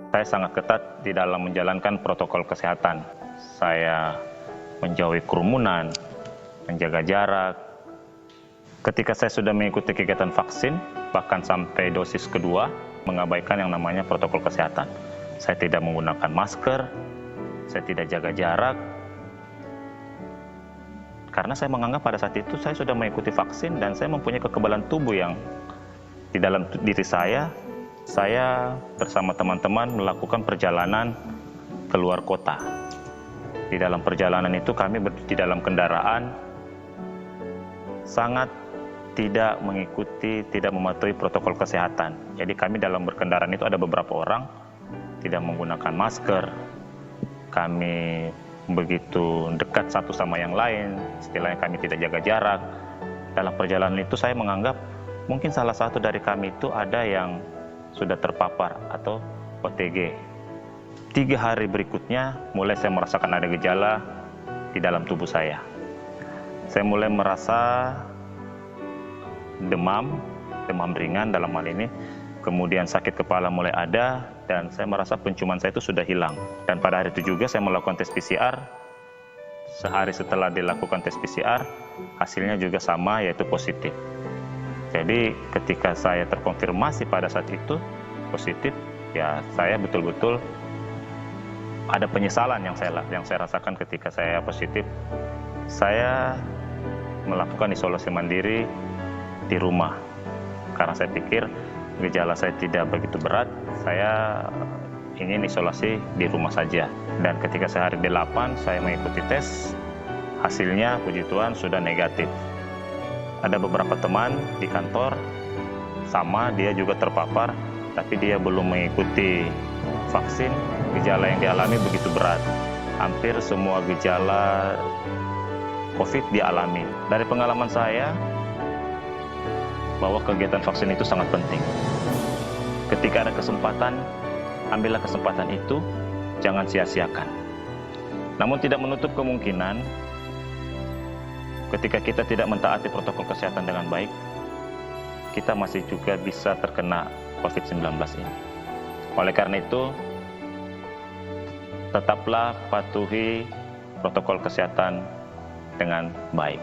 Saya sangat ketat di dalam menjalankan protokol kesehatan. Saya menjauhi kerumunan, menjaga jarak. Ketika saya sudah mengikuti kegiatan vaksin, bahkan sampai dosis kedua, mengabaikan yang namanya protokol kesehatan. Saya tidak menggunakan masker, saya tidak jaga jarak, karena saya menganggap pada saat itu saya sudah mengikuti vaksin dan saya mempunyai kekebalan tubuh yang di dalam diri saya bersama teman-teman melakukan perjalanan keluar kota. Di dalam perjalanan itu kami di dalam kendaraan sangat tidak mengikuti, tidak mematuhi protokol kesehatan. Jadi kami dalam berkendaraan itu ada beberapa orang tidak menggunakan masker. Kami begitu dekat satu sama yang lain, istilahnya kami tidak jaga jarak. Dalam perjalanan itu saya menganggap mungkin salah satu dari kami itu ada yang sudah terpapar atau OTG. 3 hari berikutnya mulai saya merasakan ada gejala di dalam tubuh saya. Saya mulai merasa demam ringan dalam hal ini, kemudian sakit kepala mulai ada, dan saya merasa penciuman saya itu sudah hilang. Dan pada hari itu juga saya melakukan tes PCR. Sehari setelah dilakukan tes PCR, hasilnya juga sama, yaitu positif. Jadi ketika saya terkonfirmasi pada saat itu positif, ya saya betul-betul ada penyesalan yang saya rasakan ketika saya positif. Saya melakukan isolasi mandiri di rumah karena saya pikir gejala saya tidak begitu berat. Saya ingin isolasi di rumah saja. Dan ketika saya hari 8 saya mengikuti tes, hasilnya puji Tuhan sudah negatif. Ada beberapa teman di kantor sama, dia juga terpapar, tapi dia belum mengikuti vaksin. Gejala yang dialami begitu berat. Hampir semua gejala COVID dialami. Dari pengalaman saya, bahwa kegiatan vaksin itu sangat penting. Ketika ada kesempatan, ambillah kesempatan itu, jangan sia-siakan. Namun tidak menutup kemungkinan ketika kita tidak mentaati protokol kesehatan dengan baik, kita masih juga bisa terkena COVID-19 ini. Oleh karena itu, tetaplah patuhi protokol kesehatan dengan baik.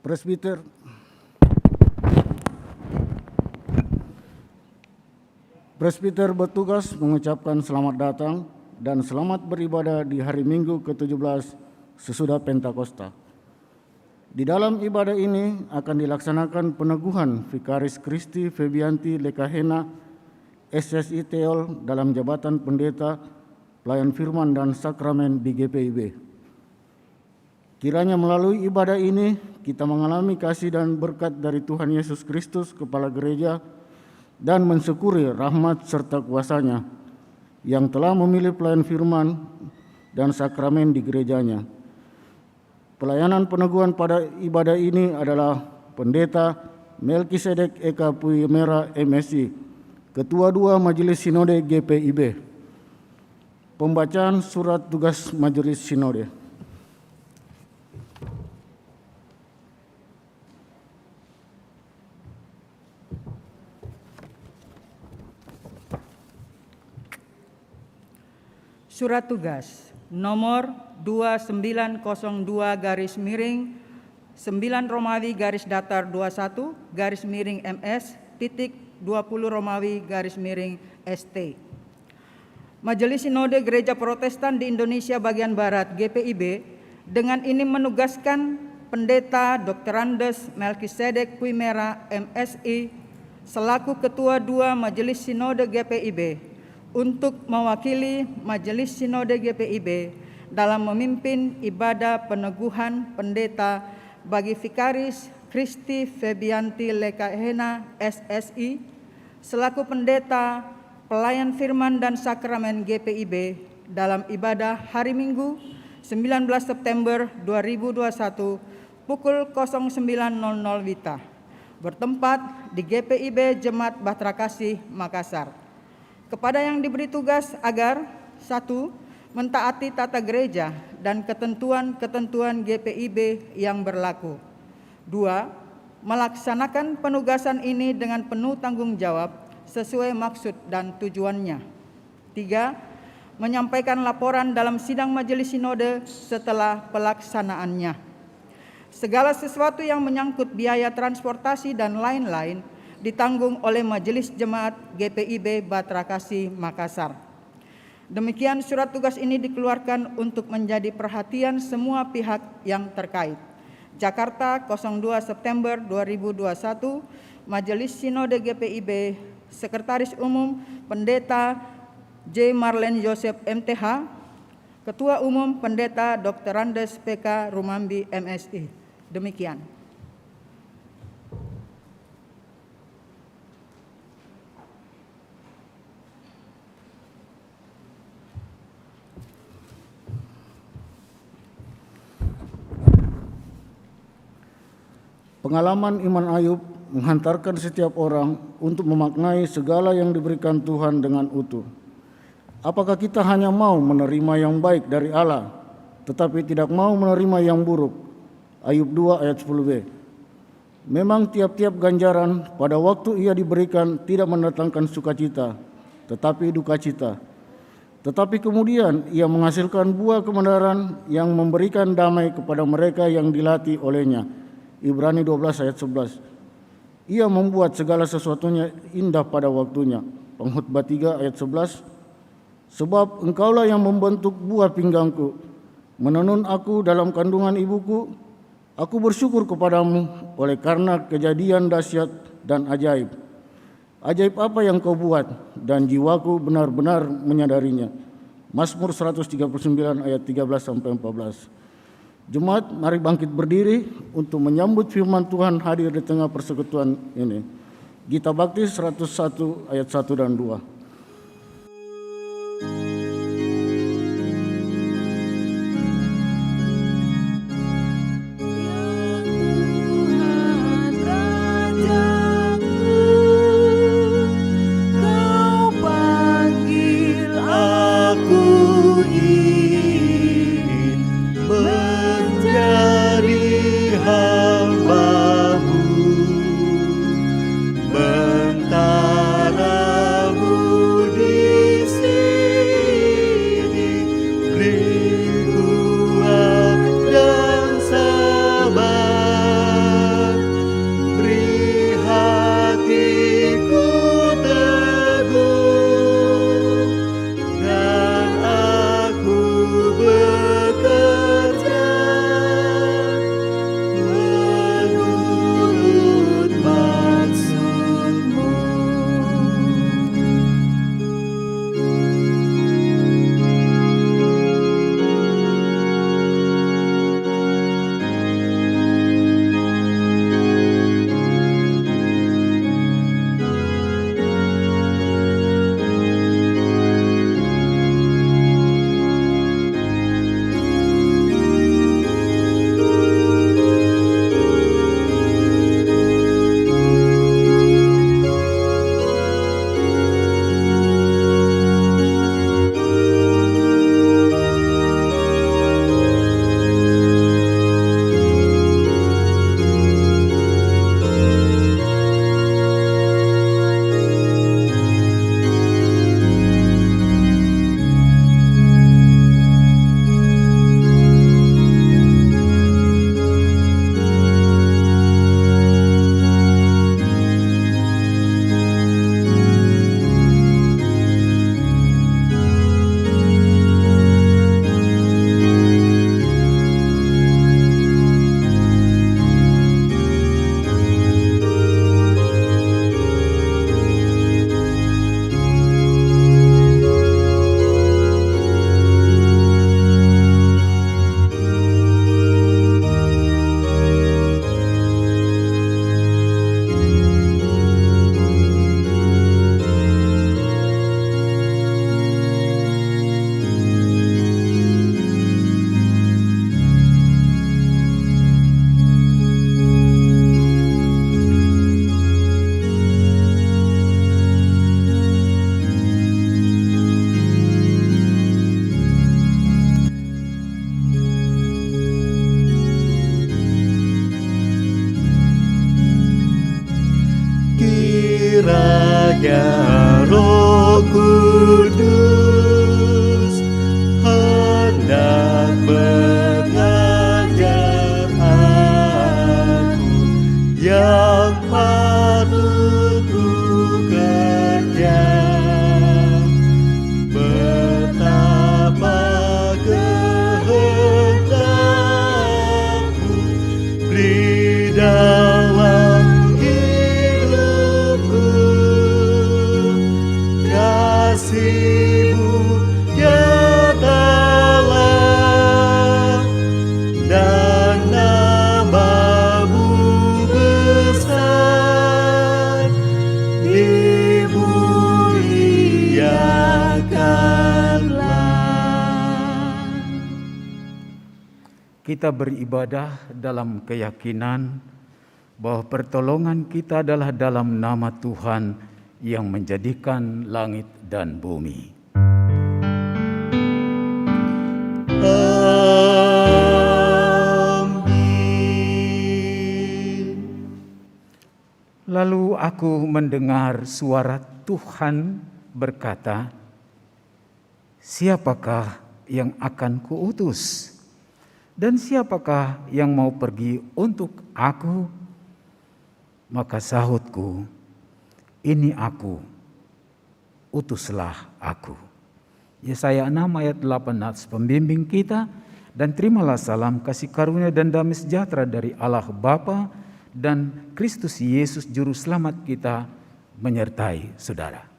Presbiter bertugas mengucapkan selamat datang dan selamat beribadah di hari Minggu ke-17 sesudah Pentakosta. Di dalam ibadah ini akan dilaksanakan peneguhan Vikaris Kristi Febianti Lekahena SSI Teol dalam jabatan pendeta, pelayan firman dan sakramen di GPIB. Kiranya melalui ibadah ini kita mengalami kasih dan berkat dari Tuhan Yesus Kristus, Kepala Gereja, dan mensyukuri rahmat serta kuasa-Nya yang telah memilih pelayan firman dan sakramen di gerejanya. Pelayanan peneguhan pada ibadah ini adalah Pendeta Melkisedek Eka Puimera MSI, Ketua 2 Majelis Sinode GPIB. Pembacaan surat tugas Majelis Sinode. Surat tugas nomor 2902 garis miring 9 Romawi garis datar 21 garis miring MS titik 20 Romawi garis miring ST. Majelis Sinode Gereja Protestan di Indonesia bagian Barat GPIB dengan ini menugaskan Pendeta Dr. Andes Melkisedek Puimera MSI selaku Ketua 2 Majelis Sinode GPIB untuk mewakili Majelis Sinode GPIB dalam memimpin ibadah peneguhan pendeta bagi Vikaris Kristi Febianti Lekahena SSI selaku pendeta, pelayan firman dan sakramen GPIB dalam ibadah hari Minggu 19 September 2021 pukul 09.00 WITA bertempat di GPIB Jemaat Bahtera Kasih Makassar. Kepada yang diberi tugas agar 1. Mentaati tata gereja dan ketentuan-ketentuan GPIB yang berlaku. 2. Melaksanakan penugasan ini dengan penuh tanggung jawab sesuai maksud dan tujuannya. 3. Menyampaikan laporan dalam sidang majelis sinode setelah pelaksanaannya. Segala sesuatu yang menyangkut biaya transportasi dan lain-lain ditanggung oleh Majelis Jemaat GPIB Bahtera Kasih Makassar. Demikian surat tugas ini dikeluarkan untuk menjadi perhatian semua pihak yang terkait. Jakarta, 02 September 2021, Majelis Sinode GPIB, Sekretaris Umum Pendeta J. Marlen Joseph MTH, Ketua Umum Pendeta Dr. Andes PK Rumambi MSI. Demikian. Pengalaman Iman Ayub menghantarkan setiap orang untuk memaknai segala yang diberikan Tuhan dengan utuh. Apakah kita hanya mau menerima yang baik dari Allah, tetapi tidak mau menerima yang buruk? Ayub 2 ayat 10b. Memang tiap-tiap ganjaran pada waktu ia diberikan tidak mendatangkan sukacita, tetapi duka cita. Tetapi kemudian ia menghasilkan buah kebenaran yang memberikan damai kepada mereka yang dilatih olehnya. Ibrani 12 ayat 11. Ia membuat segala sesuatunya indah pada waktunya. Pengkhotbah 3 ayat 11. Sebab engkaulah yang membentuk buah pinggangku, menenun aku dalam kandungan ibuku. Aku bersyukur kepadamu oleh karena kejadian dahsyat dan ajaib. Ajaib apa yang kau buat dan jiwaku benar-benar menyadarinya. Mazmur 139 ayat 13-14. Jemaat, mari bangkit berdiri untuk menyambut firman Tuhan hadir di tengah persekutuan ini. Gita Bakti 101 ayat 1 dan 2. Bentaramu Ibu nyatalah dan nama-Mu besar dimuliakanlah. Kita beribadah dalam keyakinan bahwa pertolongan kita adalah dalam nama Tuhan yang menjadikan langit dan bumi. Amin. Lalu aku mendengar suara Tuhan berkata, "Siapakah yang akan kuutus? Dan siapakah yang mau pergi untuk aku?" Maka sahutku, "Ini aku, utuslah aku." Yesaya 6 ayat 18 pembimbing kita, dan terimalah salam kasih karunia dan damai sejahtera dari Allah Bapa dan Kristus Yesus Juru Selamat kita menyertai saudara.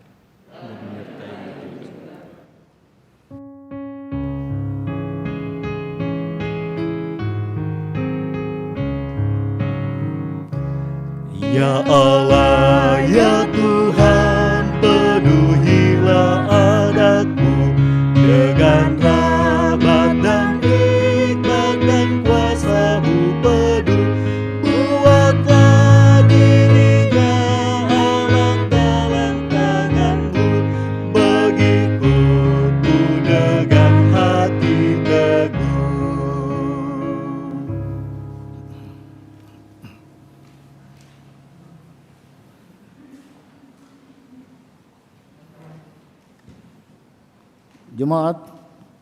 Ya Allah, ya Tuhan, penuhilah anakmu dengan rahmat dan hikmat dan kuasa-Mu penuh. Buatlah dirinya alat dalam tangan-Mu, mengikut-Mu dengan hati teguh. Jemaat,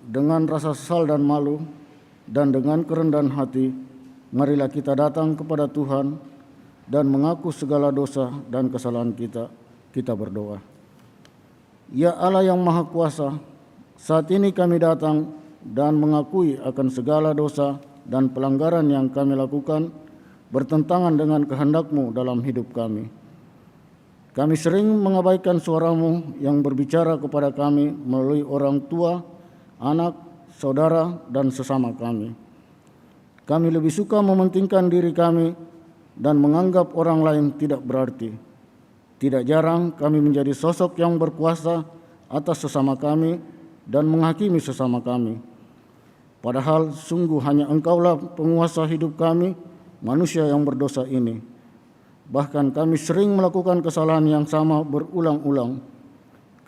dengan rasa sesal dan malu dan dengan kerendahan hati, marilah kita datang kepada Tuhan dan mengaku segala dosa dan kesalahan kita. Kita berdoa. Ya Allah yang Maha Kuasa, saat ini kami datang dan mengakui akan segala dosa dan pelanggaran yang kami lakukan bertentangan dengan kehendak-Mu dalam hidup kami. Kami sering mengabaikan suara-Mu yang berbicara kepada kami melalui orang tua, anak, saudara, dan sesama kami. Kami lebih suka mementingkan diri kami dan menganggap orang lain tidak berarti. Tidak jarang kami menjadi sosok yang berkuasa atas sesama kami dan menghakimi sesama kami. Padahal sungguh hanya Engkaulah penguasa hidup kami, manusia yang berdosa ini. Bahkan kami sering melakukan kesalahan yang sama berulang-ulang.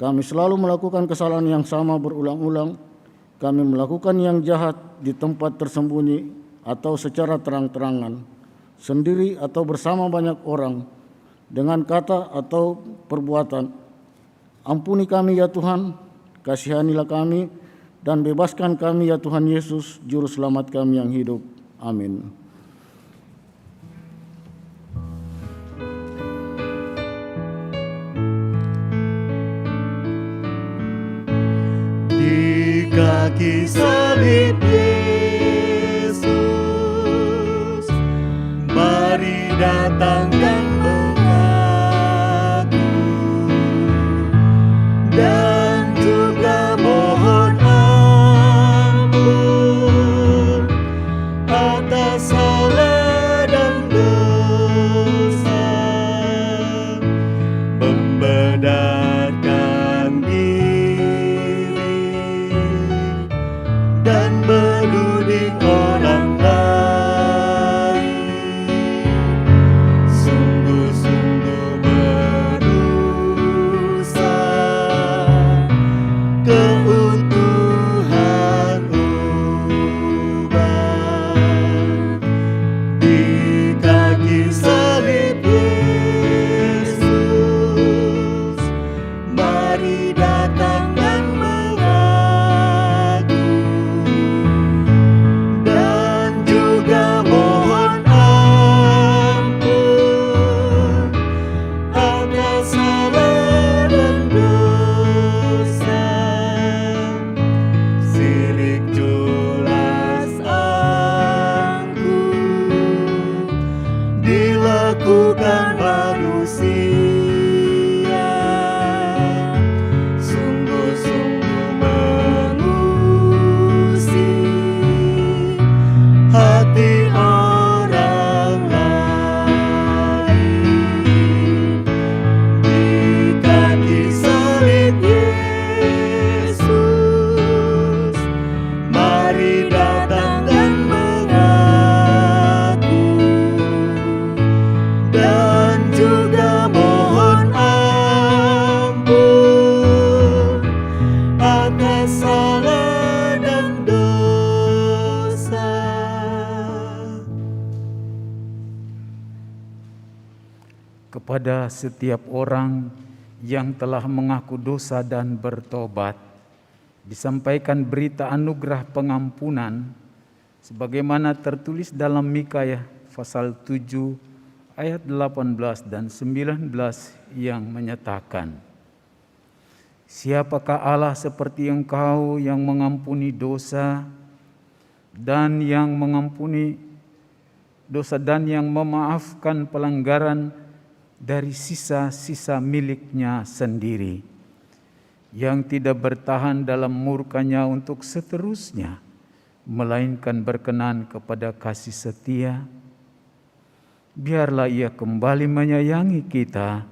Kami selalu melakukan kesalahan yang sama berulang-ulang. Kami melakukan yang jahat di tempat tersembunyi atau secara terang-terangan, sendiri atau bersama banyak orang, dengan kata atau perbuatan. Ampuni kami ya Tuhan, kasihanilah kami, dan bebaskan kami ya Tuhan Yesus, Juru Selamat kami yang hidup. Amin. Di kaki salib Yesus, mari datang dan mengaku, dan juga mohon ampun atas salah dan dosa, membenarkan dan menuding orang lain. kepada setiap orang yang telah mengaku dosa dan bertobat, disampaikan berita anugerah pengampunan sebagaimana tertulis dalam Mikha pasal 7 ayat 18 dan 19 yang menyatakan, "Siapakah Allah seperti Engkau yang mengampuni dosa dan yang memaafkan pelanggaran dari sisa-sisa miliknya sendiri, yang tidak bertahan dalam murkanya untuk seterusnya, melainkan berkenan kepada kasih setia. Biarlah Ia kembali menyayangi kita,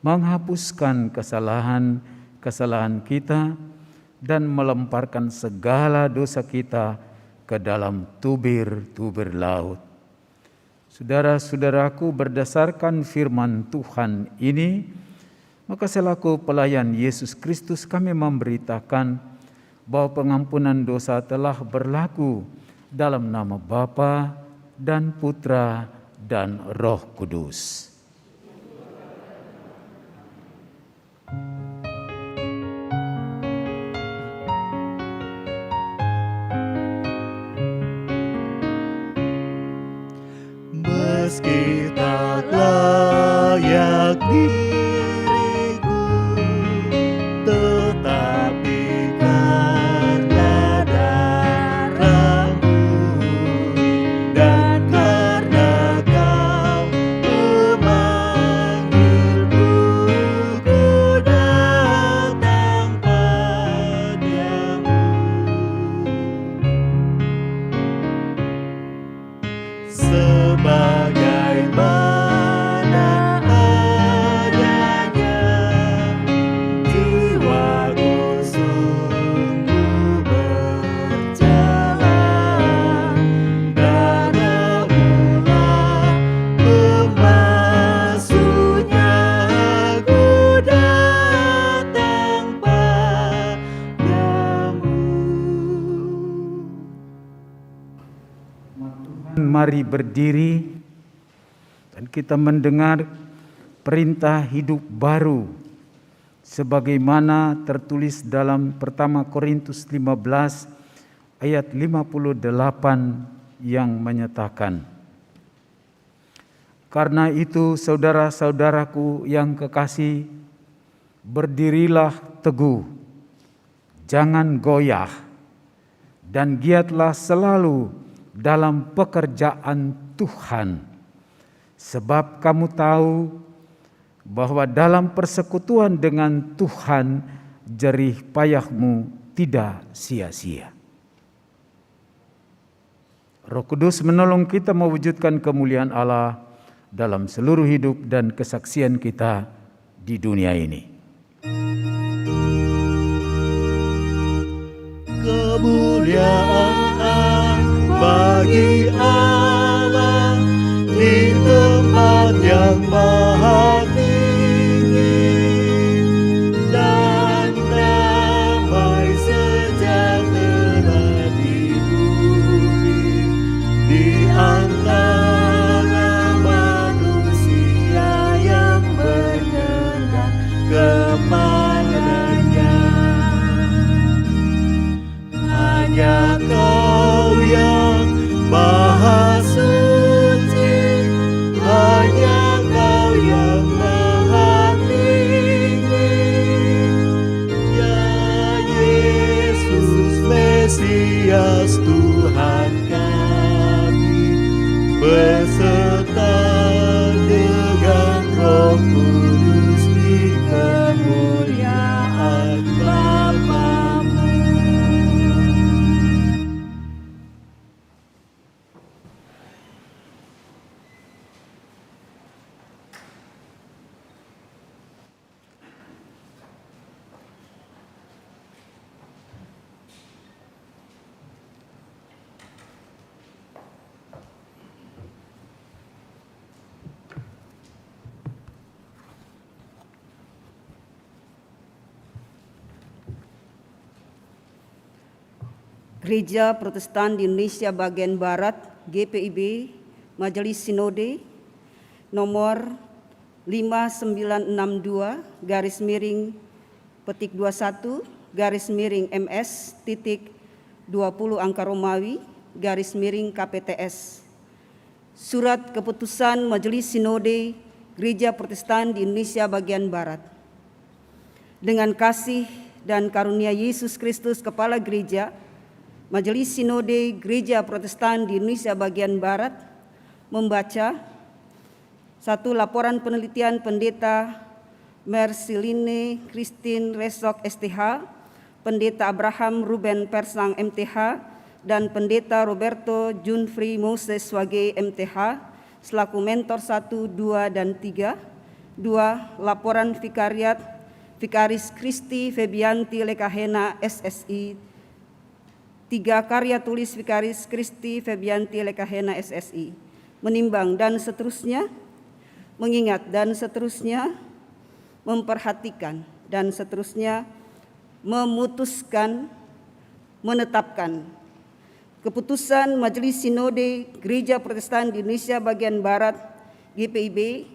menghapuskan kesalahan kita, dan melemparkan segala dosa kita ke dalam tubir-tubir laut." Saudara-saudaraku, berdasarkan firman Tuhan ini, maka selaku pelayan Yesus Kristus kami memberitakan bahwa pengampunan dosa telah berlaku dalam nama Bapa dan Putra dan Roh Kudus. Meski tak layak diriku, tetapi karena darah-Mu dan karena Kau memanggilku, ku datang padamu. Sebagaimana adanya, jiwaku sungguh berjalan. Darah-Mu-lah pembasuhnya, aku datang padamu. Mari berdiri dan kita mendengar perintah hidup baru sebagaimana tertulis dalam 1 Korintus 15 ayat 58 yang menyatakan, "Karena itu saudara-saudaraku yang kekasih, berdirilah teguh, jangan goyah, dan giatlah selalu dalam pekerjaan Tuhan, sebab kamu tahu bahwa dalam persekutuan dengan Tuhan jerih payahmu tidak sia-sia." Roh Kudus menolong kita mewujudkan kemuliaan Allah dalam seluruh hidup dan kesaksian kita di dunia ini. Kemuliaan bagi Allah di tempat yang maha tinggi, dan damai sejahtera di bumi di antara manusia yang berkenan kepadanya. Hanya Kau yang Maha Suci, hanya Kau yang Maha Tinggi, ya Yesus Mesias Tuhan kami, beserta dengan Roh Kudus di kemuliaan Bapa-Mu. Gereja Protestan di Indonesia bagian Barat, GPIB, Majelis Sinode, nomor MS.20 Surat Keputusan Majelis Sinode Gereja Protestan di Indonesia bagian Barat. Dengan kasih dan karunia Yesus Kristus Kepala Gereja, Majelis Sinode Gereja Protestan di Indonesia bagian Barat membaca satu laporan penelitian Pendeta Merceline Christine Resok STH, Pendeta Abraham Ruben Persang MTH, dan Pendeta Roberto Junfri Moses Wage MTH selaku mentor 1, 2, dan 3. 2. Laporan Vikaris Kristi Febianti Lekahena SSI. 3. Karya tulis Vikaris Kristi Febianti Lekahena SSI. Menimbang dan seterusnya, mengingat dan seterusnya, memperhatikan dan seterusnya, memutuskan, menetapkan keputusan Majelis Sinode Gereja Protestan di Indonesia bagian Barat GPIB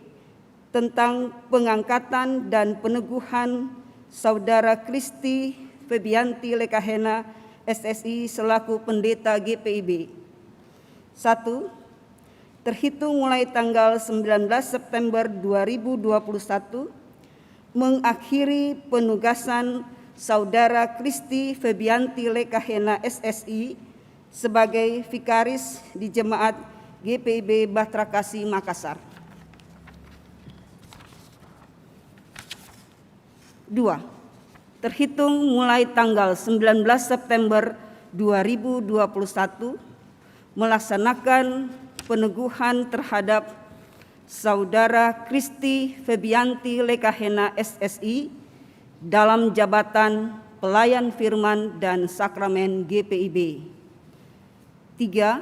tentang pengangkatan dan peneguhan Saudara Kristi Febianti Lekahena SSI selaku pendeta GPIB. 1. Terhitung mulai tanggal 19 September 2021 mengakhiri penugasan Saudara Kristi Febianti Lekahena SSI sebagai vikaris di Jemaat GPIB Bahtera Kasih Makassar. 2. Terhitung mulai tanggal 19 September 2021 melaksanakan peneguhan terhadap Saudara Kristi Febianti Lekahena SSI dalam jabatan pelayan firman dan sakramen GPIB. 3.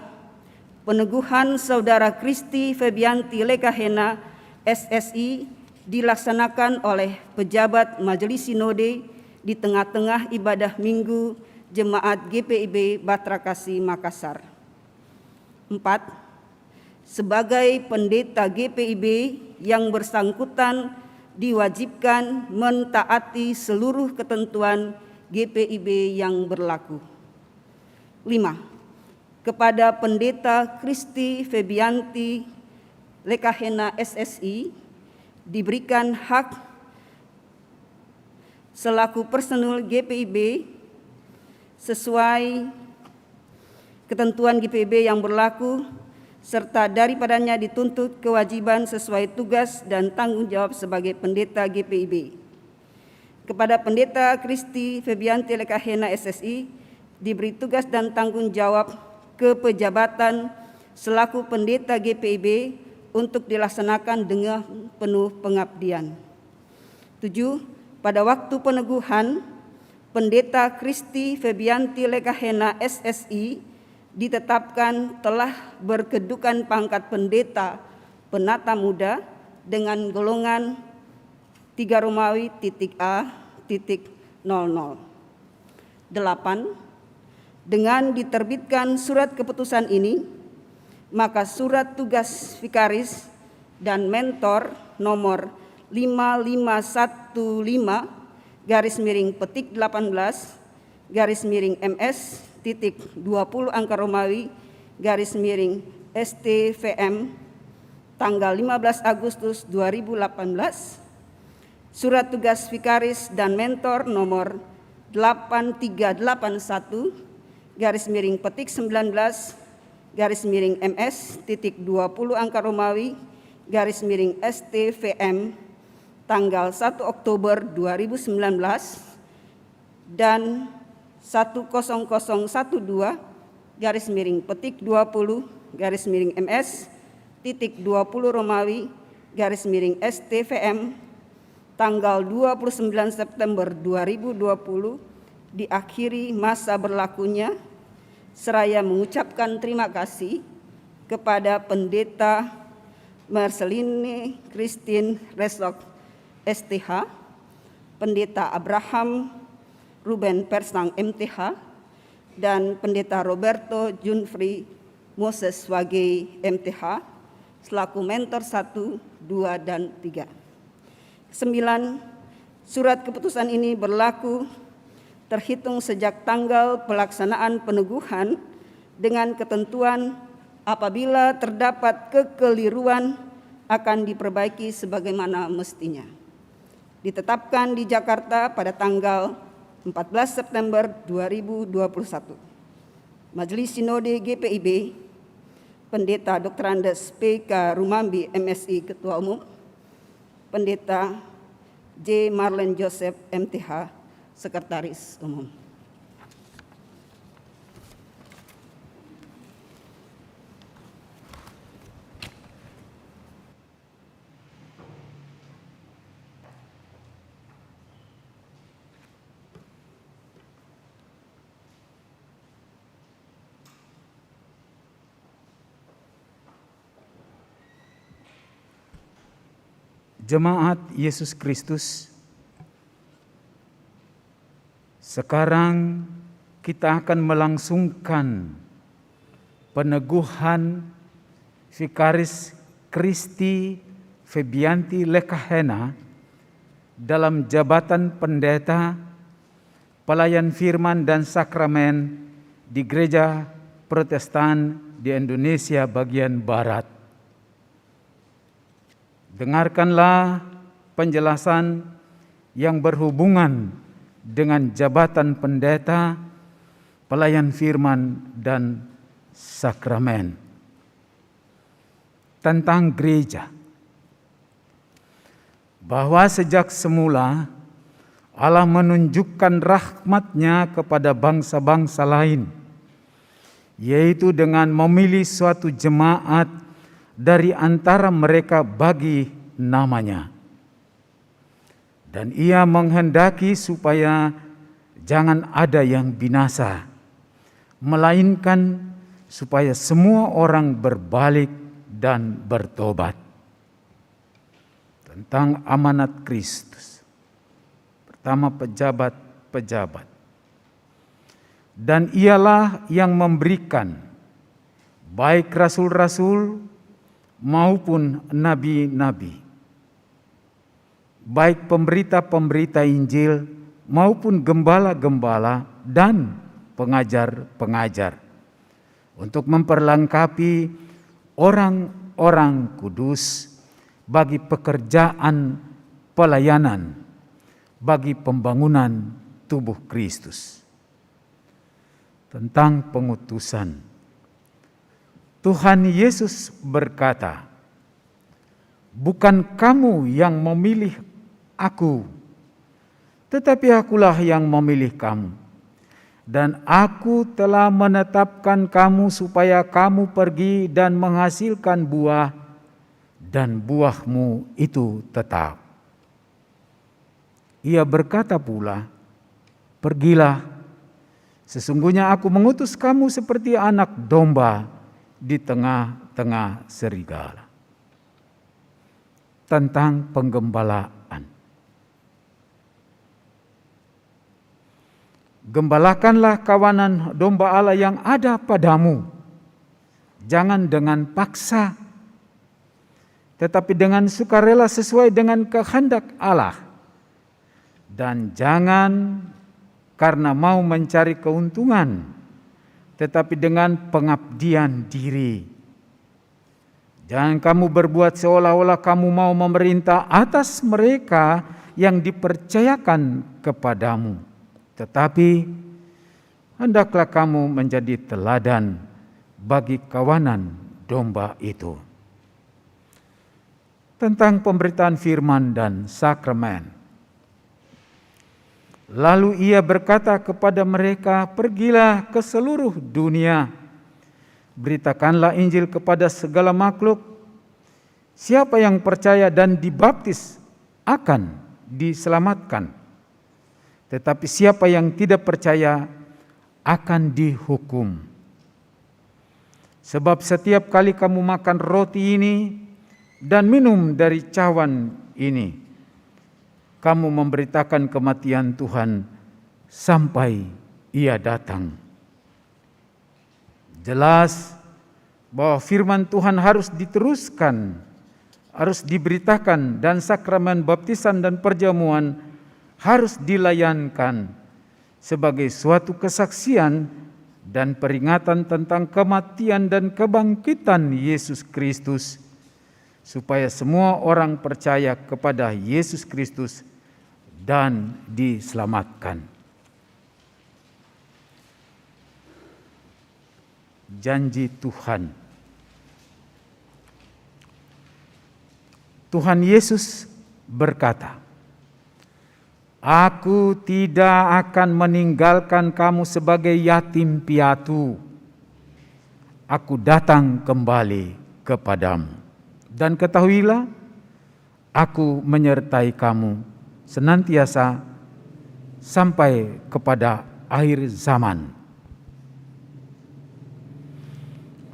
Peneguhan Saudara Kristi Febianti Lekahena SSI dilaksanakan oleh pejabat Majelis Sinode di tengah-tengah ibadah Minggu Jemaat GPIB Bahtera Kasih Makassar. 4. Sebagai pendeta GPIB yang bersangkutan diwajibkan mentaati seluruh ketentuan GPIB yang berlaku. 5. Kepada Pendeta Kristi Febianti Lekahena SSI diberikan hak selaku personil GPIB sesuai ketentuan GPIB yang berlaku serta daripadanya dituntut kewajiban sesuai tugas dan tanggung jawab sebagai pendeta GPIB. Kepada Pendeta Kristi Febianti Lekahena SSI diberi tugas dan tanggung jawab kepejabatan selaku pendeta GPIB untuk dilaksanakan dengan penuh pengabdian. 7. Pada waktu peneguhan, Pendeta Kristi Febianti Lekahena SSI ditetapkan telah berkedudukan pangkat pendeta penata muda dengan golongan 3 Romawi .A.00. 8. Dengan diterbitkan surat keputusan ini, maka surat tugas vikaris dan mentor nomor 5518-MS.20/STVM tanggal 15 Agustus 2018, surat tugas vikaris dan mentor nomor 8319-MS.20/STVM tanggal 1 Oktober 2019 dan 10020-MS.20 tanggal 29 September 2020 diakhiri masa berlakunya, seraya mengucapkan terima kasih kepada Pendeta Merceline Christine Resok STH, Pendeta Abraham Ruben Persang MTH, dan Pendeta Roberto Junfri Moses Wage MTH selaku mentor 1, 2, dan 3. 9. Surat keputusan ini berlaku terhitung sejak tanggal pelaksanaan peneguhan dengan ketentuan apabila terdapat kekeliruan akan diperbaiki sebagaimana mestinya. Ditetapkan di Jakarta pada tanggal 14 September 2021. Majelis Sinode GPIB, Pendeta Dr. Andes P.K. Rumambi MSI Ketua Umum, Pendeta J. Marlen Joseph MTH Sekretaris Umum. Jemaat Yesus Kristus, sekarang kita akan melangsungkan peneguhan Vikaris Kristi Febianti Lekahena dalam jabatan pendeta, pelayan firman dan sakramen di Gereja Protestan di Indonesia bagian Barat. Dengarkanlah penjelasan yang berhubungan dengan jabatan pendeta, pelayan firman, dan sakramen. Tentang gereja, bahwa sejak semula Allah menunjukkan rahmat-Nya kepada bangsa-bangsa lain, yaitu dengan memilih suatu jemaat dari antara mereka bagi namanya. Dan Ia menghendaki supaya jangan ada yang binasa, melainkan supaya semua orang berbalik dan bertobat. Tentang amanat Kristus. Pertama, pejabat-pejabat. Dan Ialah yang memberikan baik rasul-rasul maupun nabi-nabi, baik pemberita-pemberita Injil maupun gembala-gembala dan pengajar-pengajar, untuk memperlengkapi orang-orang kudus bagi pekerjaan pelayanan, bagi pembangunan tubuh Kristus. Tentang pengutusan, Tuhan Yesus berkata, "Bukan kamu yang memilih Aku, tetapi Akulah yang memilih kamu. Dan Aku telah menetapkan kamu supaya kamu pergi dan menghasilkan buah, dan buahmu itu tetap." Ia berkata pula, "Pergilah, sesungguhnya Aku mengutus kamu seperti anak domba di tengah-tengah serigala." Tentang penggembalaan. Gembalakanlah kawanan domba Allah yang ada padamu, jangan dengan paksa, tetapi dengan sukarela sesuai dengan kehendak Allah. Dan jangan karena mau mencari keuntungan, tetapi dengan pengabdian diri. Jangan kamu berbuat seolah-olah kamu mau memerintah atas mereka yang dipercayakan kepadamu, tetapi hendaklah kamu menjadi teladan bagi kawanan domba itu. Tentang pemberitaan firman dan sakramen. Lalu Ia berkata kepada mereka, "Pergilah ke seluruh dunia, beritakanlah Injil kepada segala makhluk. Siapa yang percaya dan dibaptis akan diselamatkan, tetapi siapa yang tidak percaya akan dihukum. Sebab setiap kali kamu makan roti ini dan minum dari cawan ini, kamu memberitakan kematian Tuhan sampai Ia datang." Jelas bahwa firman Tuhan harus diteruskan harus diberitakan dan sakramen baptisan dan perjamuan harus dilayankan sebagai suatu kesaksian dan peringatan tentang kematian dan kebangkitan Yesus Kristus, supaya semua orang percaya kepada Yesus Kristus dan diselamatkan. Janji Tuhan. Tuhan Yesus berkata, "Aku tidak akan meninggalkan kamu sebagai yatim piatu. Aku datang kembali kepadamu. Dan ketahuilah, aku menyertai kamu senantiasa sampai kepada akhir zaman.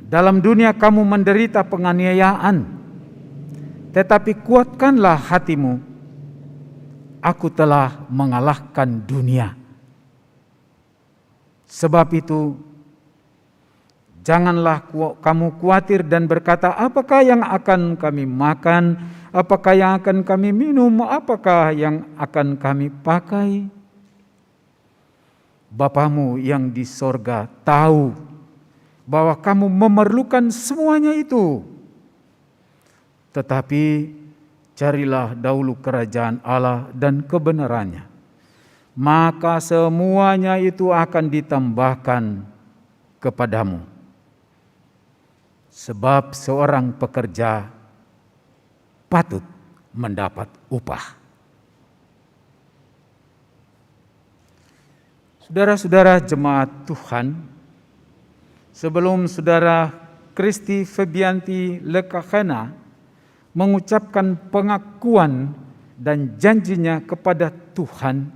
Dalam dunia kamu menderita penganiayaan, tetapi kuatkanlah hatimu. Aku telah mengalahkan dunia. Sebab itu, janganlah kamu khawatir dan berkata, apakah yang akan kami makan, apakah yang akan kami minum, apakah yang akan kami pakai? Bapamu yang di sorga tahu bahwa kamu memerlukan semuanya itu. Tetapi carilah dahulu kerajaan Allah dan kebenarannya, maka semuanya itu akan ditambahkan kepadamu. Sebab seorang pekerja patut mendapat upah." Saudara-saudara jemaat Tuhan, sebelum saudara Kristi Febianti Lekahena mengucapkan pengakuan dan janjinya kepada Tuhan,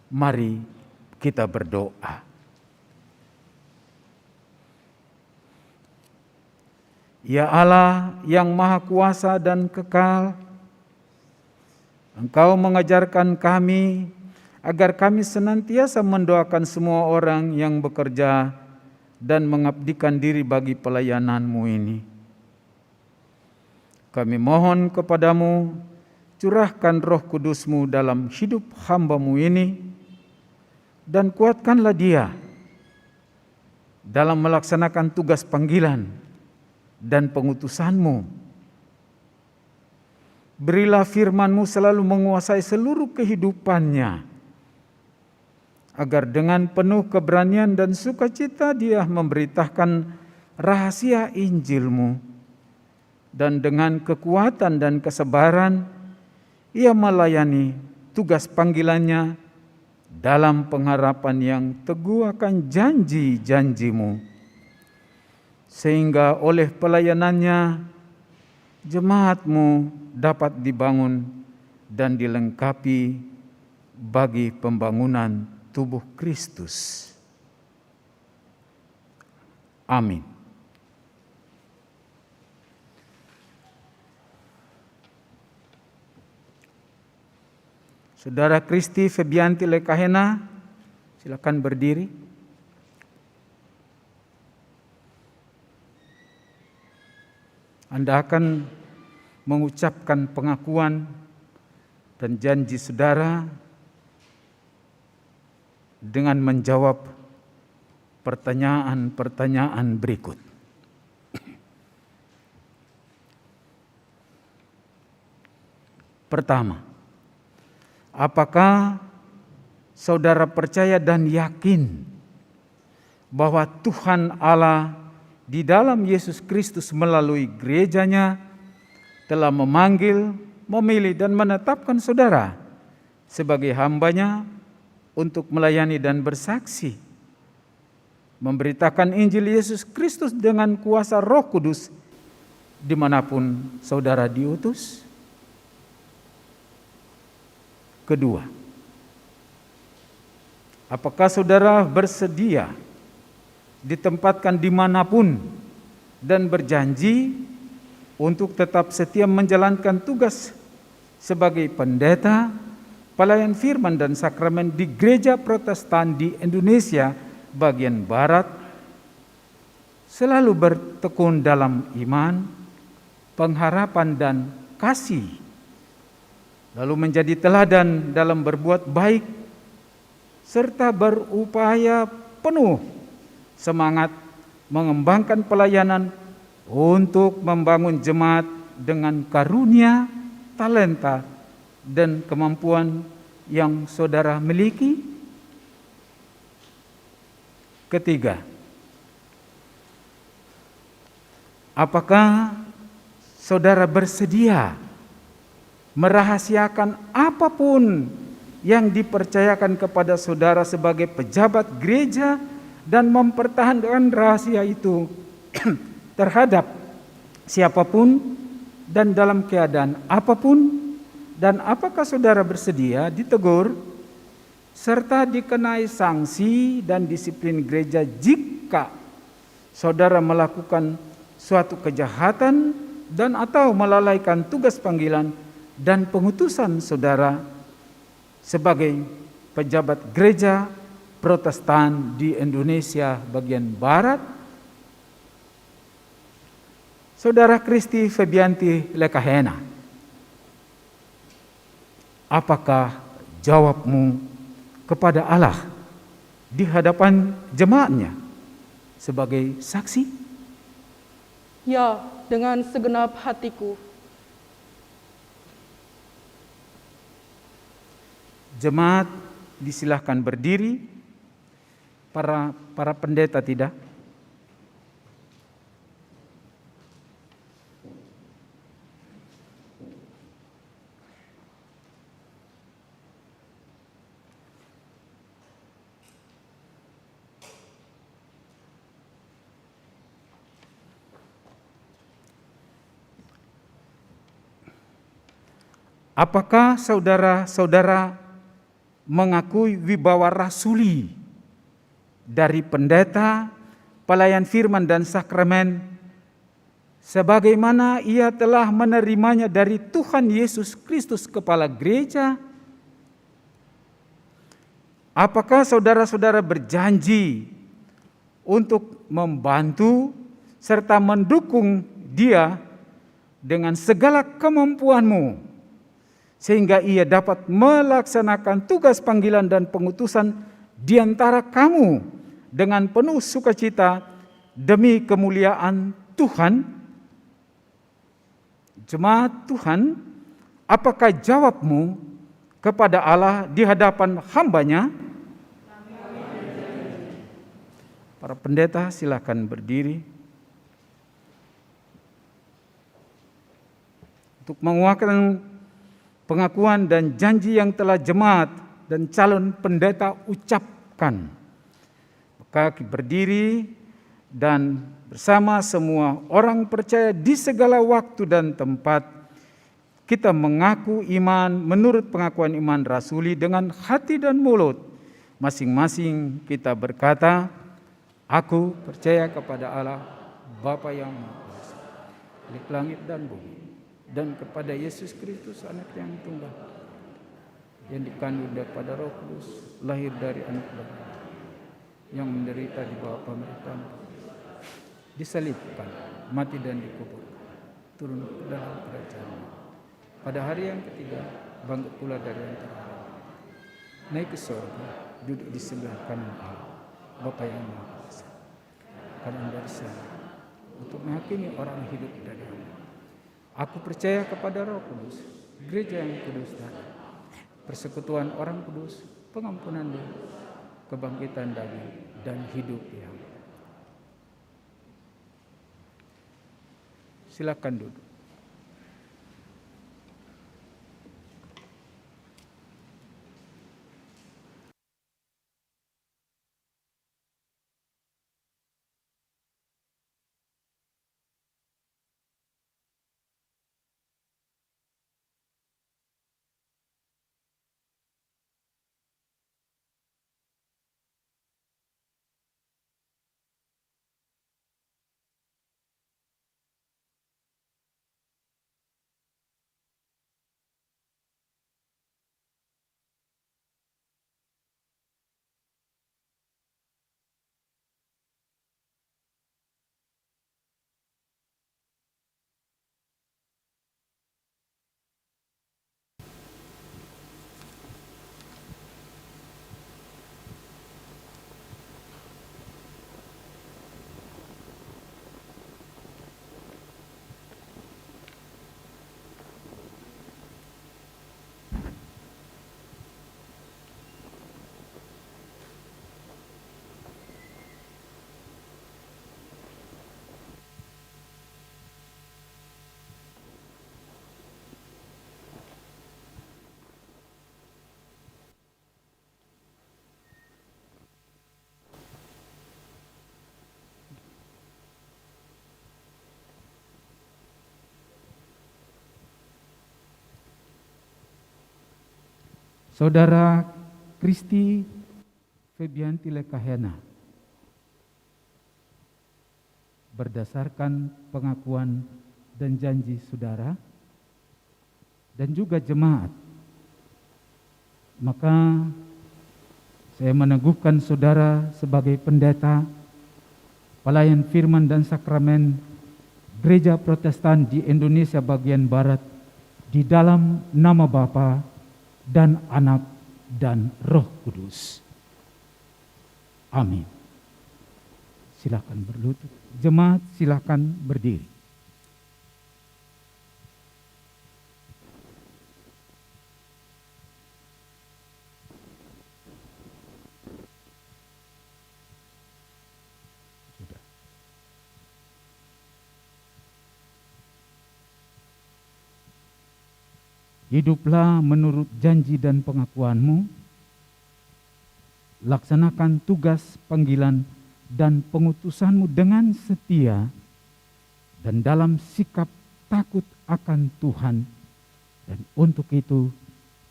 mari kita berdoa. Ya Allah yang Maha Kuasa dan kekal, Engkau mengajarkan kami agar kami senantiasa mendoakan semua orang yang bekerja dan mengabdikan diri bagi pelayanan-Mu ini. Kami mohon kepadamu, curahkan Roh Kudus-Mu dalam hidup hamba-Mu ini, dan kuatkanlah dia dalam melaksanakan tugas panggilan dan pengutusan-Mu. Berilah firman-Mu selalu menguasai seluruh kehidupannya, agar dengan penuh keberanian dan sukacita dia memberitakan rahasia Injil-Mu, dan dengan kekuatan dan kesabaran ia melayani tugas panggilannya dalam pengharapan yang teguh akan janji-janji-Mu, sehingga oleh pelayanannya jemaat-Mu dapat dibangun dan dilengkapi bagi pembangunan tubuh Kristus. Amin. Saudara Kristi Febianti Lekahena, silakan berdiri. Anda akan mengucapkan pengakuan dan janji saudara dengan menjawab pertanyaan-pertanyaan berikut. Pertama, apakah saudara percaya dan yakin bahwa Tuhan Allah di dalam Yesus Kristus melalui gerejanya telah memanggil, memilih dan menetapkan saudara sebagai hamba-Nya untuk melayani dan bersaksi, memberitakan Injil Yesus Kristus dengan kuasa Roh Kudus dimanapun saudara diutus? Kedua, apakah saudara bersedia ditempatkan dimanapun dan berjanji untuk tetap setia menjalankan tugas sebagai pendeta, pelayan firman dan sakramen di Gereja Protestan di Indonesia bagian Barat, selalu bertekun dalam iman, pengharapan dan kasih, lalu menjadi teladan dalam berbuat baik, serta berupaya penuh semangat mengembangkan pelayanan untuk membangun jemaat dengan karunia, talenta, dan kemampuan yang saudara miliki. Ketiga, apakah saudara bersedia merahasiakan apapun yang dipercayakan kepada saudara sebagai pejabat gereja dan mempertahankan rahasia itu terhadap siapapun dan dalam keadaan apapun? Dan apakah saudara bersedia ditegur serta dikenai sanksi dan disiplin gereja jika saudara melakukan suatu kejahatan dan atau melalaikan tugas panggilan dan pengutusan saudara sebagai pejabat gereja Protestan di Indonesia bagian Barat? Saudara Kristi Febianti Lekahena, apakah jawabmu kepada Allah di hadapan jemaatnya sebagai saksi? Ya, dengan segenap hatiku. Jemaat disilahkan berdiri, para pendeta tidak. Apakah saudara-saudara mengakui wibawa rasuli dari pendeta, pelayan firman dan sakramen sebagaimana ia telah menerimanya dari Tuhan Yesus Kristus kepala gereja? Apakah saudara-saudara berjanji untuk membantu serta mendukung dia dengan segala kemampuanmu sehingga ia dapat melaksanakan tugas panggilan dan pengutusan di antara kamu dengan penuh sukacita demi kemuliaan Tuhan? Jemaat Tuhan, apakah jawabmu kepada Allah di hadapan hamba-Nya? Para pendeta silakan berdiri untuk menguatkan pengakuan dan janji yang telah jemaat dan calon pendeta ucapkan. Maka berdiri dan bersama semua orang percaya di segala waktu dan tempat kita mengaku iman menurut pengakuan iman rasuli dengan hati dan mulut. Masing-masing kita berkata, aku percaya kepada Allah Bapa yang Maha Kuasa, milik langit dan bumi, dan kepada Yesus Kristus anak yang tunggal yang dikandung daripada Roh Kudus, lahir dari anak bapa, yang menderita di bawah pemerintahan, disalibkan, mati dan dikuburkan, turun ke dalam kerajaan. Pada hari yang ketiga bangkit pula dari antara orang, naik ke surga, duduk di sebelah kanan Allah Bapa yang Maha Kuasa, akan dari sana untuk menghakimi orang hidup dari Allah. Aku percaya kepada Roh Kudus, gereja yang kudus persekutuan orang kudus, pengampunan dosa, kebangkitan daging, dan hidup yang. Silakan duduk. Saudara Kristi Febianti Lekahena, berdasarkan pengakuan dan janji saudara dan juga jemaat, maka saya meneguhkan saudara sebagai pendeta, pelayan firman dan sakramen Gereja Protestan di Indonesia bagian Barat, di dalam nama Bapa dan Anak dan Roh Kudus. Amin. Silakan berlutut. Jemaat silakan berdiri. Hiduplah menurut janji dan pengakuanmu, laksanakan tugas panggilan dan pengutusanmu dengan setia dan dalam sikap takut akan Tuhan, dan untuk itu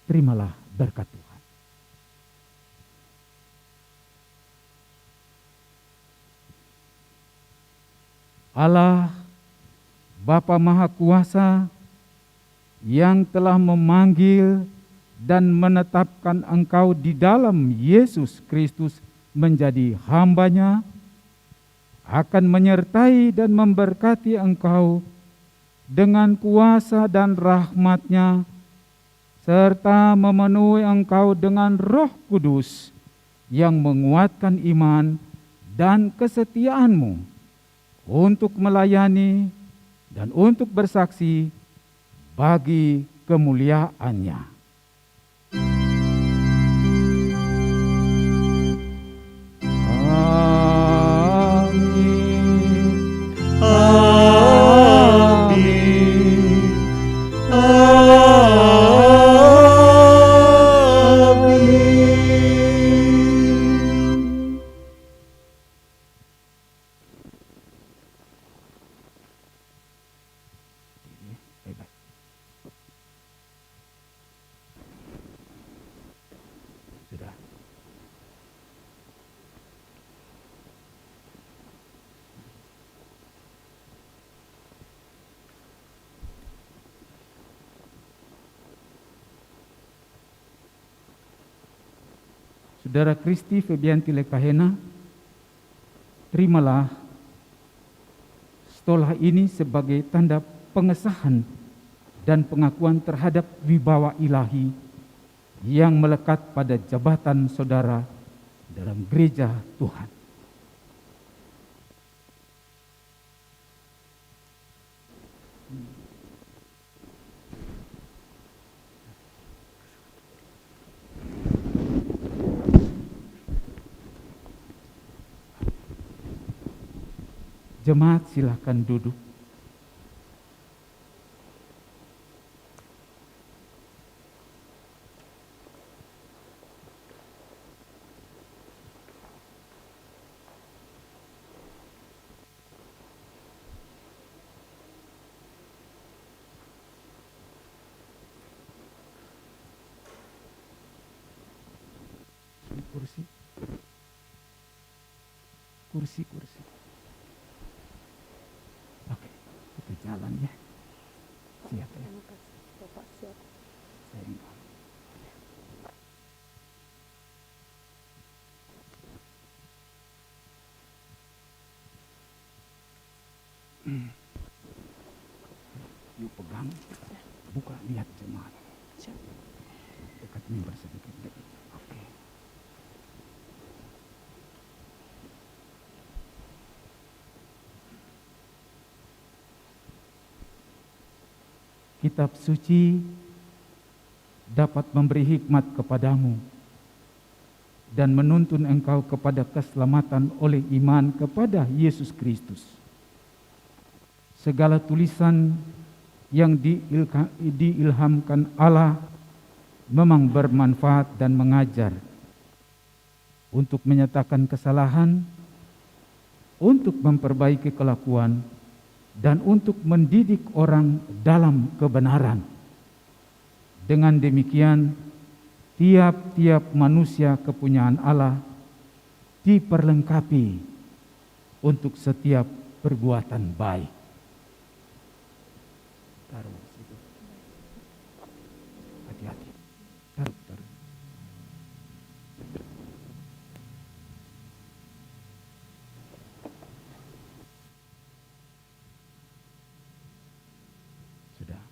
terimalah berkat Tuhan. Allah Bapa Maha Kuasa yang telah memanggil dan menetapkan engkau di dalam Yesus Kristus menjadi hamba-Nya, akan menyertai dan memberkati engkau dengan kuasa dan rahmat-Nya, serta memenuhi engkau dengan Roh Kudus yang menguatkan iman dan kesetiaanmu untuk melayani dan untuk bersaksi bagi kemuliaan-Nya. Saudara Kristi Febianti Lekahena, terimalah stola ini sebagai tanda pengesahan dan pengakuan terhadap wibawa ilahi yang melekat pada jabatan saudara dalam gereja Tuhan. Jemaat silakan duduk. Kursi. Oke, kita jalan ya. Siap ya. Bapak siap. Saya enggak. Yuk pegang, buka, lihat jemaat. Dekat mimbar sedikit. Oke. Kitab suci dapat memberi hikmat kepadamu dan menuntun engkau kepada keselamatan oleh iman kepada Yesus Kristus. Segala tulisan yang diilhamkan Allah memang bermanfaat dan mengajar untuk menyatakan kesalahan, untuk memperbaiki kelakuan, dan untuk mendidik orang dalam kebenaran. Dengan demikian, tiap-tiap manusia kepunyaan Allah diperlengkapi untuk setiap perbuatan baik. Taruh situ. Hati-hati. Taruh. Sudah.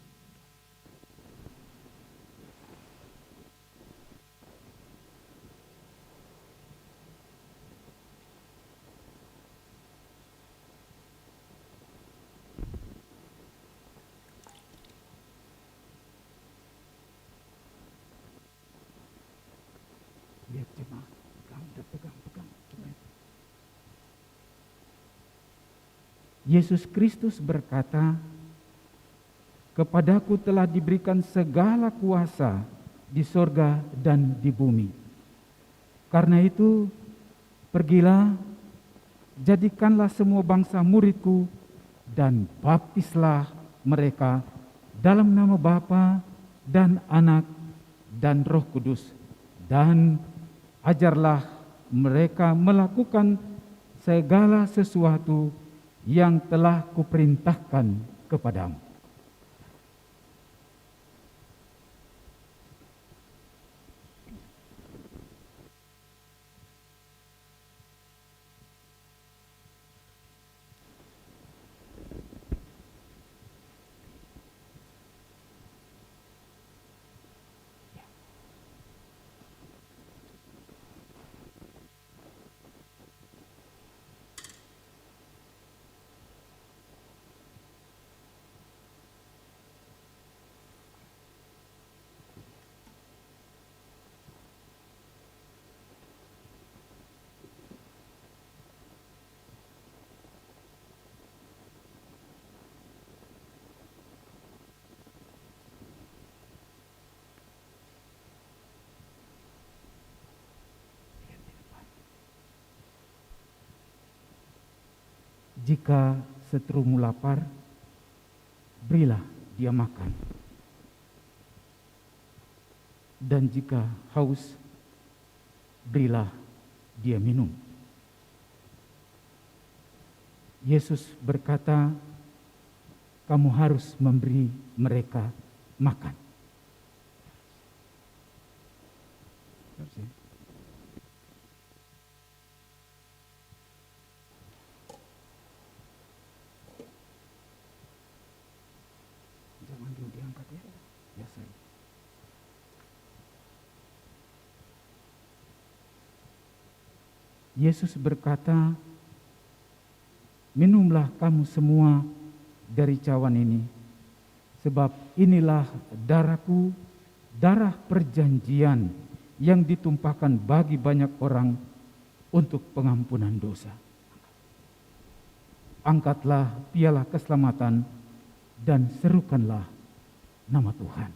Lihat jemaah, pegang. Yesus Kristus berkata, "Kepadaku telah diberikan segala kuasa di sorga dan di bumi. Karena itu, pergilah, jadikanlah semua bangsa muridku, dan baptislah mereka dalam nama Bapa dan Anak dan Roh Kudus, dan ajarlah mereka melakukan segala sesuatu yang telah kuperintahkan kepadamu." Jika seterumu lapar, berilah dia makan. Dan jika haus, berilah dia minum. Yesus berkata, kamu harus memberi mereka makan. Jangan dulu diangkat ya. Biasa. Yesus berkata, minumlah kamu semua dari cawan ini, sebab inilah darahku, darah perjanjian yang ditumpahkan bagi banyak orang untuk pengampunan dosa. Angkatlah piala keselamatan dan serukanlah nama Tuhan.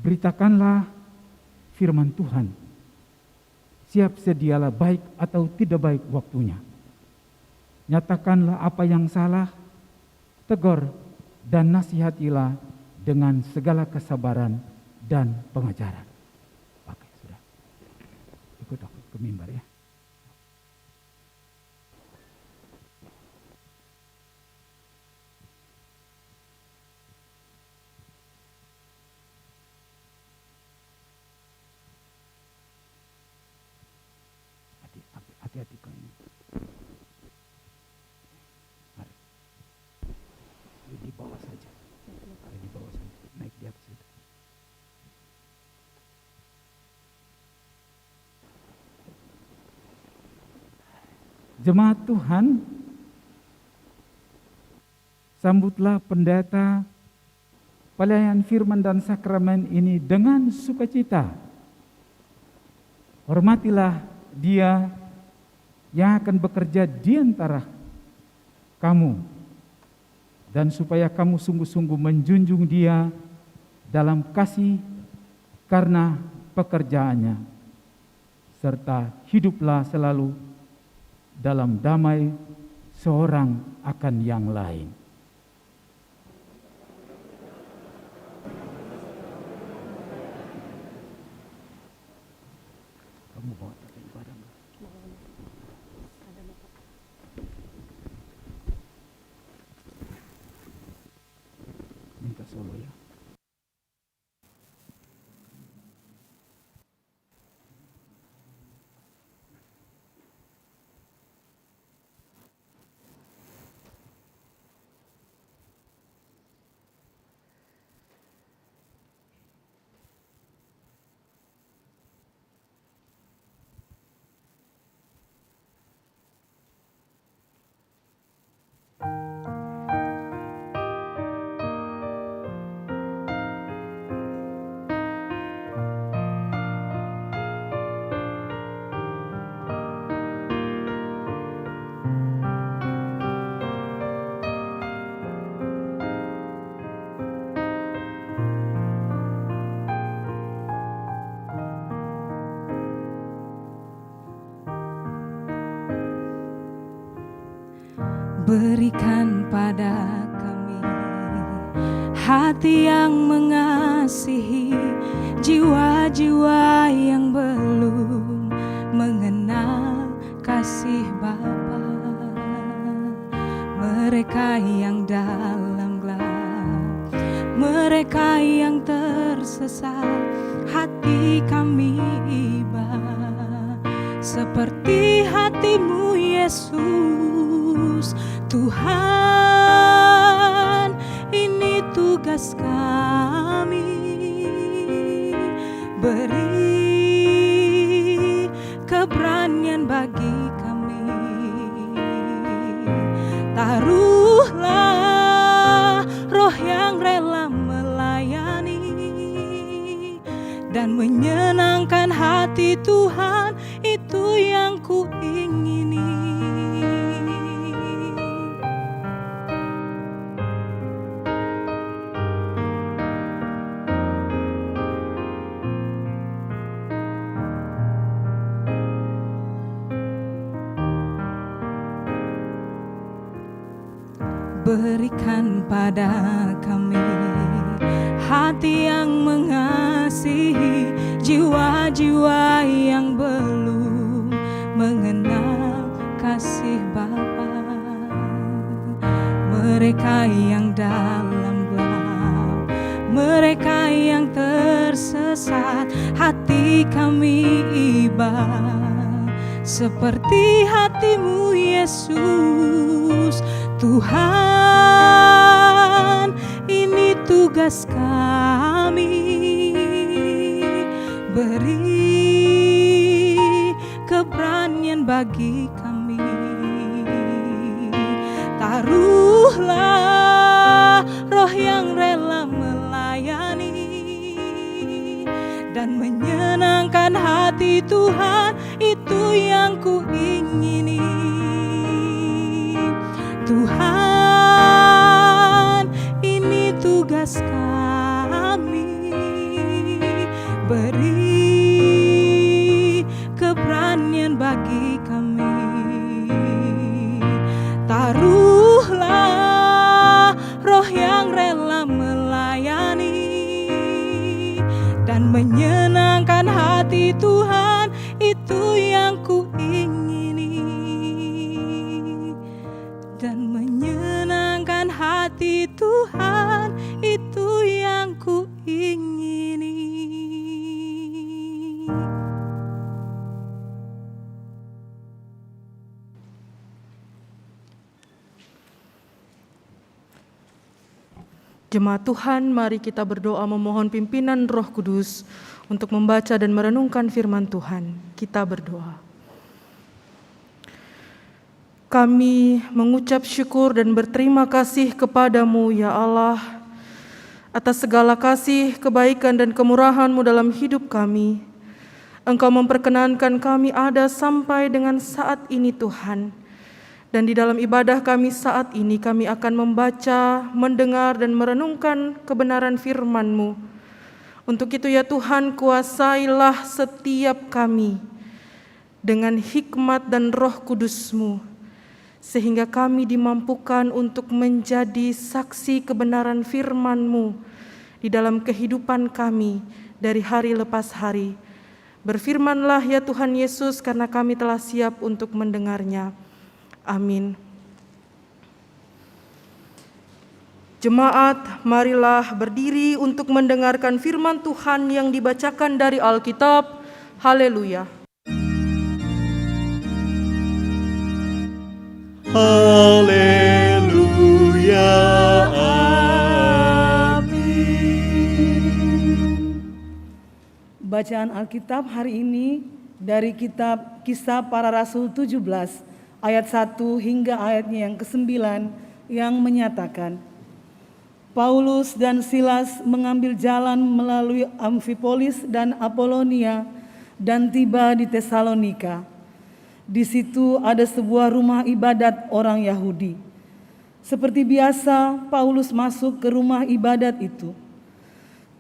Beritakanlah firman Tuhan. Siap sedialah baik atau tidak baik waktunya. Nyatakanlah apa yang salah, tegur dan nasihatilah dengan segala kesabaran dan pengajaran. Oke, sudah. Ikut aku ke mimbar ya. Hati-hati kau ini. Mari. Di bawah saja. Di bawah saja. Naik di atas itu. Jemaat Tuhan, sambutlah pendeta pelayan firman dan sakramen ini dengan sukacita. Hormatilah dia yang akan bekerja di antara kamu dan supaya kamu sungguh-sungguh menjunjung dia dalam kasih karena pekerjaannya, serta hiduplah selalu dalam damai seorang akan yang lain. Kamu bawa tata ibadah enggak? Minta solo ya. Berikan pada kami hati yang mengasihi jiwa-jiwa yang belum mengenal kasih Bapa. Mereka yang dalam gelap, mereka yang tersesat, hati kami iba seperti hatimu Yesus. Tuhan, ini tugas kami, beri keberanian bagi kami. Taruhlah roh yang rela melayani dan menyenangkan hati Tuhan, itu yang kuingini. Berikan pada kami hati yang mengasihi jiwa-jiwa yang belum mengenal kasih Bapa. Mereka yang dalam gelap, mereka yang tersesat, hati kami iba seperti hatimu Yesus. Tuhan, ini tugas kami, beri keberanian bagi kami. Taruhlah roh yang rela melayani dan menyenangkan hati Tuhan, itu yang kuingini. Tuhan, ini tugas kami, beri keberanian bagi kami. Taruhlah roh yang rela melayani dan menyenangkan hati Tuhan, itu yang kuingini. Dan menyenangkan hati Tuhan, itu yang kuingini. Jemaat Tuhan, mari kita berdoa memohon pimpinan Roh Kudus untuk membaca dan merenungkan firman Tuhan. Kita berdoa. Kami mengucap syukur dan berterima kasih kepadamu ya Allah atas segala kasih, kebaikan dan kemurahan-Mu dalam hidup kami. Engkau memperkenankan kami ada sampai dengan saat ini Tuhan. Dan di dalam ibadah kami saat ini, kami akan membaca, mendengar, dan merenungkan kebenaran firman-Mu. Untuk itu ya Tuhan, kuasailah setiap kami dengan hikmat dan Roh Kudus-Mu, sehingga kami dimampukan untuk menjadi saksi kebenaran firman-Mu di dalam kehidupan kami dari hari lepas hari. Berfirmanlah ya Tuhan Yesus, karena kami telah siap untuk mendengarnya. Amin. Jemaat, marilah berdiri untuk mendengarkan firman Tuhan yang dibacakan dari Alkitab. Haleluya. Haleluya, amin. Bacaan Alkitab hari ini dari kitab Kisah Para Rasul 17 ayat 1 hingga ayatnya yang ke-9 yang menyatakan, Paulus dan Silas mengambil jalan melalui Amfipolis dan Apolonia dan tiba di Tesalonika. Di situ ada sebuah rumah ibadat orang Yahudi. Seperti biasa, Paulus masuk ke rumah ibadat itu.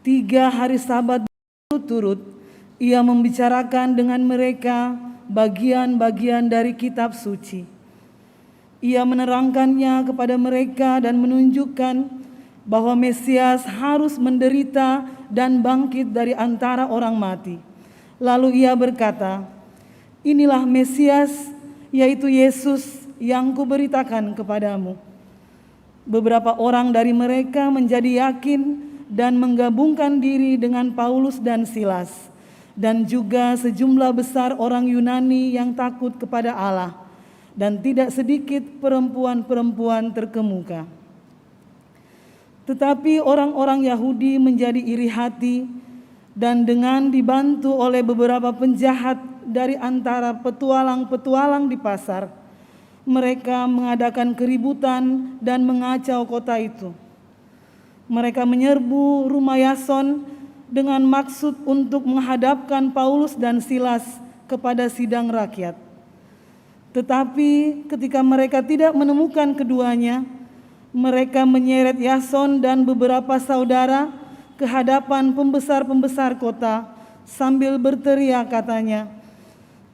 3 hari Sabat berturut-turut, ia membicarakan dengan mereka bagian-bagian dari kitab suci. Ia menerangkannya kepada mereka dan menunjukkan bahwa Mesias harus menderita dan bangkit dari antara orang mati. Lalu ia berkata, inilah Mesias, yaitu Yesus yang kuberitakan kepadamu. Beberapa orang dari mereka menjadi yakin dan menggabungkan diri dengan Paulus dan Silas, dan juga sejumlah besar orang Yunani yang takut kepada Allah, dan tidak sedikit perempuan-perempuan terkemuka. Tetapi orang-orang Yahudi menjadi iri hati, dan dengan dibantu oleh beberapa penjahat dari antara petualang-petualang di pasar, mereka mengadakan keributan dan mengacau kota itu. Mereka menyerbu rumah Yason dengan maksud untuk menghadapkan Paulus dan Silas kepada sidang rakyat. Tetapi ketika mereka tidak menemukan keduanya, mereka menyeret Yason dan beberapa saudara ke hadapan pembesar-pembesar kota sambil berteriak, katanya,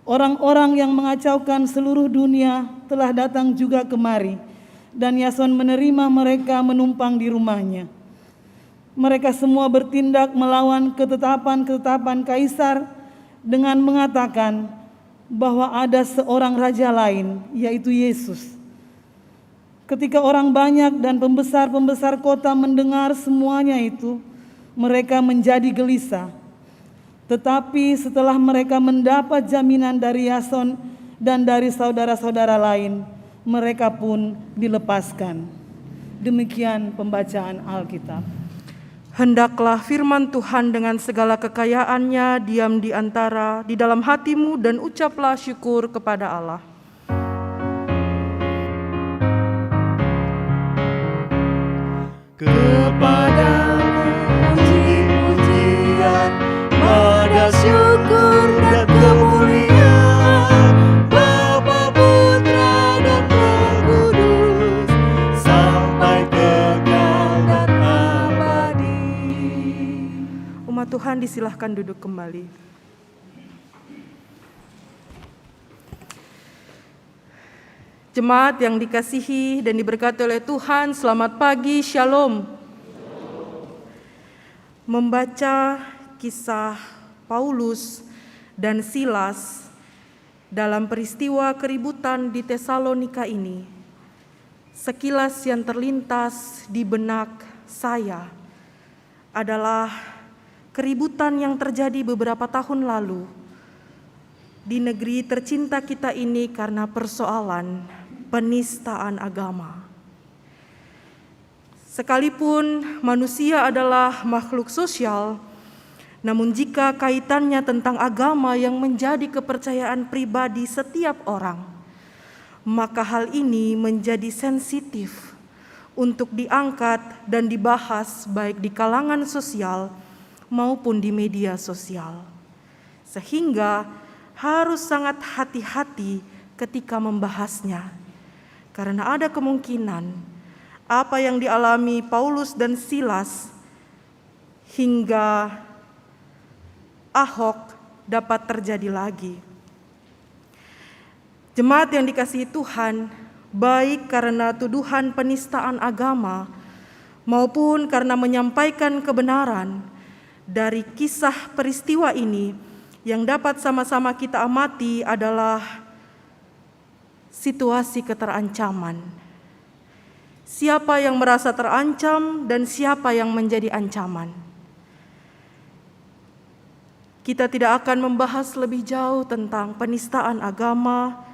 orang-orang yang mengacaukan seluruh dunia telah datang juga kemari, dan Yason menerima mereka menumpang di rumahnya. Mereka semua bertindak melawan ketetapan-ketetapan Kaisar dengan mengatakan bahwa ada seorang raja lain, yaitu Yesus. Ketika orang banyak dan pembesar-pembesar kota mendengar semuanya itu, mereka menjadi gelisah. Tetapi setelah mereka mendapat jaminan dari Yason dan dari saudara-saudara lain, mereka pun dilepaskan. Demikian pembacaan Alkitab. Hendaklah firman Tuhan dengan segala kekayaannya diam di dalam hatimu, dan ucaplah syukur kepada Allah. Kepadamu puji-pujian, nada syukur dan kemuliaan, Bapa, Putra dan Roh Kudus, sampai kekal dan abadi. Umat Tuhan disilahkan duduk kembali. Jemaat yang dikasihi dan diberkati oleh Tuhan, selamat pagi, Shalom. Membaca kisah Paulus dan Silas dalam peristiwa keributan di Tesalonika ini, sekilas yang terlintas di benak saya adalah keributan yang terjadi beberapa tahun lalu di negeri tercinta kita ini karena persoalan penistaan agama. Sekalipun manusia adalah makhluk sosial, namun jika kaitannya tentang agama yang menjadi kepercayaan pribadi setiap orang, maka hal ini menjadi sensitif untuk diangkat dan dibahas baik di kalangan sosial maupun di media sosial. Sehingga harus sangat hati-hati ketika membahasnya. karena ada kemungkinan apa yang dialami Paulus dan Silas hingga Ahok dapat terjadi lagi. Jemaat yang dikasihi Tuhan, baik karena tuduhan penistaan agama maupun karena menyampaikan kebenaran dari kisah peristiwa ini, yang dapat sama-sama kita amati adalah situasi keterancaman. Siapa yang merasa terancam dan siapa yang menjadi ancaman. Kita tidak akan membahas lebih jauh tentang penistaan agama,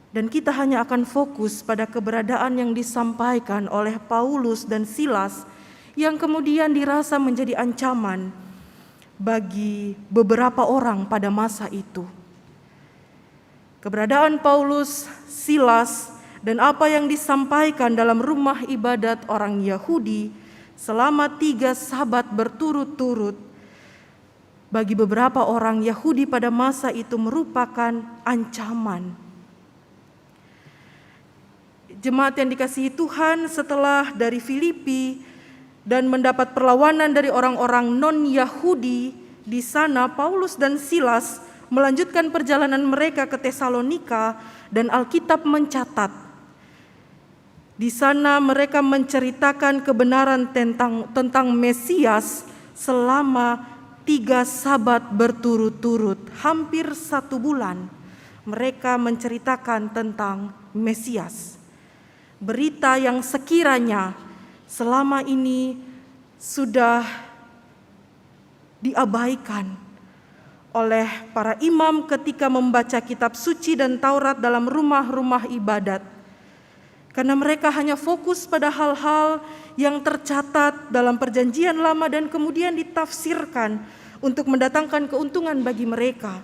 dan kita hanya akan fokus pada keberadaan yang disampaikan oleh Paulus dan Silas yang kemudian dirasa menjadi ancaman bagi beberapa orang pada masa itu. Keberadaan Paulus, Silas, dan apa yang disampaikan dalam rumah ibadat orang Yahudi selama 3 sabat berturut-turut bagi beberapa orang Yahudi pada masa itu merupakan ancaman. Jemaat yang dikasihi Tuhan, setelah dari Filipi dan mendapat perlawanan dari orang-orang non-Yahudi di sana, Paulus dan Silas melanjutkan perjalanan mereka ke Tesalonika, dan Alkitab mencatat di sana mereka menceritakan kebenaran tentang Mesias selama 3 sabat berturut-turut, hampir 1 bulan mereka menceritakan tentang Mesias. Berita yang sekiranya selama ini sudah diabaikan oleh para imam ketika membaca kitab suci dan Taurat dalam rumah-rumah ibadat. Karena mereka hanya fokus pada hal-hal yang tercatat dalam perjanjian lama dan kemudian ditafsirkan untuk mendatangkan keuntungan bagi mereka.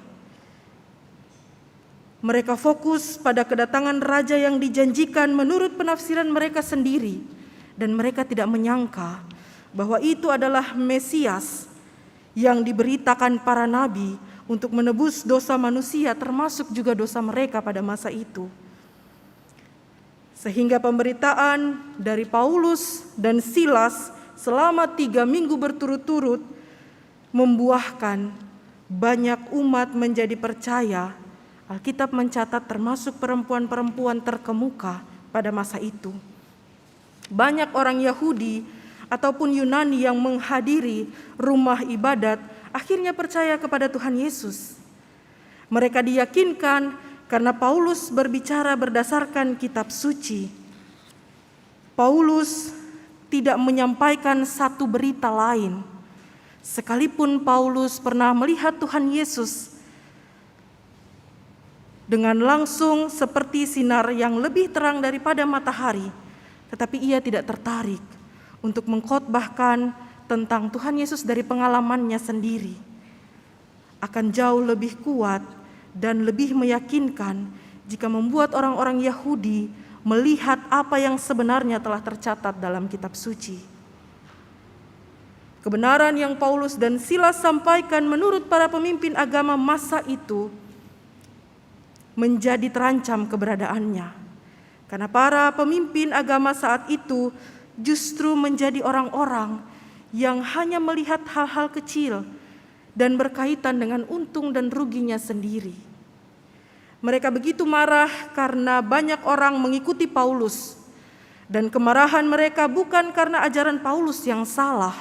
Mereka fokus pada kedatangan raja yang dijanjikan menurut penafsiran mereka sendiri, dan mereka tidak menyangka bahwa itu adalah Mesias yang diberitakan para nabi untuk menebus dosa manusia, termasuk juga dosa mereka pada masa itu. Sehingga pemberitaan dari Paulus dan Silas selama 3 minggu berturut-turut membuahkan banyak umat menjadi percaya. Alkitab mencatat termasuk perempuan-perempuan terkemuka pada masa itu. Banyak orang Yahudi ataupun Yunani yang menghadiri rumah ibadat akhirnya percaya kepada Tuhan Yesus. Mereka diyakinkan karena Paulus berbicara berdasarkan kitab suci. Paulus tidak menyampaikan satu berita lain. Sekalipun Paulus pernah melihat Tuhan Yesus dengan langsung seperti sinar yang lebih terang daripada matahari, tetapi ia tidak tertarik untuk mengkhotbahkan tentang Tuhan Yesus dari pengalamannya sendiri. Akan jauh lebih kuat dan lebih meyakinkan jika membuat orang-orang Yahudi melihat apa yang sebenarnya telah tercatat dalam kitab suci. Kebenaran yang Paulus dan Silas sampaikan menurut para pemimpin agama masa itu menjadi terancam keberadaannya. Karena para pemimpin agama saat itu justru menjadi orang-orang yang hanya melihat hal-hal kecil dan berkaitan dengan untung dan ruginya sendiri. Mereka begitu marah karena banyak orang mengikuti Paulus, dan kemarahan mereka bukan karena ajaran Paulus yang salah,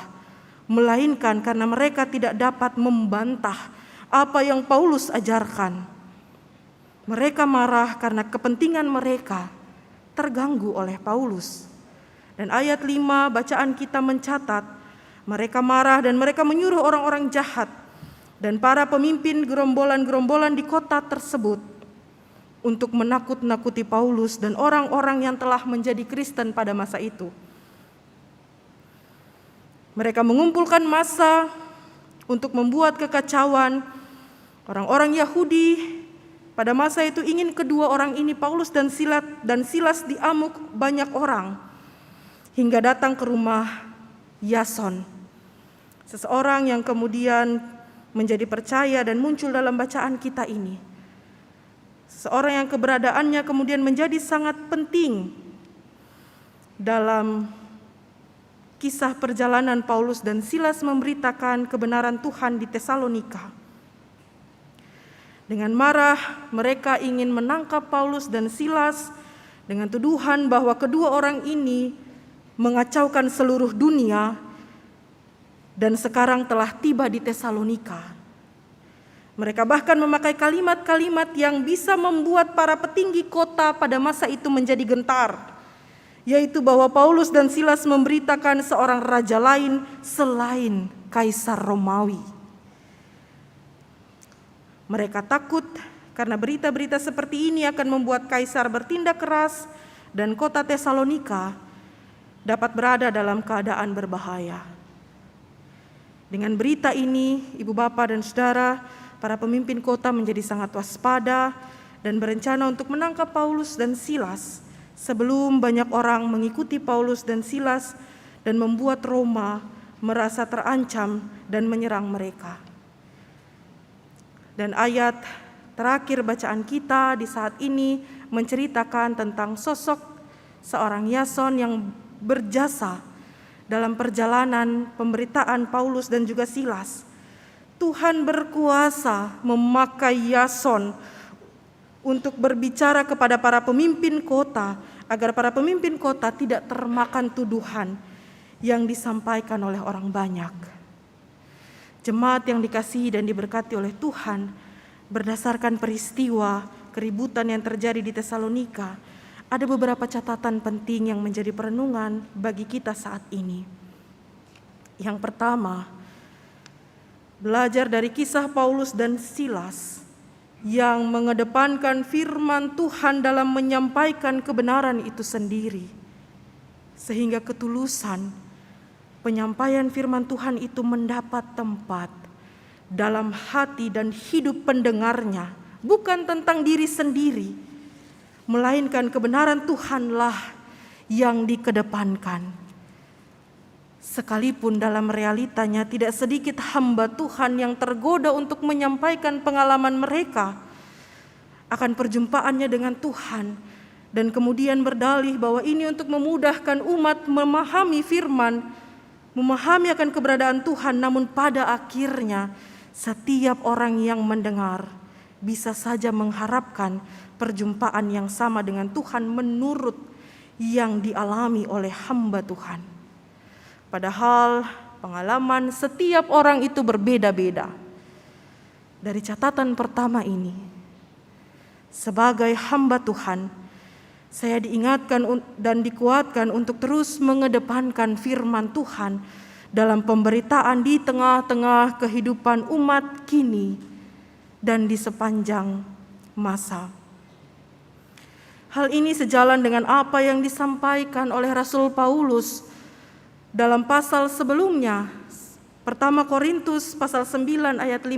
melainkan karena mereka tidak dapat membantah apa yang Paulus ajarkan. Mereka marah karena kepentingan mereka terganggu oleh Paulus. Dan ayat 5 bacaan kita mencatat, mereka marah dan mereka menyuruh orang-orang jahat dan para pemimpin gerombolan-gerombolan di kota tersebut untuk menakut-nakuti Paulus dan orang-orang yang telah menjadi Kristen pada masa itu. Mereka mengumpulkan massa untuk membuat kekacauan. Orang-orang Yahudi pada masa itu ingin kedua orang ini, Paulus dan Silas, diamuk banyak orang hingga datang ke rumah Yason, seseorang yang kemudian menjadi percaya dan muncul dalam bacaan kita ini. seseorang yang keberadaannya kemudian menjadi sangat penting dalam kisah perjalanan Paulus dan Silas memberitakan kebenaran Tuhan di Tesalonika. Dengan marah, mereka ingin menangkap Paulus dan Silas dengan tuduhan bahwa kedua orang ini mengacaukan seluruh dunia dan sekarang telah tiba di Tesalonika. Mereka bahkan memakai kalimat-kalimat yang bisa membuat para petinggi kota pada masa itu menjadi gentar, yaitu bahwa Paulus dan Silas memberitakan seorang raja lain selain Kaisar Romawi. Mereka takut karena berita-berita seperti ini akan membuat Kaisar bertindak keras dan kota Tesalonika dapat berada dalam keadaan berbahaya. Dengan berita ini, Ibu Bapa dan Saudara, para pemimpin kota menjadi sangat waspada dan berencana untuk menangkap Paulus dan Silas sebelum banyak orang mengikuti Paulus dan Silas dan membuat Roma merasa terancam dan menyerang mereka. Dan ayat terakhir bacaan kita di saat ini menceritakan tentang sosok seorang Yason yang berjasa dalam perjalanan pemberitaan Paulus dan juga Silas. Tuhan berkuasa memakai Yason untuk berbicara kepada para pemimpin kota agar para pemimpin kota tidak termakan tuduhan yang disampaikan oleh orang banyak. Jemaat yang dikasihi dan diberkati oleh Tuhan, berdasarkan peristiwa keributan yang terjadi di Tesalonika, ada beberapa catatan penting yang menjadi perenungan bagi kita saat ini. Yang pertama, belajar dari kisah Paulus dan Silas yang mengedepankan firman Tuhan dalam menyampaikan kebenaran itu sendiri, sehingga ketulusan penyampaian firman Tuhan itu mendapat tempat dalam hati dan hidup pendengarnya, bukan tentang diri sendiri, melainkan kebenaran Tuhanlah yang dikedepankan. Sekalipun dalam realitanya tidak sedikit hamba Tuhan yang tergoda untuk menyampaikan pengalaman mereka akan perjumpaannya dengan Tuhan, dan kemudian berdalih bahwa ini untuk memudahkan umat memahami firman, memahami akan keberadaan Tuhan, namun pada akhirnya setiap orang yang mendengar bisa saja mengharapkan perjumpaan yang sama dengan Tuhan menurut yang dialami oleh hamba Tuhan. Padahal pengalaman setiap orang itu berbeda-beda. Dari catatan pertama ini, sebagai hamba Tuhan, saya diingatkan dan dikuatkan untuk terus mengedepankan firman Tuhan dalam pemberitaan di tengah-tengah kehidupan umat kini dan di sepanjang masa. Hal ini sejalan dengan apa yang disampaikan oleh Rasul Paulus dalam pasal sebelumnya, 1 Korintus pasal 9 ayat 15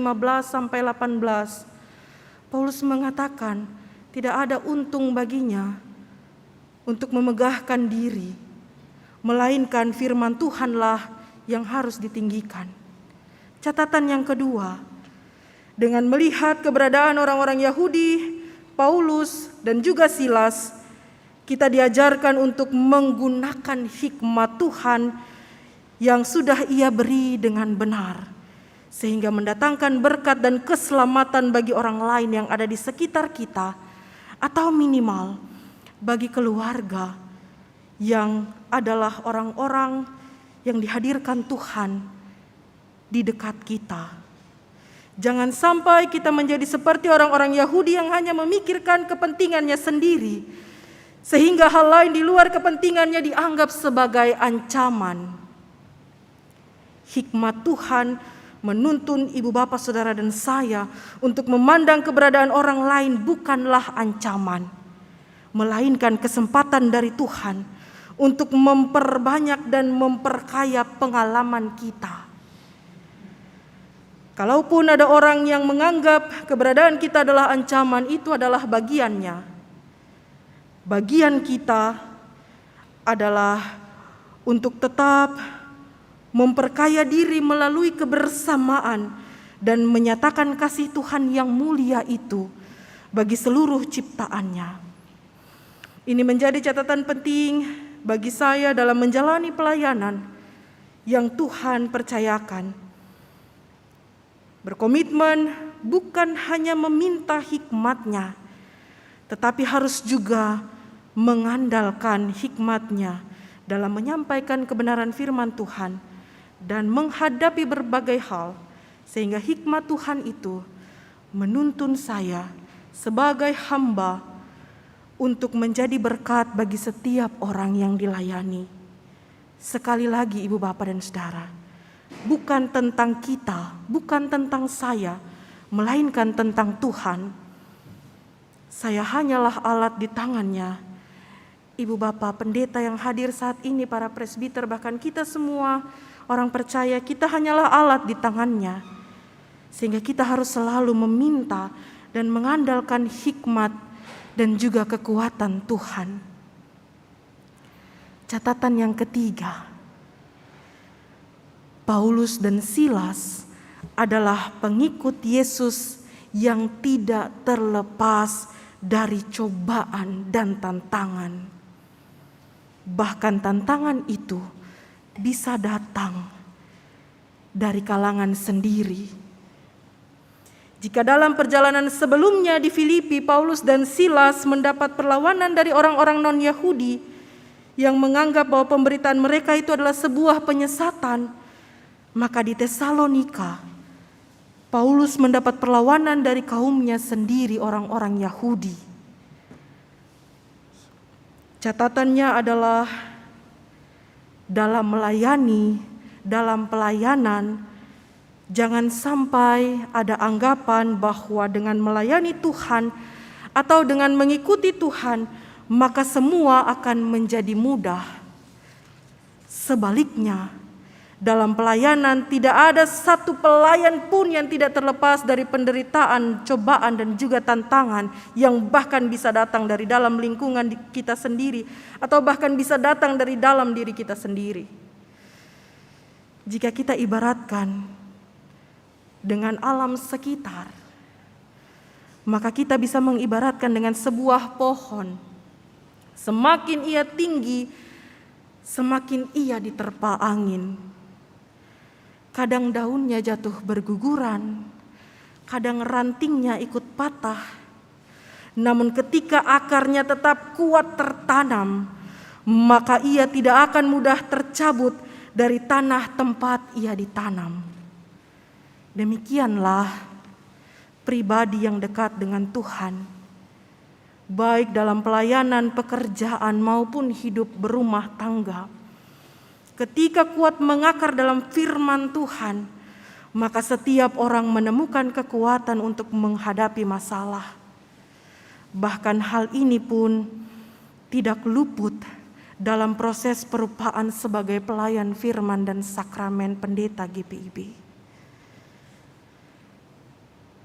sampai 18. Paulus mengatakan tidak ada untung baginya untuk memegahkan diri, melainkan firman Tuhanlah yang harus ditinggikan. Catatan yang kedua, dengan melihat keberadaan orang-orang Yahudi, Paulus dan juga Silas, kita diajarkan untuk menggunakan hikmat Tuhan yang sudah Ia beri dengan benar, sehingga mendatangkan berkat dan keselamatan bagi orang lain yang ada di sekitar kita, atau minimal bagi keluarga yang adalah orang-orang yang dihadirkan Tuhan di dekat kita. Jangan sampai kita menjadi seperti orang-orang Yahudi yang hanya memikirkan kepentingannya sendiri, sehingga hal lain di luar kepentingannya dianggap sebagai ancaman. Hikmat Tuhan menuntun ibu bapa saudara dan saya untuk memandang keberadaan orang lain bukanlah ancaman, melainkan kesempatan dari Tuhan untuk memperbanyak dan memperkaya pengalaman kita. Kalaupun ada orang yang menganggap keberadaan kita adalah ancaman, itu adalah bagiannya. Bagian kita adalah untuk tetap memperkaya diri melalui kebersamaan dan menyatakan kasih Tuhan yang mulia itu bagi seluruh ciptaannya. Ini menjadi catatan penting bagi saya dalam menjalani pelayanan yang Tuhan percayakan. Berkomitmen bukan hanya meminta hikmat-Nya, tetapi harus juga mengandalkan hikmat-Nya dalam menyampaikan kebenaran firman Tuhan dan menghadapi berbagai hal, sehingga hikmat Tuhan itu menuntun saya sebagai hamba untuk menjadi berkat bagi setiap orang yang dilayani. Sekali lagi Ibu Bapak dan Saudara, bukan tentang kita, bukan tentang saya, melainkan tentang Tuhan. Saya hanyalah alat di tangannya. Ibu Bapak pendeta yang hadir saat ini, para presbiter, bahkan kita semua orang percaya, kita hanyalah alat di tangannya. Sehingga kita harus selalu meminta dan mengandalkan hikmat dan juga kekuatan Tuhan. Catatan yang ketiga, Paulus dan Silas adalah pengikut Yesus yang tidak terlepas dari cobaan dan tantangan. Bahkan tantangan itu bisa datang dari kalangan sendiri. Jika dalam perjalanan sebelumnya di Filipi, Paulus dan Silas mendapat perlawanan dari orang-orang non-Yahudi yang menganggap bahwa pemberitaan mereka itu adalah sebuah penyesatan, maka di Tesalonika, Paulus mendapat perlawanan dari kaumnya sendiri, orang-orang Yahudi. Catatannya adalah dalam melayani, dalam pelayanan, jangan sampai ada anggapan bahwa dengan melayani Tuhan atau dengan mengikuti Tuhan, maka semua akan menjadi mudah. Sebaliknya, dalam pelayanan tidak ada satu pelayan pun yang tidak terlepas dari penderitaan, cobaan dan juga tantangan yang bahkan bisa datang dari dalam lingkungan kita sendiri atau bahkan bisa datang dari dalam diri kita sendiri. Jika kita ibaratkan dengan alam sekitar, maka kita bisa mengibaratkan dengan sebuah pohon. Semakin ia tinggi, semakin ia diterpa angin. Kadang daunnya jatuh berguguran, kadang rantingnya ikut patah. Namun ketika akarnya tetap kuat tertanam, maka ia tidak akan mudah tercabut dari tanah tempat ia ditanam. Demikianlah pribadi yang dekat dengan Tuhan, baik dalam pelayanan, pekerjaan maupun hidup berumah tangga. Ketika kuat mengakar dalam firman Tuhan, maka setiap orang menemukan kekuatan untuk menghadapi masalah. Bahkan hal ini pun tidak luput dalam proses perupaan sebagai pelayan firman dan sakramen pendeta GPIB.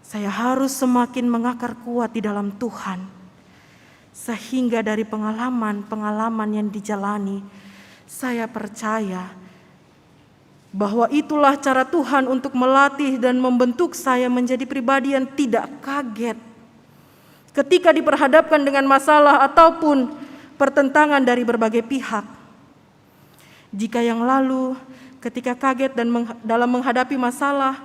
Saya harus semakin mengakar kuat di dalam Tuhan, sehingga dari pengalaman-pengalaman yang dijalani, saya percaya bahwa itulah cara Tuhan untuk melatih dan membentuk saya menjadi pribadi yang tidak kaget ketika diperhadapkan dengan masalah ataupun pertentangan dari berbagai pihak. Jika yang lalu ketika kaget dan dalam menghadapi masalah,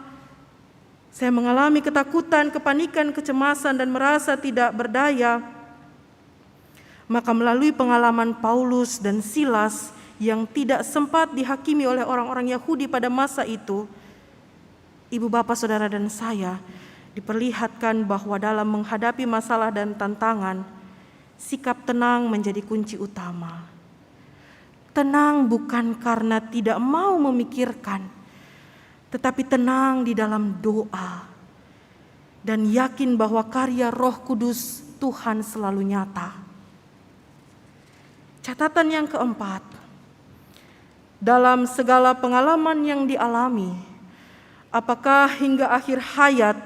saya mengalami ketakutan, kepanikan, kecemasan dan merasa tidak berdaya, maka melalui pengalaman Paulus dan Silas yang tidak sempat dihakimi oleh orang-orang Yahudi pada masa itu, Ibu Bapak Saudara dan saya diperlihatkan bahwa dalam menghadapi masalah dan tantangan, sikap tenang menjadi kunci utama. Tenang bukan karena tidak mau memikirkan, tetapi tenang di dalam doa dan yakin bahwa karya Roh Kudus Tuhan selalu nyata. Catatan yang keempat, dalam segala pengalaman yang dialami, apakah hingga akhir hayat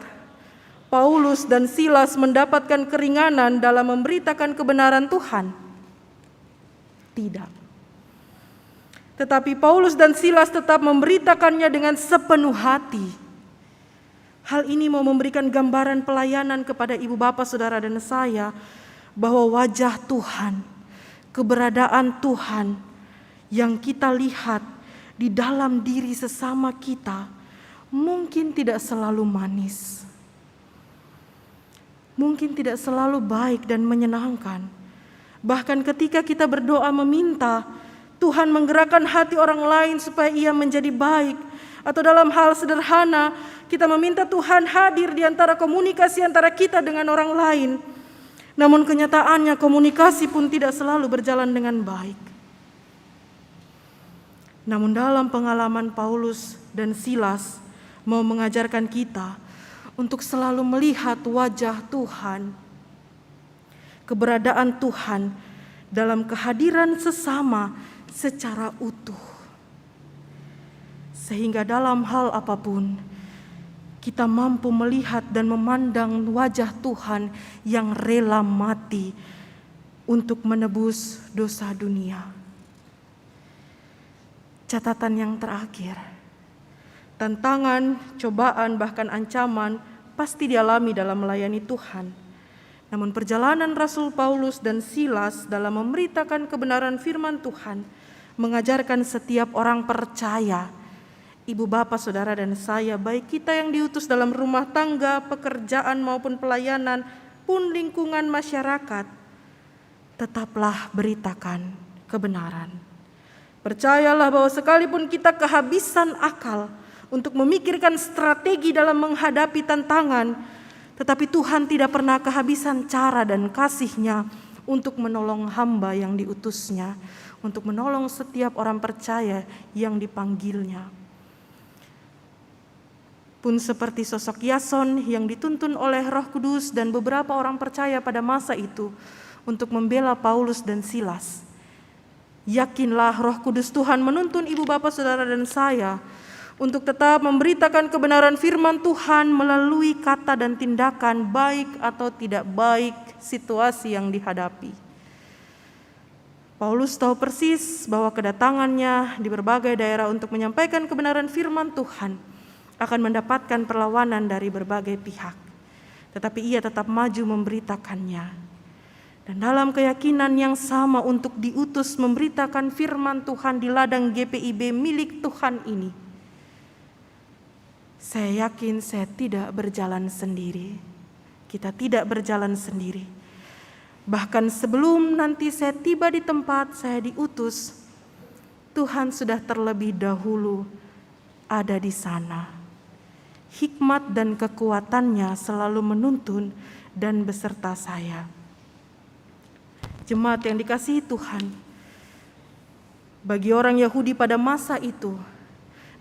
Paulus dan Silas mendapatkan keringanan dalam memberitakan kebenaran Tuhan? Tidak. Tetapi Paulus dan Silas tetap memberitakannya dengan sepenuh hati. Hal ini mau memberikan gambaran pelayanan kepada ibu bapak, saudara dan saya, bahwa wajah Tuhan, keberadaan Tuhan yang kita lihat di dalam diri sesama kita mungkin tidak selalu manis, mungkin tidak selalu baik dan menyenangkan. Bahkan ketika kita berdoa meminta Tuhan menggerakkan hati orang lain supaya ia menjadi baik, atau dalam hal sederhana kita meminta Tuhan hadir di antara komunikasi antara kita dengan orang lain, namun kenyataannya komunikasi pun tidak selalu berjalan dengan baik. Namun dalam pengalaman Paulus dan Silas mau mengajarkan kita untuk selalu melihat wajah Tuhan, keberadaan Tuhan dalam kehadiran sesama secara utuh. Sehingga dalam hal apapun kita mampu melihat dan memandang wajah Tuhan yang rela mati untuk menebus dosa dunia. Catatan yang terakhir, tantangan, cobaan, bahkan ancaman pasti dialami dalam melayani Tuhan. Namun perjalanan Rasul Paulus dan Silas dalam memberitakan kebenaran firman Tuhan mengajarkan setiap orang percaya, ibu bapak, saudara dan saya, baik kita yang diutus dalam rumah tangga, pekerjaan maupun pelayanan, pun lingkungan masyarakat, tetaplah beritakan kebenaran. Percayalah bahwa sekalipun kita kehabisan akal untuk memikirkan strategi dalam menghadapi tantangan, tetapi Tuhan tidak pernah kehabisan cara dan kasih-Nya untuk menolong hamba yang diutusnya, untuk menolong setiap orang percaya yang dipanggilnya. Pun seperti sosok Yason yang dituntun oleh Roh Kudus dan beberapa orang percaya pada masa itu untuk membela Paulus dan Silas. Yakinlah Roh Kudus Tuhan menuntun ibu bapak, saudara dan saya untuk tetap memberitakan kebenaran firman Tuhan melalui kata dan tindakan, baik atau tidak baik situasi yang dihadapi. Paulus tahu persis bahwa kedatangannya di berbagai daerah untuk menyampaikan kebenaran firman Tuhan akan mendapatkan perlawanan dari berbagai pihak. Tetapi ia tetap maju memberitakannya. Dan dalam keyakinan yang sama untuk diutus memberitakan firman Tuhan di ladang GPIB milik Tuhan ini, saya yakin saya tidak berjalan sendiri. Kita tidak berjalan sendiri. Bahkan sebelum nanti saya tiba di tempat saya diutus, Tuhan sudah terlebih dahulu ada di sana. Hikmat dan kekuatannya selalu menuntun dan beserta saya. Jemaat yang dikasihi Tuhan, bagi orang Yahudi pada masa itu,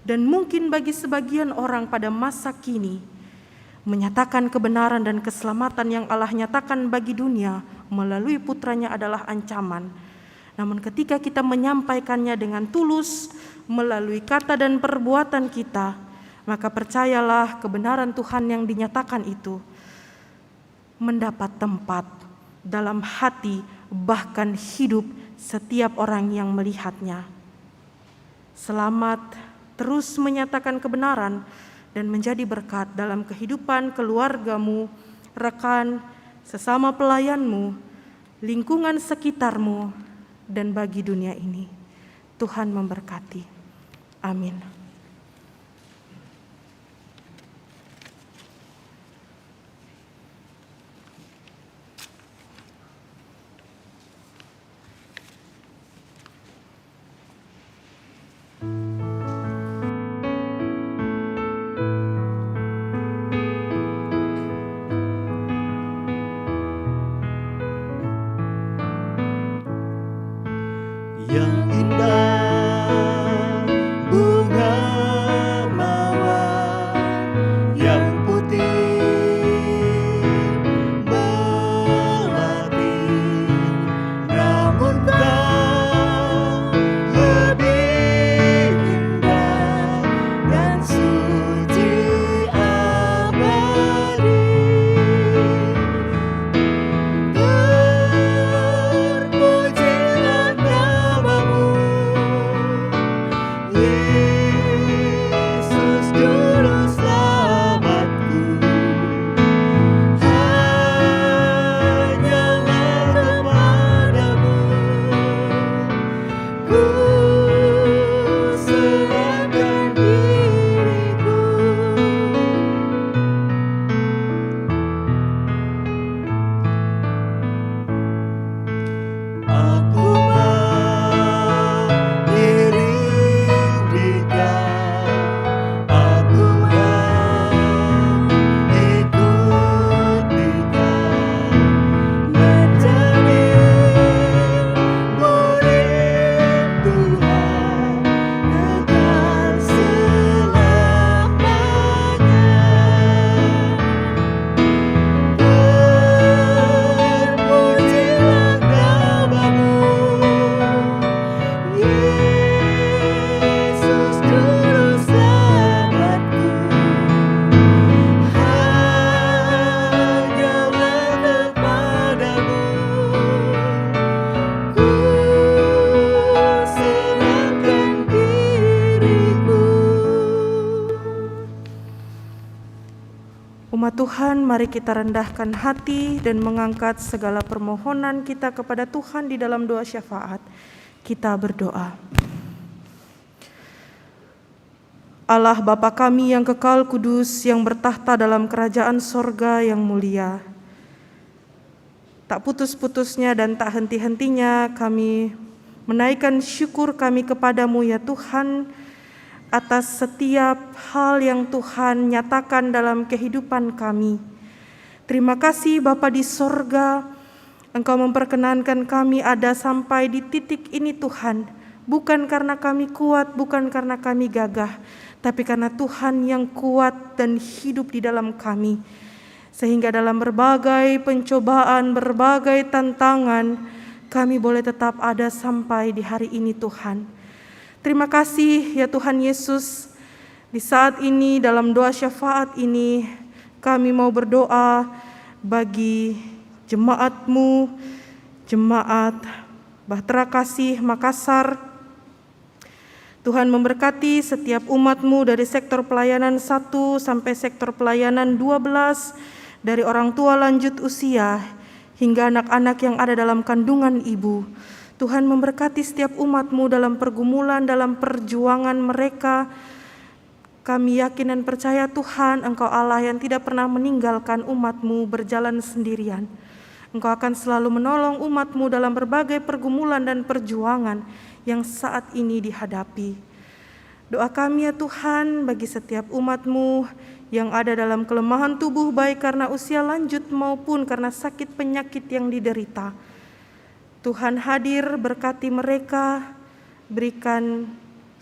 dan mungkin bagi sebagian orang pada masa kini, menyatakan kebenaran dan keselamatan yang Allah nyatakan bagi dunia melalui putranya adalah ancaman. Namun ketika kita menyampaikannya dengan tulus melalui kata dan perbuatan kita, maka percayalah kebenaran Tuhan yang dinyatakan itu mendapat tempat dalam hati bahkan hidup setiap orang yang melihatnya. Selamat terus menyatakan kebenaran dan menjadi berkat dalam kehidupan keluargamu, rekan, sesama pelayanmu, lingkungan sekitarmu, dan bagi dunia ini. Tuhan memberkati. Amin. Yang indah bunga Umat Tuhan, mari kita rendahkan hati dan mengangkat segala permohonan kita kepada Tuhan di dalam doa syafaat. Kita berdoa. Allah Bapa kami yang kekal kudus, yang bertahta dalam kerajaan sorga yang mulia. Tak putus-putusnya dan tak henti-hentinya kami menaikkan syukur kami kepadamu ya Tuhan, atas setiap hal yang Tuhan nyatakan dalam kehidupan kami. Terima kasih Bapa di sorga, Engkau memperkenankan kami ada sampai di titik ini Tuhan. Bukan karena kami kuat, bukan karena kami gagah, tapi karena Tuhan yang kuat dan hidup di dalam kami. Sehingga dalam berbagai pencobaan, berbagai tantangan, kami boleh tetap ada sampai di hari ini Tuhan. Terima kasih ya Tuhan Yesus, di saat ini dalam doa syafaat ini kami mau berdoa bagi jemaat-Mu, jemaat Bahtera Kasih Makassar. Tuhan memberkati setiap umat-Mu dari sektor pelayanan 1 sampai sektor pelayanan 12, dari orang tua lanjut usia hingga anak-anak yang ada dalam kandungan ibu. Tuhan memberkati setiap umat-Mu dalam pergumulan, dalam perjuangan mereka. Kami yakin dan percaya Tuhan, Engkau Allah yang tidak pernah meninggalkan umat-Mu berjalan sendirian. Engkau akan selalu menolong umat-Mu dalam berbagai pergumulan dan perjuangan yang saat ini dihadapi. Doa kami ya Tuhan bagi setiap umat-Mu yang ada dalam kelemahan tubuh, baik karena usia lanjut maupun karena sakit penyakit yang diderita. Tuhan hadir, berkati mereka, berikan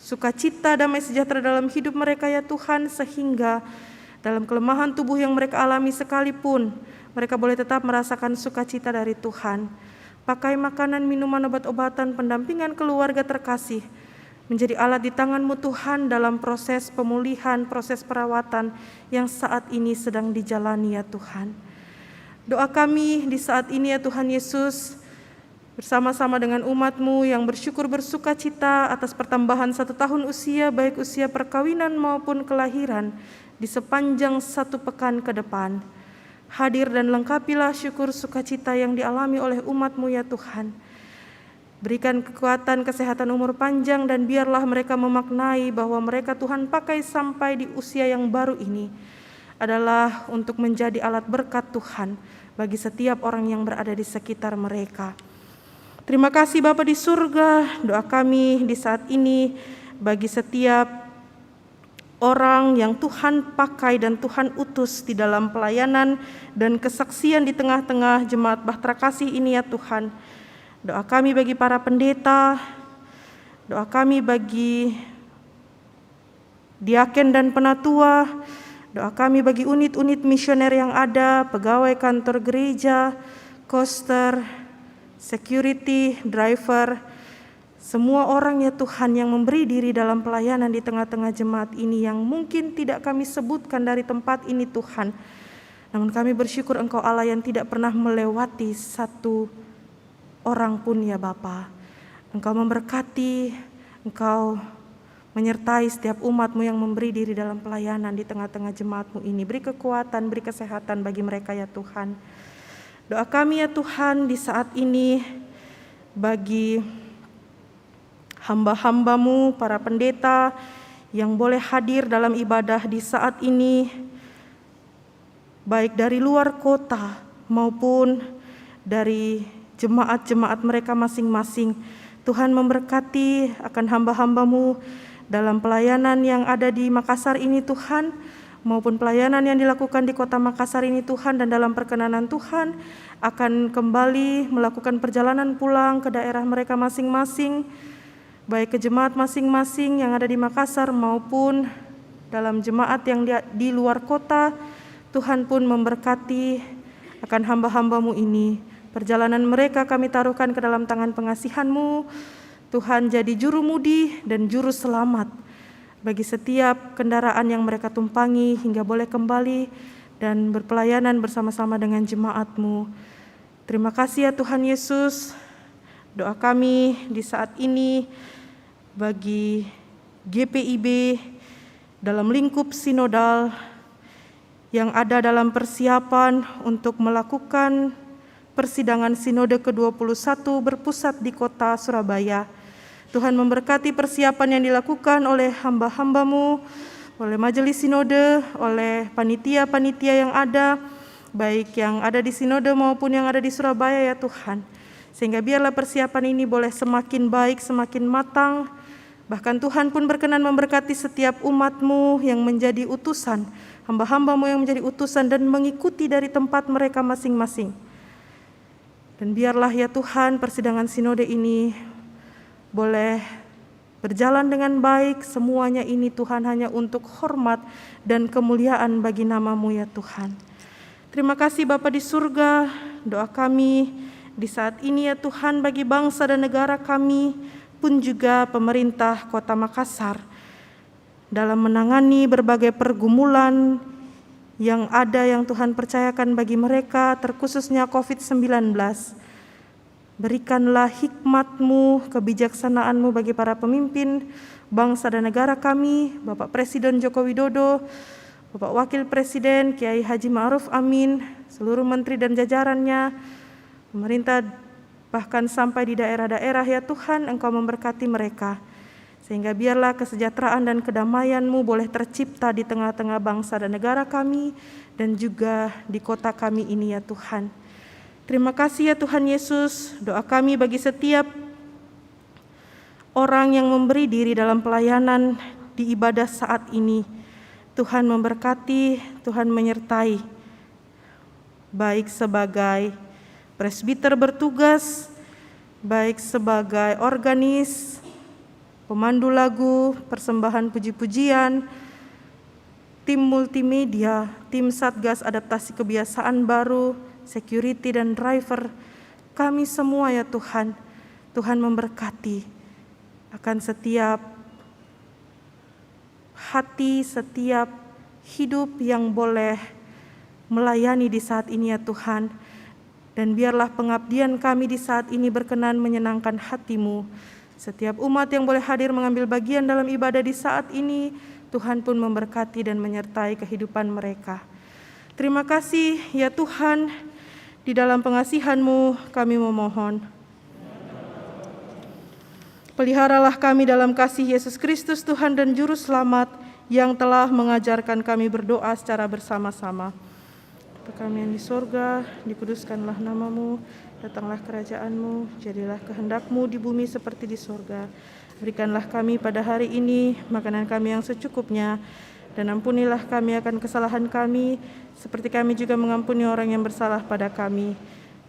sukacita, damai sejahtera dalam hidup mereka ya Tuhan, sehingga dalam kelemahan tubuh yang mereka alami sekalipun, mereka boleh tetap merasakan sukacita dari Tuhan. Pakai makanan, minuman, obat-obatan, pendampingan keluarga terkasih, menjadi alat di tangan-Mu Tuhan dalam proses pemulihan, proses perawatan yang saat ini sedang dijalani ya Tuhan. Doa kami di saat ini ya Tuhan Yesus, bersama-sama dengan umat-Mu yang bersyukur bersuka cita atas pertambahan 1 tahun usia, baik usia perkawinan maupun kelahiran, di sepanjang 1 pekan ke depan. Hadir dan lengkapilah syukur sukacita yang dialami oleh umat-Mu ya Tuhan. Berikan kekuatan, kesehatan, umur panjang, dan biarlah mereka memaknai bahwa mereka Tuhan pakai sampai di usia yang baru ini adalah untuk menjadi alat berkat Tuhan bagi setiap orang yang berada di sekitar mereka. Terima kasih Bapa di surga, doa kami di saat ini bagi setiap orang yang Tuhan pakai dan Tuhan utus di dalam pelayanan dan kesaksian di tengah-tengah jemaat Bahtera Kasih ini ya Tuhan. Doa kami bagi para pendeta, doa kami bagi diaken dan penatua, doa kami bagi unit-unit misioner yang ada, pegawai kantor gereja, koster, security, driver, semua orang ya Tuhan yang memberi diri dalam pelayanan di tengah-tengah jemaat ini yang mungkin tidak kami sebutkan dari tempat ini Tuhan. Namun kami bersyukur Engkau Allah yang tidak pernah melewati satu orang pun ya Bapa. Engkau memberkati, Engkau menyertai setiap umat-Mu yang memberi diri dalam pelayanan di tengah-tengah jemaat-Mu ini. Beri kekuatan, beri kesehatan bagi mereka ya Tuhan. Doa kami ya Tuhan di saat ini bagi hamba-hamba-Mu, para pendeta yang boleh hadir dalam ibadah di saat ini, baik dari luar kota maupun dari jemaat-jemaat mereka masing-masing. Tuhan memberkati akan hamba-hamba-Mu dalam pelayanan yang ada di Makassar ini Tuhan, maupun pelayanan yang dilakukan di kota Makassar ini Tuhan, dan dalam perkenanan Tuhan akan kembali melakukan perjalanan pulang ke daerah mereka masing-masing, baik ke jemaat masing-masing yang ada di Makassar maupun dalam jemaat yang di luar kota. Tuhan pun memberkati akan hamba-hamba-Mu ini. Perjalanan mereka kami taruhkan ke dalam tangan pengasihan-Mu. Tuhan jadi juru mudi dan juru selamat bagi setiap kendaraan yang mereka tumpangi hingga boleh kembali dan berpelayanan bersama-sama dengan jemaat-Mu. Terima kasih ya Tuhan Yesus. Doa kami di saat ini bagi GPIB dalam lingkup sinodal yang ada dalam persiapan untuk melakukan persidangan Sinode ke-21 berpusat di kota Surabaya. Tuhan memberkati persiapan yang dilakukan oleh hamba-hamba-Mu, oleh Majelis Sinode, oleh panitia-panitia yang ada, baik yang ada di Sinode maupun yang ada di Surabaya ya Tuhan. Sehingga biarlah persiapan ini boleh semakin baik, semakin matang. Bahkan Tuhan pun berkenan memberkati setiap umat-Mu yang menjadi utusan, hamba-hamba-Mu yang menjadi utusan dan mengikuti dari tempat mereka masing-masing. Dan biarlah ya Tuhan persidangan sinode ini boleh berjalan dengan baik. Semuanya ini Tuhan hanya untuk hormat dan kemuliaan bagi nama-Mu ya Tuhan. Terima kasih Bapa di surga, doa kami di saat ini ya Tuhan bagi bangsa dan negara kami pun juga pemerintah Kota Makassar dalam menangani berbagai pergumulan yang ada yang Tuhan percayakan bagi mereka, terkhususnya COVID-19. Berikanlah hikmat-Mu, kebijaksanaan-Mu bagi para pemimpin bangsa dan negara kami, Bapak Presiden Joko Widodo, Bapak Wakil Presiden Kiai Haji Ma'ruf Amin, seluruh menteri dan jajarannya, pemerintah bahkan sampai di daerah-daerah ya Tuhan, Engkau memberkati mereka. Sehingga biarlah kesejahteraan dan kedamaian-Mu boleh tercipta di tengah-tengah bangsa dan negara kami dan juga di kota kami ini ya Tuhan. Terima kasih ya Tuhan Yesus, doa kami bagi setiap orang yang memberi diri dalam pelayanan di ibadah saat ini. Tuhan memberkati, Tuhan menyertai, baik sebagai presbiter bertugas, baik sebagai organis, pemandu lagu, persembahan puji-pujian, tim multimedia, tim Satgas Adaptasi Kebiasaan Baru, security dan driver, kami semua ya Tuhan. Tuhan memberkati akan setiap hati, setiap hidup yang boleh melayani di saat ini ya Tuhan. Dan biarlah pengabdian kami di saat ini berkenan menyenangkan hati-Mu. Setiap umat yang boleh hadir mengambil bagian dalam ibadah di saat ini, Tuhan pun memberkati dan menyertai kehidupan mereka. Terima kasih ya Tuhan, di dalam pengasihan-Mu kami memohon. Peliharalah kami dalam kasih Yesus Kristus Tuhan dan Juru Selamat yang telah mengajarkan kami berdoa secara bersama-sama. Bapa kami yang di sorga, dikuduskanlah nama-Mu, datanglah kerajaan-Mu, jadilah kehendak-Mu di bumi seperti di sorga. Berikanlah kami pada hari ini makanan kami yang secukupnya, dan ampunilah kami akan kesalahan kami, seperti kami juga mengampuni orang yang bersalah pada kami.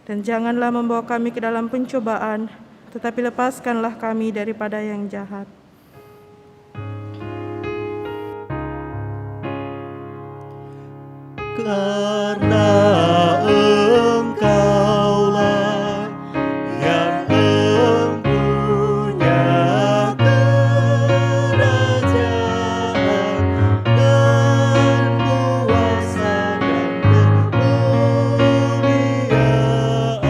Dan janganlah membawa kami ke dalam pencobaan, tetapi lepaskanlah kami daripada yang jahat. Karena Engkaulah yang mempunyai kerajaan dan kuasa dan kemuliaan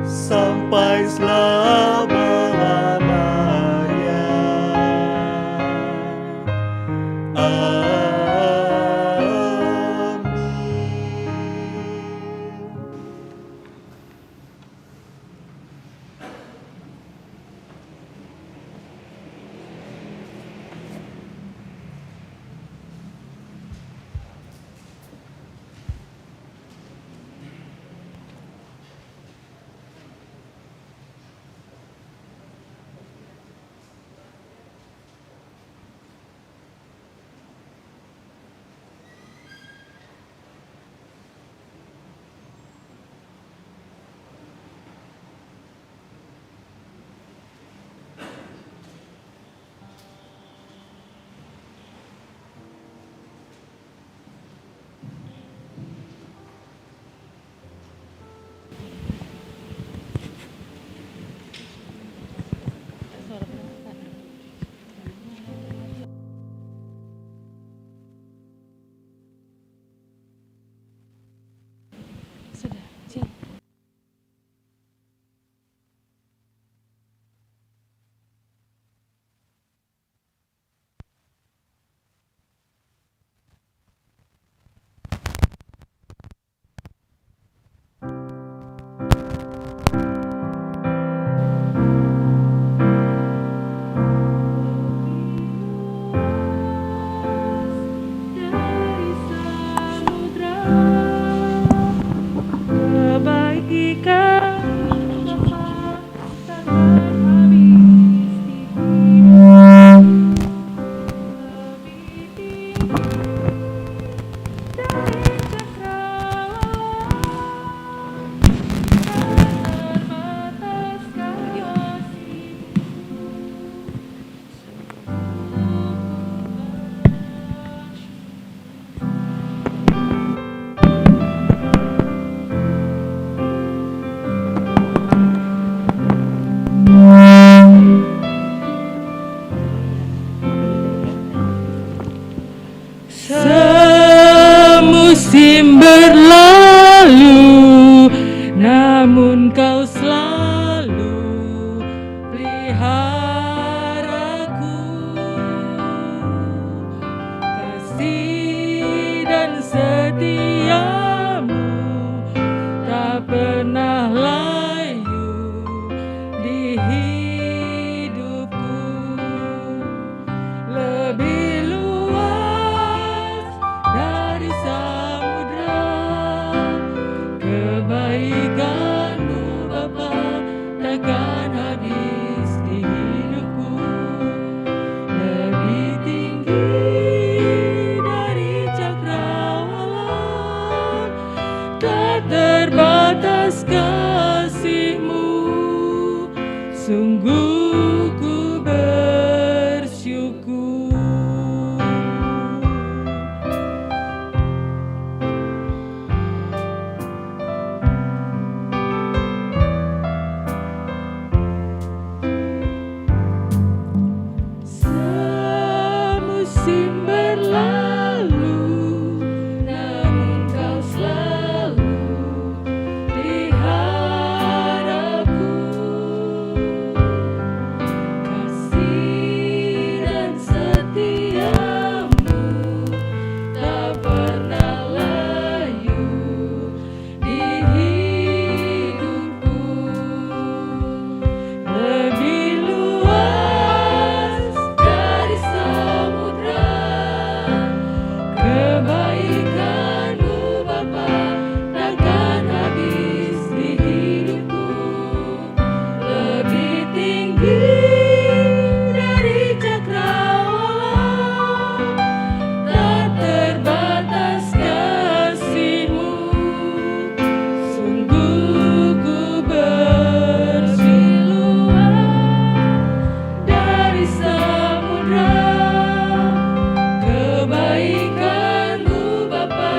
sampai selama-lamanya. Amin. Semusim berlalu, namun kau selalu peliharaku. Kasih dan setiamu tak pernah layu di hidupku. Lebih luas dari samudra, kebaikan-Mu Bapa takkan habis di hidupku. Lebih tinggi dari cakrawala, tak terbatas kasih-Mu. Sungguh ku bersyukur. Semusim berlalu, namun kau selalu peliharaku. Kasih dan setiamu tak pernah layu di hidupku. Lebih luas dari samudra, kebaikan-Mu Bapa takkan habis di hidupku. Lebih tinggi dari cakrawala, tak terbatas kasih-Mu. Sungguh ku bersyukur dari samudra, kebaikan-Mu Bapa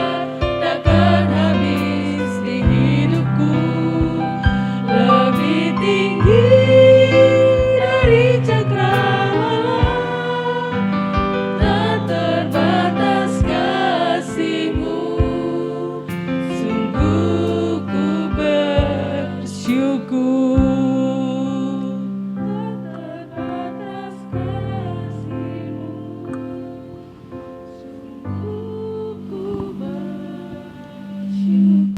takkan habis di hidupku. Lebih tinggi dari cakrawala, tak terbatas kasih-Mu. Sungguh ku bersyukur. Tak terbatas kasih-Mu. Sungguh ku bersyukur.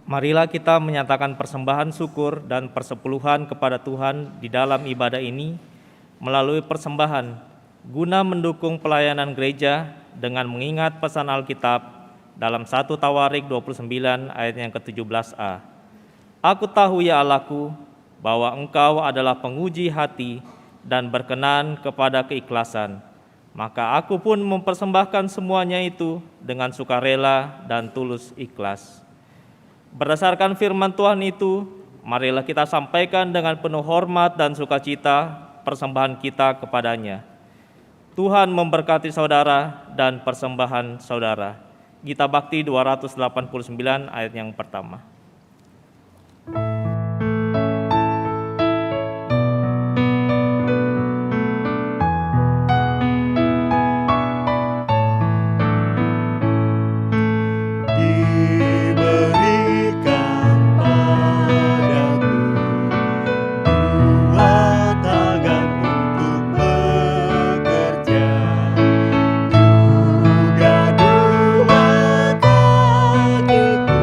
Marilah kita menyatakan persembahan syukur dan persepuluhan kepada Tuhan di dalam ibadah ini melalui persembahan guna mendukung pelayanan gereja dengan mengingat pesan Alkitab dalam 1 Tawarik 29 ayat yang ke-17a. Aku tahu ya Allahku bahwa Engkau adalah penguji hati dan berkenan kepada keikhlasan. Maka aku pun mempersembahkan semuanya itu dengan sukarela dan tulus ikhlas. Berdasarkan firman Tuhan itu, marilah kita sampaikan dengan penuh hormat dan sukacita persembahan kita kepadanya. Tuhan memberkati saudara dan persembahan saudara. Gita Bakti 289 ayat yang pertama. Diberikan padaku dua tangan untuk bekerja, juga dua kakiku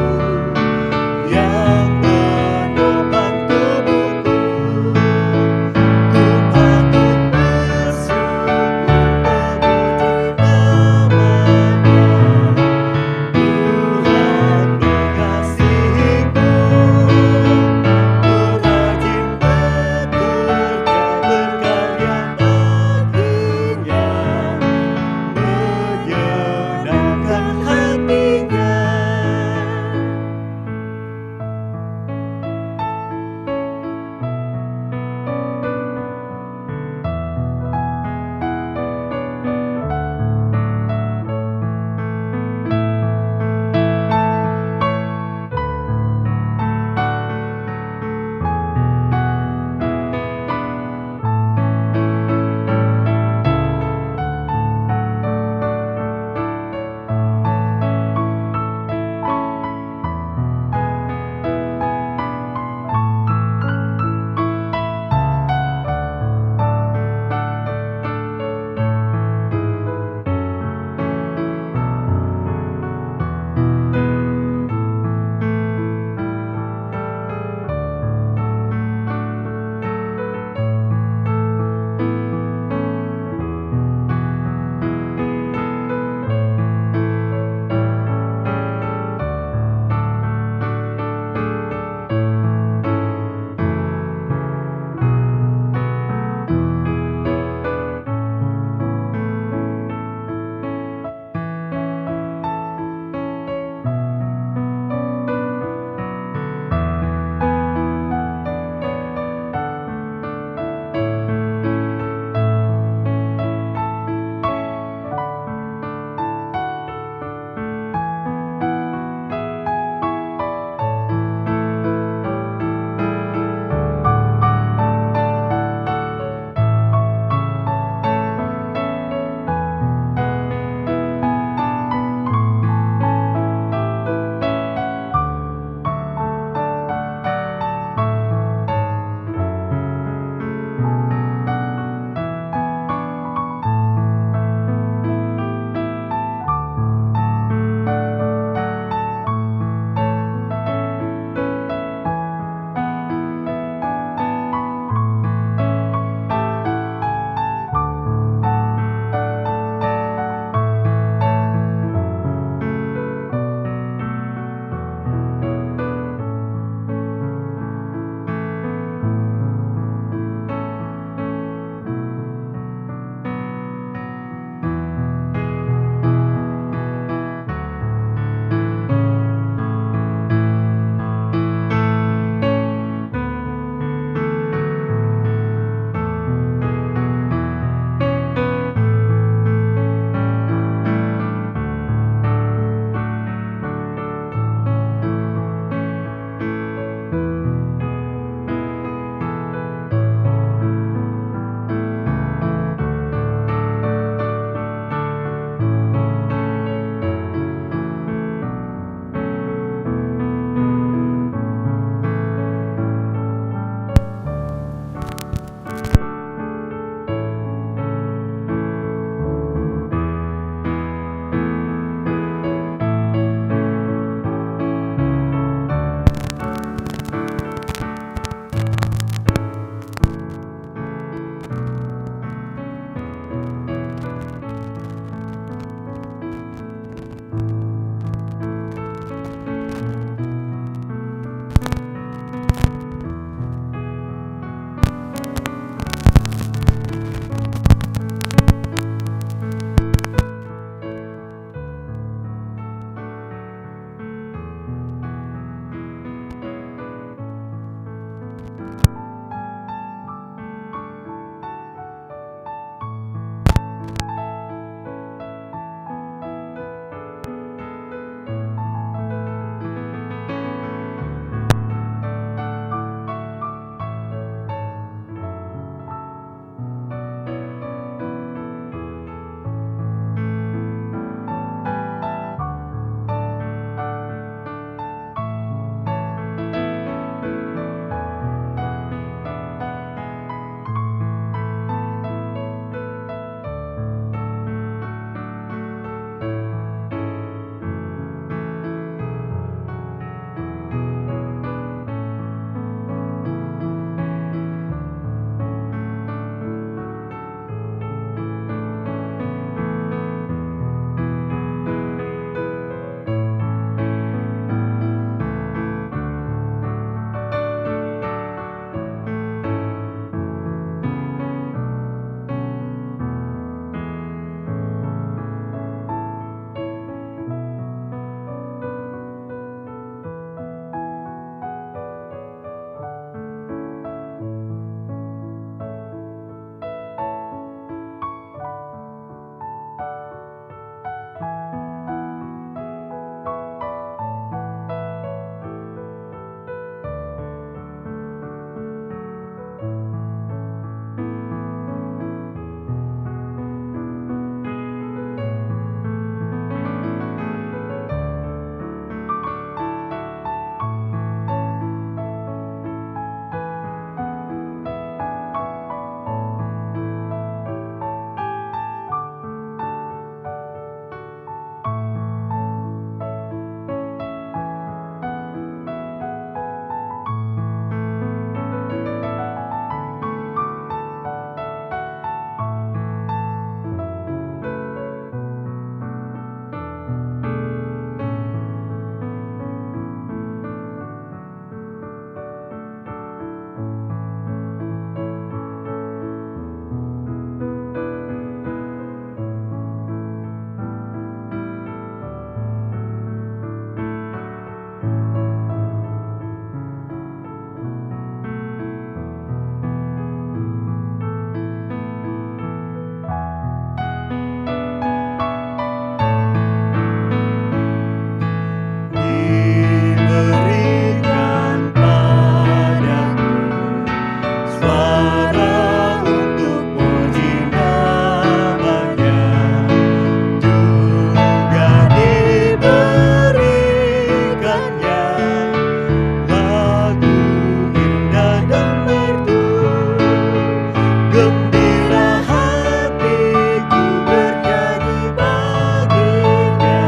Gembira hatiku bernyanyi baginya.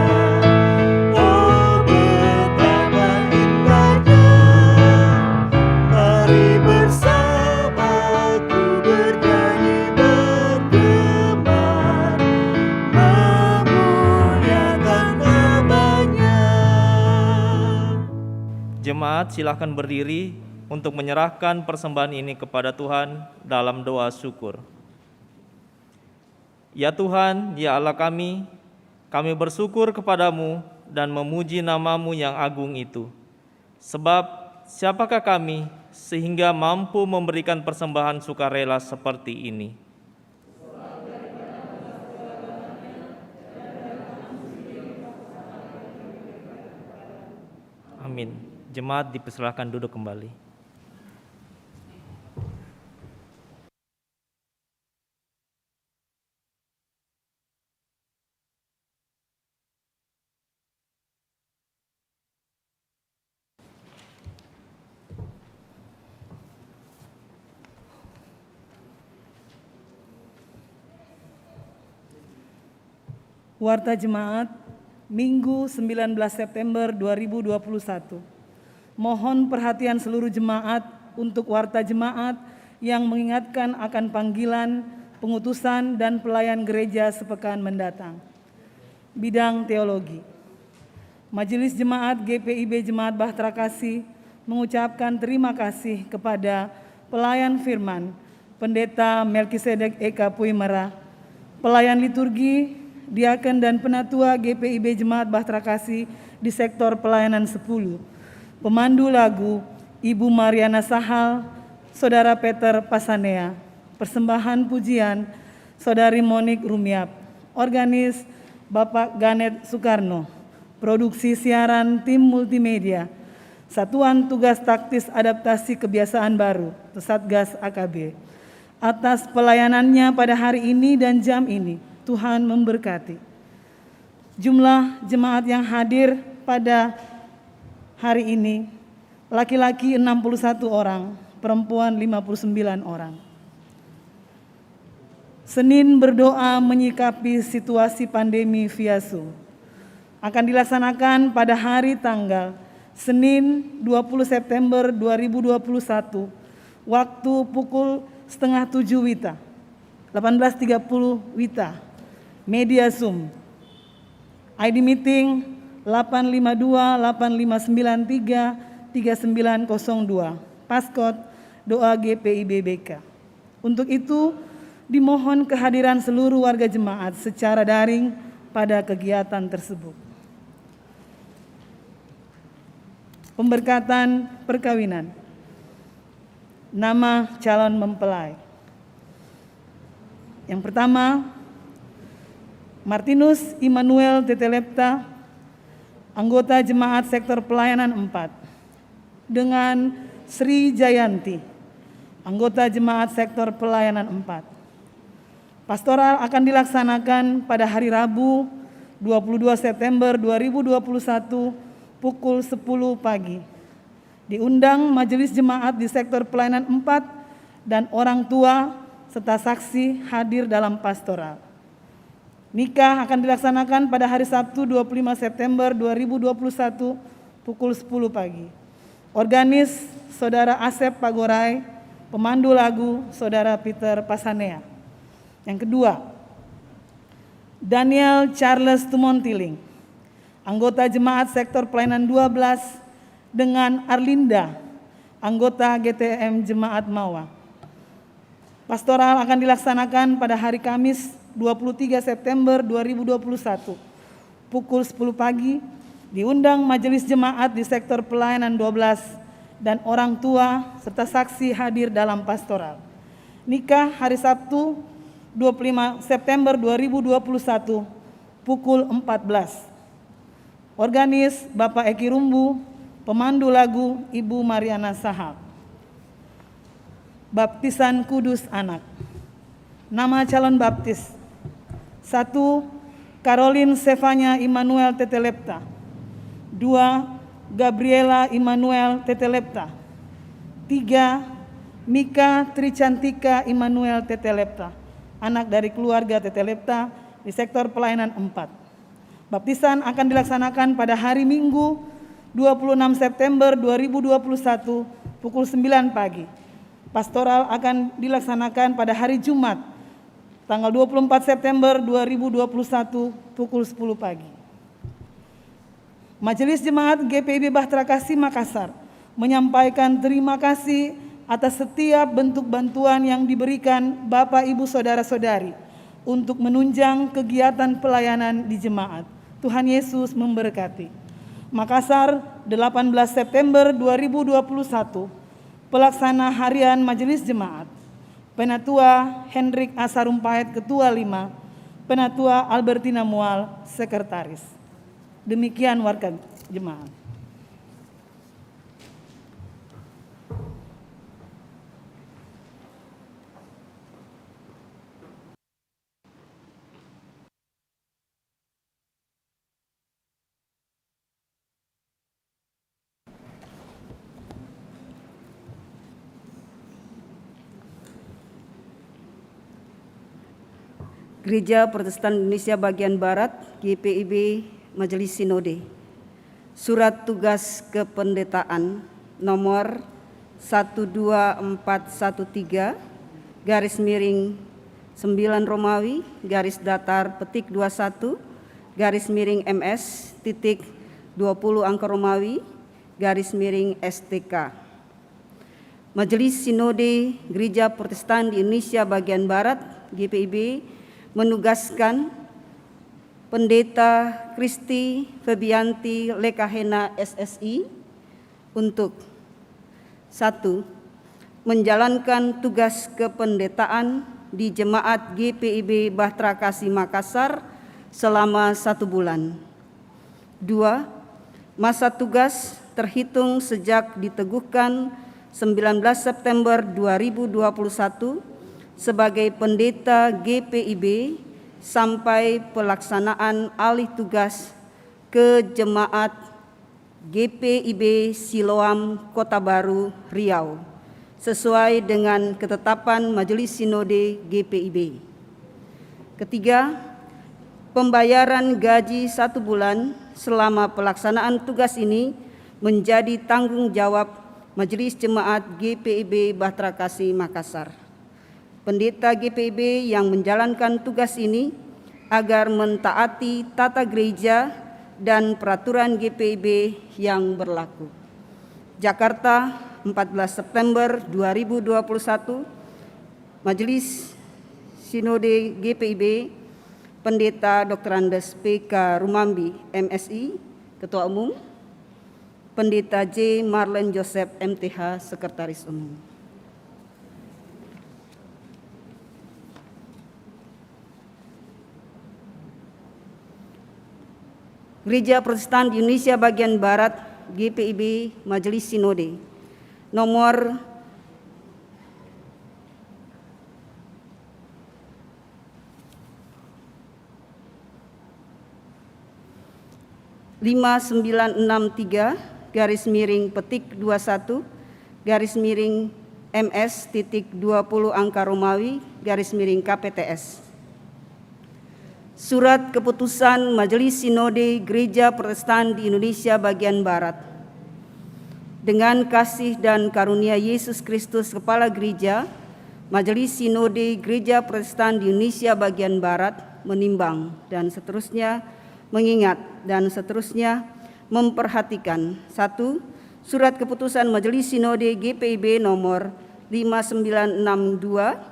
Oh betapa indahnya. Mari bersamaku bernyanyi bergembar, memuliakan namanya. Jemaat silakan berdiri untuk menyerahkan persembahan ini kepada Tuhan dalam doa syukur. Ya Tuhan, ya Allah kami bersyukur kepadamu dan memuji nama-Mu yang agung itu. Sebab siapakah kami sehingga mampu memberikan persembahan sukarela seperti ini? Amin. Jemaat dipersilakan duduk kembali. Warta Jemaat, Minggu 19 September 2021. Mohon perhatian seluruh jemaat untuk warta jemaat yang mengingatkan akan panggilan, pengutusan, dan pelayan gereja sepekan mendatang. Bidang teologi. Majelis Jemaat GPIB Jemaat Bahtera Kasih mengucapkan terima kasih kepada pelayan firman, Pendeta Melkisedek Eka Puimera, pelayan liturgi, diaken dan penatua GPIB Jemaat Bahtera Kasih di sektor pelayanan 10, pemandu lagu Ibu Mariana Sahal, Saudara Peter Pasanea, persembahan pujian Saudari Monik Rumiap, organis Bapak Ganet Soekarno, produksi siaran tim multimedia, Satuan Tugas Taktis Adaptasi Kebiasaan Baru, Satgas AKB. Atas pelayanannya pada hari ini dan jam ini, Tuhan memberkati. Jumlah jemaat yang hadir pada hari ini, laki-laki 61 orang, perempuan 59 orang. Senin berdoa menyikapi situasi pandemi via Zoom. Akan dilaksanakan pada hari tanggal Senin 20 September 2021, waktu pukul 6:30 WITA, 18.30 WITA, media Zoom, ID meeting 852-8593-3902, passcode doa GPIB BK. Untuk itu, dimohon kehadiran seluruh warga jemaat secara daring pada kegiatan tersebut. Pemberkatan perkawinan. Nama calon mempelai. Yang pertama, Martinus Immanuel Tetelepta, anggota Jemaat Sektor Pelayanan 4, dengan Sri Jayanti, anggota Jemaat Sektor Pelayanan 4. Pastoral akan dilaksanakan pada hari Rabu 22 September 2021 pukul 10 pagi. Diundang majelis jemaat di sektor pelayanan 4 dan orang tua serta saksi hadir dalam pastoral. Nikah akan dilaksanakan pada hari Sabtu 25 September 2021 pukul 10 pagi. Organis Saudara Asep Pagorai, pemandu lagu Saudara Peter Pasanea. Yang kedua, Daniel Charles Tumontiling, anggota Jemaat Sektor Pelayanan 12 dengan Arlinda, anggota GTM Jemaat Mawa. Pastoral akan dilaksanakan pada hari Kamis 23 September 2021 pukul 10 pagi. Diundang majelis jemaat di sektor pelayanan 12 dan orang tua serta saksi hadir dalam pastoral. Nikah hari Sabtu 25 September 2021 pukul 14. Organis Bapak Eki Rumbu, pemandu lagu Ibu Mariana Sahal. Baptisan kudus anak. Nama calon baptis. 1. Caroline Stefania Immanuel Tetelepta. 2. Gabriela Immanuel Tetelepta. 3. Mika Tricantika Immanuel Tetelepta, anak dari keluarga Tetelepta di sektor pelayanan 4. Baptisan akan dilaksanakan pada hari Minggu 26 September 2021 pukul 9 pagi. Pastoral akan dilaksanakan pada hari Jumat tanggal 24 September 2021 pukul 10 pagi. Majelis Jemaat GPIB Bahtera Kasih Makassar menyampaikan terima kasih atas setiap bentuk bantuan yang diberikan Bapak Ibu Saudara-saudari untuk menunjang kegiatan pelayanan di jemaat. Tuhan Yesus memberkati. Makassar, 18 September 2021, Pelaksana Harian Majelis Jemaat. Penatua Hendrik A. Sarumpait, Ketua 5, Penatua Albertina Mual, Sekretaris. Demikian warga jemaat. Gereja Protestan Indonesia Bagian Barat, GPIB Majelis Sinode. Surat tugas kependetaan nomor 12413 garis miring 9 Romawi garis datar petik 21 garis miring MS titik 20 angka Romawi garis miring STK. Majelis Sinode Gereja Protestan di Indonesia Bagian Barat, GPIB, menugaskan Pendeta Kristi Febianti Lekahena SSI untuk 1. Menjalankan tugas kependetaan di Jemaat GPIB Bahtera Kasih Makassar selama 1 bulan. 2. Masa tugas terhitung sejak diteguhkan 19 September 2021 sebagai pendeta GPIB sampai pelaksanaan alih tugas ke Jemaat GPIB Siloam Kota Baru, Riau, sesuai dengan ketetapan Majelis Sinode GPIB. Ketiga, pembayaran gaji 1 bulan selama pelaksanaan tugas ini menjadi tanggung jawab Majelis Jemaat GPIB Bahtera Kasih Makassar. Pendeta GPIB yang menjalankan tugas ini agar mentaati tata gereja dan peraturan GPIB yang berlaku. Jakarta, 14 September 2021, Majelis Sinode GPIB, Pendeta Dr. Andes PK Rumambi, MSI, Ketua Umum, Pendeta J. Marlen Joseph, MTH, Sekretaris Umum. Gereja Protestan di Indonesia Bagian Barat, GPIB Majelis Sinode, nomor 5963 garis miring petik 21 garis miring MS titik 20 angka Romawi garis miring KPTS. Surat keputusan Majelis Sinode Gereja Protestan di Indonesia Bagian Barat. Dengan kasih dan karunia Yesus Kristus Kepala Gereja, Majelis Sinode Gereja Protestan di Indonesia Bagian Barat menimbang dan seterusnya mengingat dan seterusnya memperhatikan 1. Surat keputusan Majelis Sinode GPIB nomor 5962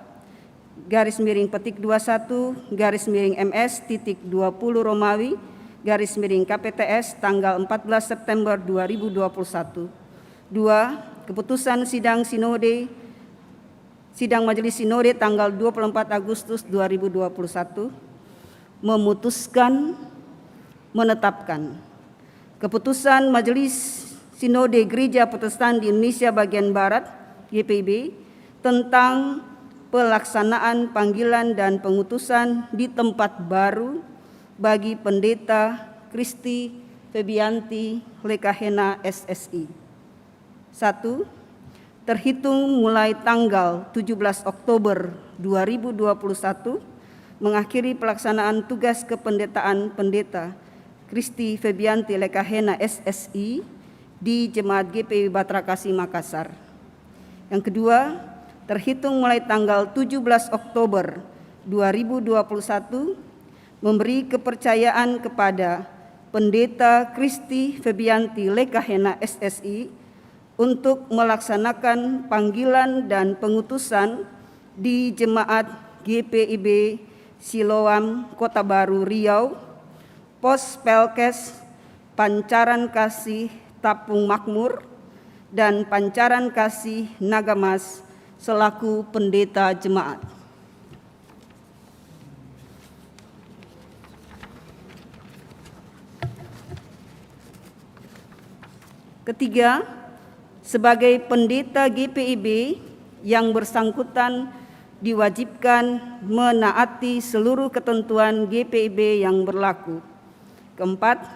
garis miring petik 21 garis miring MS titik 20 Romawi garis miring KPTS tanggal 14 September 2021. 2. Keputusan sidang Majelis Sinode tanggal 24 Agustus 2021 memutuskan menetapkan keputusan Majelis Sinode Gereja Protestan di Indonesia Bagian Barat GPIB tentang pelaksanaan panggilan dan pengutusan di tempat baru bagi Pendeta Kristi Febianti Lekahena SSI. 1. terhitung mulai tanggal 17 Oktober 2021 mengakhiri pelaksanaan tugas kependetaan pendeta Kristi Febianti Lekahena SSI di Jemaat GPIB Bahtera Kasih Makassar. Yang kedua, terhitung mulai tanggal 17 Oktober 2021 memberi kepercayaan kepada Pendeta Kristi Febianti Lekahena SSI untuk melaksanakan panggilan dan pengutusan di Jemaat GPIB Siloam Kota Baru Riau, Pos Pelkes Pancaran Kasih Tapung Makmur, dan Pancaran Kasih Nagamas selaku pendeta jemaat. Ketiga, sebagai pendeta GPIB yang bersangkutan diwajibkan menaati seluruh ketentuan GPIB yang berlaku. Keempat,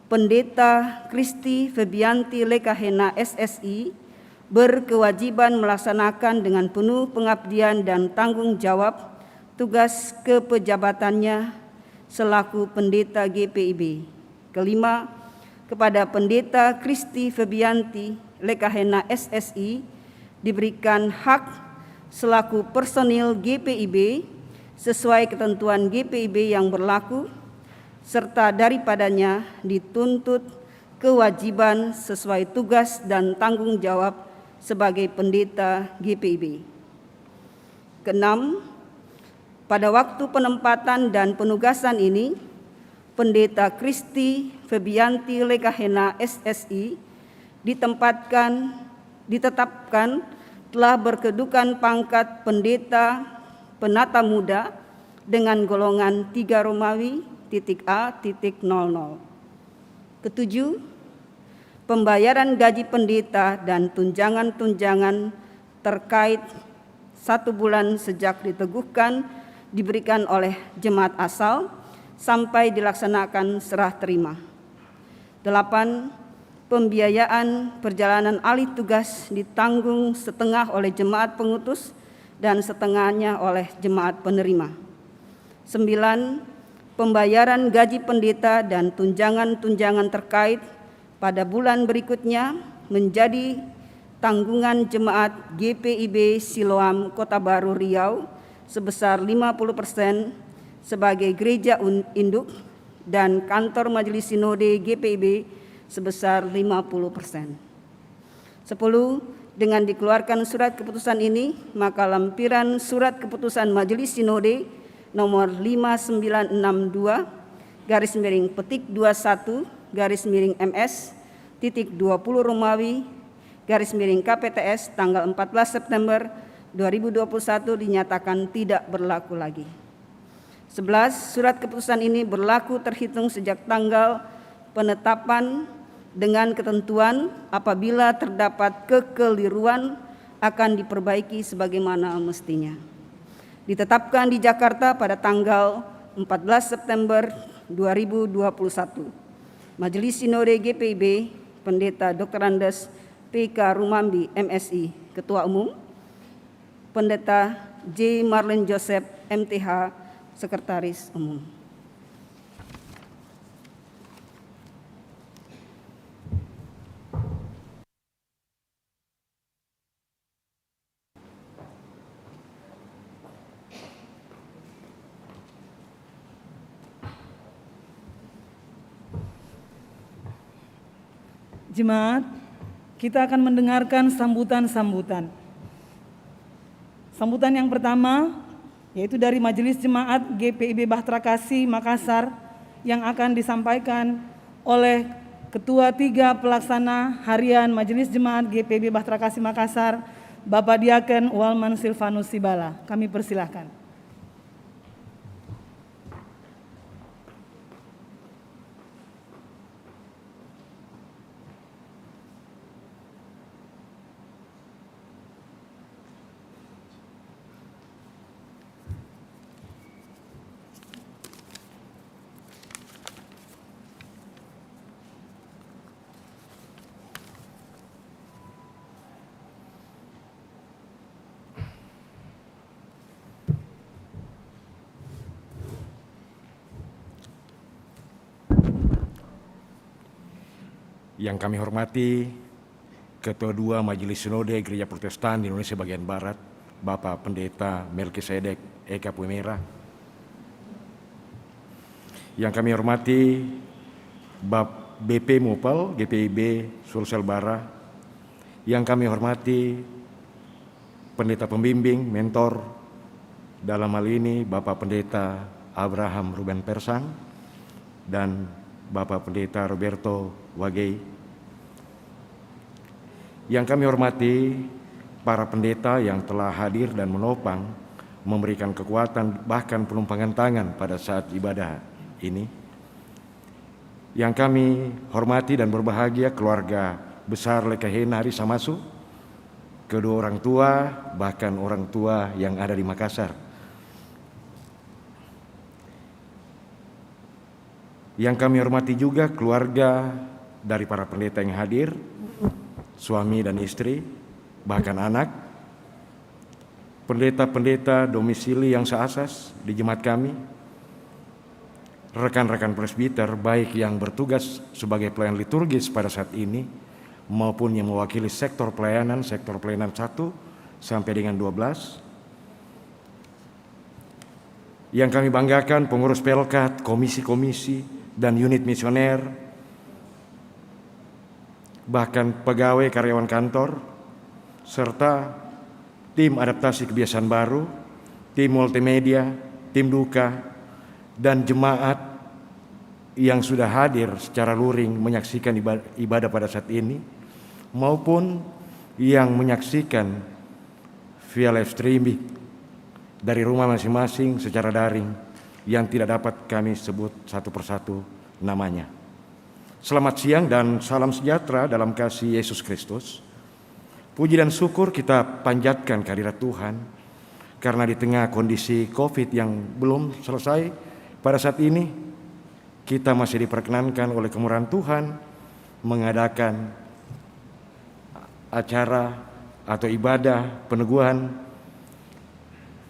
Pendeta Kristi Febianti Lekahena SSI berkewajiban melaksanakan dengan penuh pengabdian dan tanggung jawab tugas kepejabatannya selaku pendeta GPIB. Kelima, kepada Pendeta Kristi Febianti Lekahena SSI diberikan hak selaku personil GPIB sesuai ketentuan GPIB yang berlaku, serta daripadanya dituntut kewajiban sesuai tugas dan tanggung jawab sebagai pendeta GPIB. Keenam, pada waktu penempatan dan penugasan ini, Pendeta Kristi Febianti Lekahena SSI ditetapkan telah berkedudukan pangkat pendeta penata muda dengan golongan 3 Romawi .A.00. Ketujuh, pembayaran gaji pendeta dan tunjangan-tunjangan terkait 1 bulan sejak diteguhkan diberikan oleh jemaat asal sampai dilaksanakan serah terima. 8. Pembiayaan perjalanan alih tugas ditanggung setengah oleh jemaat pengutus dan setengahnya oleh jemaat penerima. 9. Pembayaran gaji pendeta dan tunjangan-tunjangan terkait pada bulan berikutnya menjadi tanggungan jemaat GPIB Siloam Kota Baru Riau sebesar 50% sebagai gereja induk dan kantor Majelis Sinode GPIB sebesar 50%. 10. Dengan dikeluarkan surat keputusan ini, maka lampiran surat keputusan Majelis Sinode nomor 5962/21/MS/20 Romawi _KPTS tanggal 14 September 2021 dinyatakan tidak berlaku lagi. 11. Surat keputusan ini berlaku terhitung sejak tanggal penetapan dengan ketentuan apabila terdapat kekeliruan akan diperbaiki sebagaimana mestinya. Ditetapkan di Jakarta pada tanggal 14 September 2021. Majelis Sinode GPIB, Pendeta Dr. Andes PK Rumambi MSI, Ketua Umum, Pendeta J. Marlin Joseph MTH, Sekretaris Umum. Jemaat, kita akan mendengarkan sambutan-sambutan. Sambutan yang pertama yaitu dari Majelis Jemaat GPIB Bahtera Kasih Makassar yang akan disampaikan oleh Ketua 3 Pelaksana Harian Majelis Jemaat GPIB Bahtera Kasih Makassar, Bapak Diaken Walman Silvanus Sibala. Kami persilahkan. Yang kami hormati Ketua II Majelis Sinode Gereja Protestan di Indonesia bagian Barat, Bapak Pendeta Melkisedek Eka Puemera. Yang kami hormati Bapak BP Mupal, GPIB Sulsel Bara. Yang kami hormati Pendeta Pembimbing, Mentor, dalam hal ini Bapak Pendeta Abraham Ruben Persang dan Bapak Pendeta Roberto Wagei. Yang kami hormati para pendeta yang telah hadir dan menopang, memberikan kekuatan bahkan penumpangan tangan pada saat ibadah ini. Yang kami hormati dan berbahagia keluarga besar Lekahena Hari Samasu, kedua orang tua, bahkan orang tua yang ada di Makassar. Yang kami hormati juga keluarga dari para pendeta yang hadir, suami dan istri, bahkan anak, pendeta-pendeta domisili yang seasas di jemaat kami, rekan-rekan presbiter baik yang bertugas sebagai pelayan liturgis pada saat ini maupun yang mewakili sektor pelayanan 1 sampai dengan 12. Yang kami banggakan pengurus Pelkat, komisi-komisi dan unit misioner, bahkan pegawai karyawan kantor, serta tim adaptasi kebiasaan baru, tim multimedia, tim duka, dan jemaat yang sudah hadir secara luring menyaksikan ibadah pada saat ini, maupun yang menyaksikan via live streaming dari rumah masing-masing secara daring yang tidak dapat kami sebut satu persatu namanya. Selamat siang dan salam sejahtera dalam kasih Yesus Kristus. Puji dan syukur kita panjatkan kehadirat Tuhan karena di tengah kondisi COVID yang belum selesai pada saat ini, kita masih diperkenankan oleh kemurahan Tuhan mengadakan acara atau ibadah peneguhan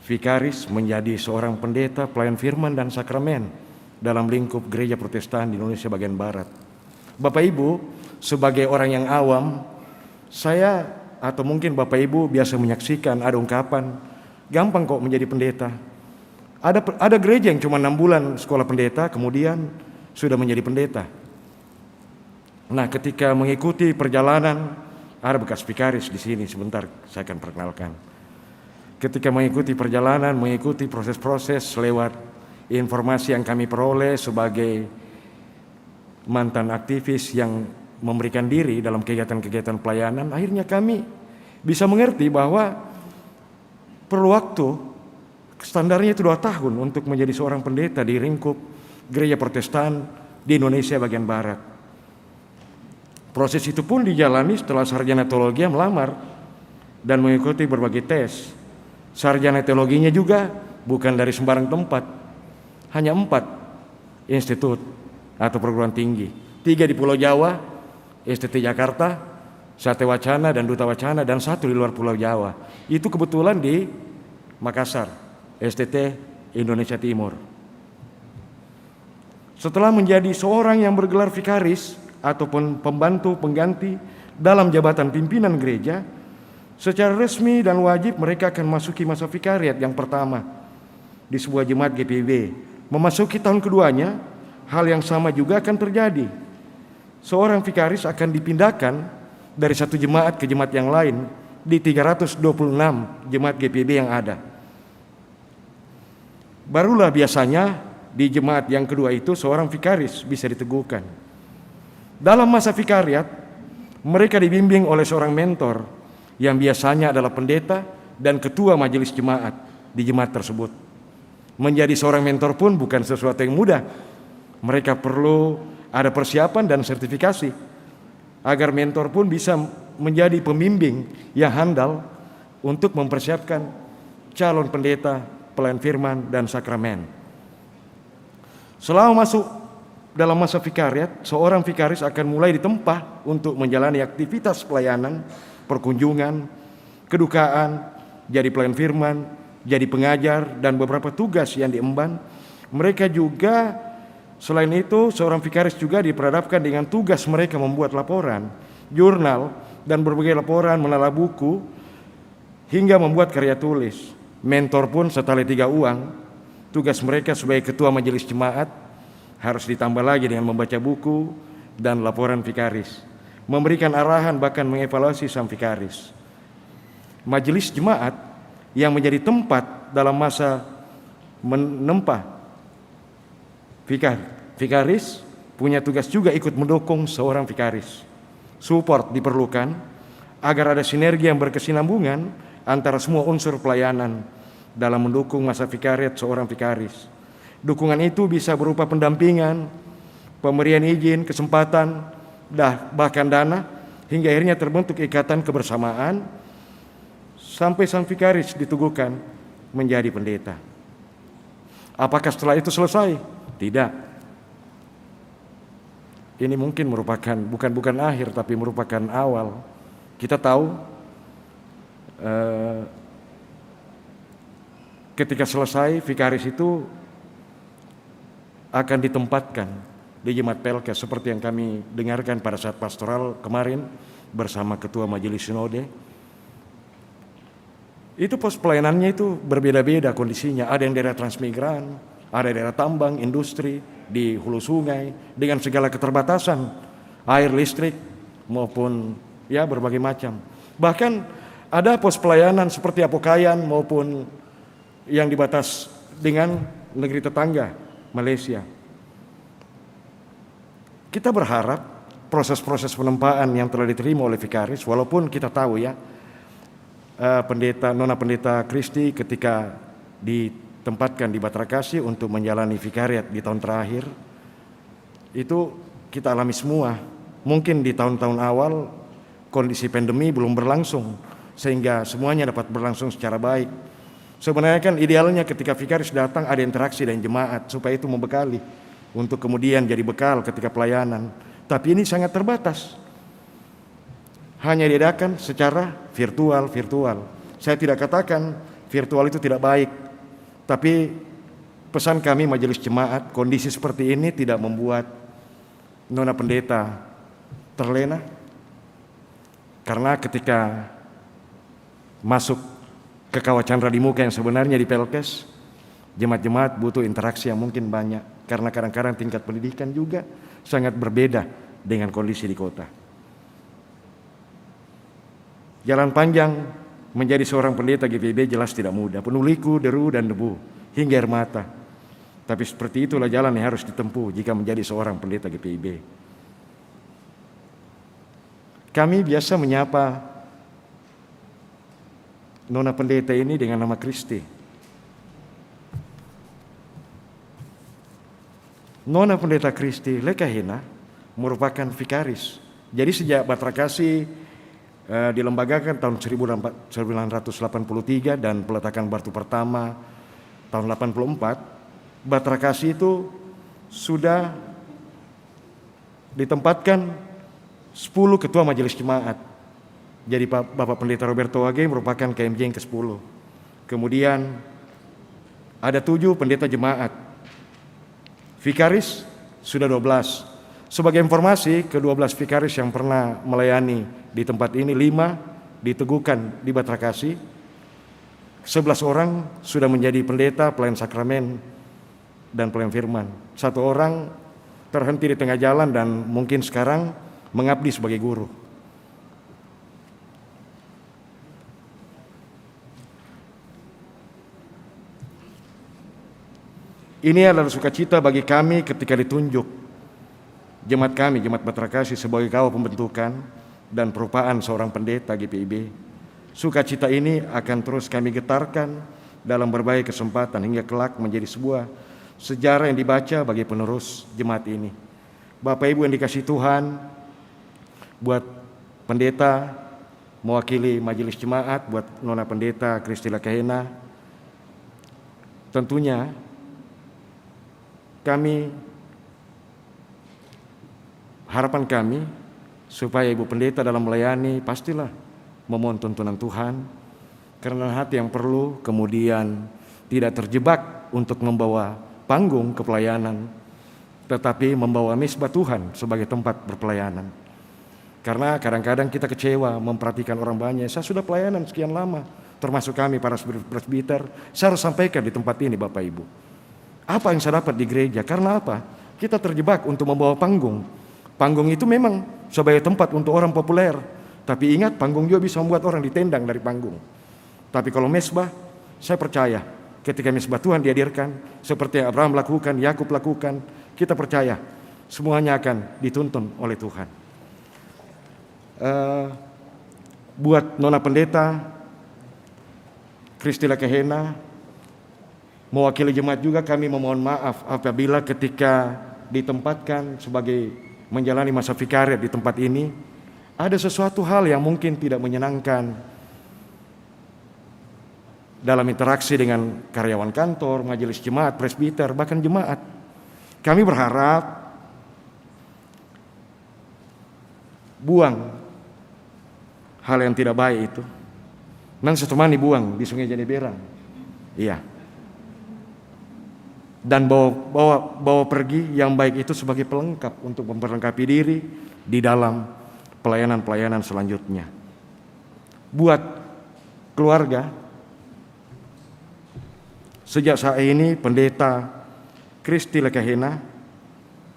vikaris menjadi seorang pendeta pelayan firman dan sakramen dalam lingkup Gereja Protestan di Indonesia bagian Barat. Bapak Ibu, sebagai orang yang awam, saya atau mungkin Bapak Ibu biasa menyaksikan ada ungkapan, gampang kok menjadi pendeta. Ada gereja yang cuma 6 bulan sekolah pendeta, kemudian sudah menjadi pendeta. Nah, ketika mengikuti perjalanan, ada bekas vikaris di sini, sebentar saya akan perkenalkan. Ketika mengikuti perjalanan, mengikuti proses-proses lewat informasi yang kami peroleh sebagai mantan aktivis yang memberikan diri dalam kegiatan-kegiatan pelayanan, akhirnya kami bisa mengerti bahwa perlu waktu, standarnya itu 2 tahun untuk menjadi seorang pendeta di lingkup Gereja Protestan di Indonesia bagian Barat. Proses itu pun dijalani setelah sarjana teologi melamar dan mengikuti berbagai tes. Sarjana teologinya juga bukan dari sembarang tempat, hanya 4 institut atau perguruan tinggi, 3 di Pulau Jawa, STT Jakarta, Sate Wacana dan Duta Wacana, dan 1 di luar Pulau Jawa. Itu kebetulan di Makassar, STT Indonesia Timur. Setelah menjadi seorang yang bergelar vikaris ataupun pembantu pengganti dalam jabatan pimpinan gereja, secara resmi dan wajib mereka akan masuki masa vikariat yang pertama di sebuah jemaat GPIB. Memasuki tahun keduanya, hal yang sama juga akan terjadi. Seorang vikaris akan dipindahkan dari satu jemaat ke jemaat yang lain di 326 jemaat GPIB yang ada. Barulah biasanya di jemaat yang kedua itu seorang vikaris bisa diteguhkan. Dalam masa vikariat, mereka dibimbing oleh seorang mentor yang biasanya adalah pendeta dan ketua majelis jemaat di jemaat tersebut. Menjadi seorang mentor pun bukan sesuatu yang mudah. Mereka perlu ada persiapan dan sertifikasi agar mentor pun bisa menjadi pembimbing yang handal untuk mempersiapkan calon pendeta, pelayan firman, dan sakramen. Selama masuk dalam masa vikariat, seorang vikaris akan mulai ditempa untuk menjalani aktivitas pelayanan, perkunjungan, kedukaan, jadi pelayan firman, jadi pengajar, dan beberapa tugas yang diemban. Mereka juga Selain itu, seorang vikaris juga diperhadapkan dengan tugas mereka membuat laporan, jurnal, dan berbagai laporan, menelaah buku, hingga membuat karya tulis. Mentor pun setali 3 uang. Tugas mereka sebagai ketua majelis jemaat harus ditambah lagi dengan membaca buku dan laporan vikaris, memberikan arahan, bahkan mengevaluasi sang vikaris. Majelis jemaat yang menjadi tempat dalam masa menempa vikaris punya tugas juga ikut mendukung seorang vikaris. Support diperlukan agar ada sinergi yang berkesinambungan antara semua unsur pelayanan dalam mendukung masa vikariat seorang vikaris. Dukungan itu bisa berupa pendampingan, pemberian izin, kesempatan, bahkan dana, hingga akhirnya terbentuk ikatan kebersamaan sampai sang vikaris dituguhkan menjadi pendeta. Apakah setelah itu selesai? Tidak. Ini mungkin merupakan bukan akhir, tapi merupakan awal. Kita tahu ketika selesai, vikaris itu akan ditempatkan di Jemaat Pelkes seperti yang kami dengarkan pada saat pastoral kemarin bersama Ketua Majelis Sinode. Itu pos pelayanannya itu berbeda-beda kondisinya. Ada yang daerah transmigran, ada daerah tambang, industri, di hulu sungai, dengan segala keterbatasan air, listrik, maupun ya berbagai macam. Bahkan ada pos pelayanan seperti Apokayan maupun yang dibatas dengan negeri tetangga, Malaysia. Kita berharap proses-proses penempaan yang telah diterima oleh vikaris, walaupun kita tahu ya, Nona Pendeta Kristi ketika ditempatkan di Batrakasi untuk menjalani vikariat di tahun terakhir, itu kita alami semua. Mungkin di tahun-tahun awal kondisi pandemi belum berlangsung, sehingga semuanya dapat berlangsung secara baik. Sebenarnya kan idealnya ketika vikaris datang ada interaksi dengan jemaat, supaya itu membekali untuk kemudian jadi bekal ketika pelayanan. Tapi ini sangat terbatas, hanya diadakan secara virtual. Saya tidak katakan virtual itu tidak baik, tapi pesan kami majelis jemaat, kondisi seperti ini tidak membuat Nona Pendeta terlena, karena ketika masuk ke Kawah Chandra di Muka yang sebenarnya di Pelkes, jemaat-jemaat butuh interaksi yang mungkin banyak, karena kadang-kadang tingkat pendidikan juga sangat berbeda dengan kondisi di kota. Jalan panjang menjadi seorang pendeta GPIB jelas tidak mudah, penuh liku, deru, dan debu, hingga air mata. Tapi seperti itulah jalan yang harus ditempuh jika menjadi seorang pendeta GPIB. Kami biasa menyapa Nona Pendeta ini dengan nama Kristi. Nona Pendeta Kristi Lekahena merupakan vikaris. Jadi sejak Batrakasi dilembagakan tahun 1983 dan peletakan batu pertama tahun 84, Batrakasi itu sudah ditempatkan 10 ketua majelis jemaat. Jadi Bapak Pendeta Roberto Wage merupakan KMJ yang ke-10. Kemudian ada 7 pendeta jemaat. Vikaris sudah 12. Sebagai informasi, ke-12 vikaris yang pernah melayani di tempat ini, 5 diteguhkan di Batrakasi. 11 orang sudah menjadi pendeta, pelayan sakramen, dan pelayan firman. 1 orang terhenti di tengah jalan dan mungkin sekarang mengabdi sebagai guru. Ini adalah sukacita bagi kami ketika ditunjuk jemaat kami, Jemaat Batrakasi, sebagai kawah pembentukan dan perupaan seorang pendeta GPIB. Sukacita ini akan terus kami getarkan dalam berbagai kesempatan hingga kelak menjadi sebuah sejarah yang dibaca bagi penerus jemaat ini. Bapak Ibu yang dikasihi Tuhan, buat pendeta mewakili majelis jemaat, buat Nona Pendeta Kristi Lekahena, tentunya harapan kami supaya Ibu Pendeta dalam melayani pastilah memohon tuntunan Tuhan, karena hati yang perlu, kemudian tidak terjebak untuk membawa panggung ke pelayanan, tetapi membawa mesbah Tuhan sebagai tempat berpelayanan. Karena kadang-kadang kita kecewa memperhatikan orang banyak. Saya sudah pelayanan sekian lama, termasuk kami para presbiter. Saya harus sampaikan di tempat ini Bapak Ibu. Apa yang saya dapat di gereja? Karena apa? Kita terjebak untuk membawa panggung. Panggung itu memang sebagai tempat untuk orang populer. Tapi ingat, panggung juga bisa membuat orang ditendang dari panggung. Tapi kalau mesbah, saya percaya ketika mesbah Tuhan dihadirkan, seperti yang Abraham lakukan, Yakub lakukan, kita percaya semuanya akan dituntun oleh Tuhan. Buat Nona Pendeta Kristila Kahena, mewakili jemaat juga, kami memohon maaf apabila ketika ditempatkan sebagai menjalani masa vikariat di tempat ini, ada sesuatu hal yang mungkin tidak menyenangkan dalam interaksi dengan karyawan kantor, majelis jemaat, presbiter, bahkan jemaat. Kami berharap buang hal yang tidak baik itu. Nang setemani buang di Sungai Janeberang. Iya. Dan bawa pergi yang baik itu sebagai pelengkap untuk memperlengkapi diri di dalam pelayanan-pelayanan selanjutnya. Buat keluarga, sejak saat ini Pendeta Kristila Kahena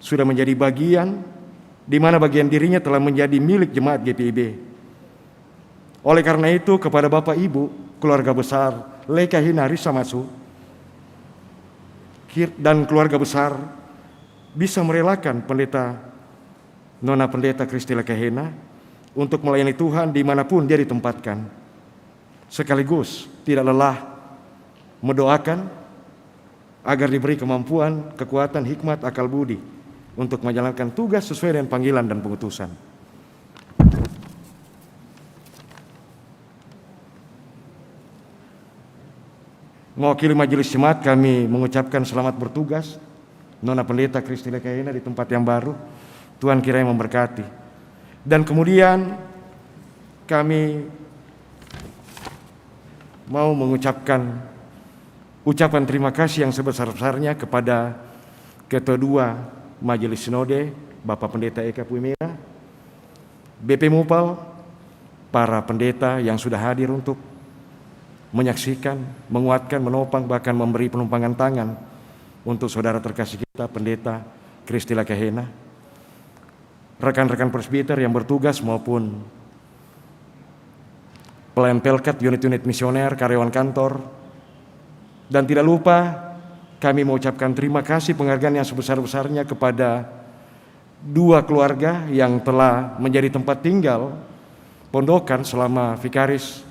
sudah menjadi bagian di mana bagian dirinya telah menjadi milik jemaat GPIB. Oleh karena itu kepada Bapak Ibu keluarga besar Lekahina Risamasu dan keluarga besar bisa merelakan Nona Pendeta Kristila Kahena untuk melayani Tuhan dimanapun dia ditempatkan, sekaligus tidak lelah mendoakan agar diberi kemampuan, kekuatan, hikmat, akal budi untuk menjalankan tugas sesuai dengan panggilan dan pengutusan. Mewakili majelis jemaat, kami mengucapkan selamat bertugas Nona Pendeta Kristila Kahena di tempat yang baru. Tuhan kiranya memberkati. Dan kemudian kami mau mengucapkan ucapan terima kasih yang sebesar-besarnya kepada Ketua II Majelis Sinode, Bapak Pendeta Eka Puimera, BP Mupal, para pendeta yang sudah hadir untuk menyaksikan, menguatkan, menopang, bahkan memberi penumpangan tangan untuk saudara terkasih kita, Pendeta Kristila Kahena, rekan-rekan presbiter yang bertugas maupun pelayan pelkat, unit-unit misioner, karyawan kantor, dan tidak lupa kami mengucapkan terima kasih penghargaan yang sebesar-besarnya kepada dua keluarga yang telah menjadi tempat tinggal pondokan selama vikaris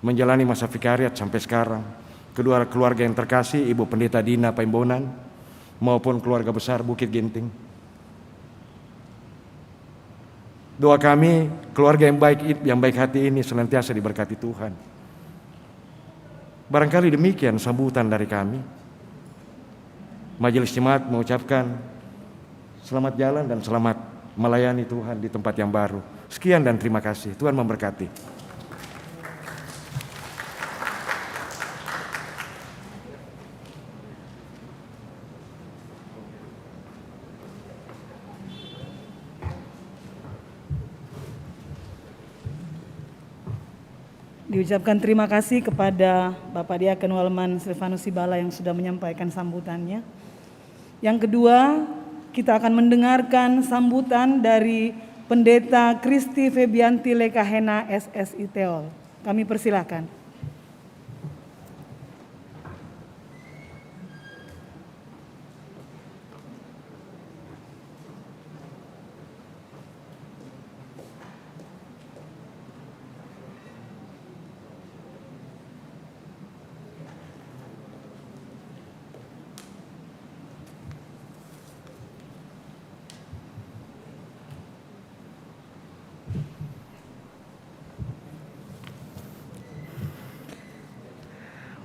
menjalani masa vikariat sampai sekarang. Kedua keluarga yang terkasih, Ibu Pendeta Dina Paimbonan maupun keluarga besar Bukit Ginting. Doa kami, keluarga yang baik hati ini senantiasa diberkati Tuhan. Barangkali demikian sambutan dari kami. Majelis Jemaat mengucapkan selamat jalan dan selamat melayani Tuhan di tempat yang baru. Sekian dan terima kasih. Tuhan memberkati. Diucapkan terima kasih kepada Bapak Diaken Walman Silvanus Sibala yang sudah menyampaikan sambutannya. Yang kedua, kita akan mendengarkan sambutan dari Pendeta Kristi Febianti Lekahena SSI Teol. Kami persilakan.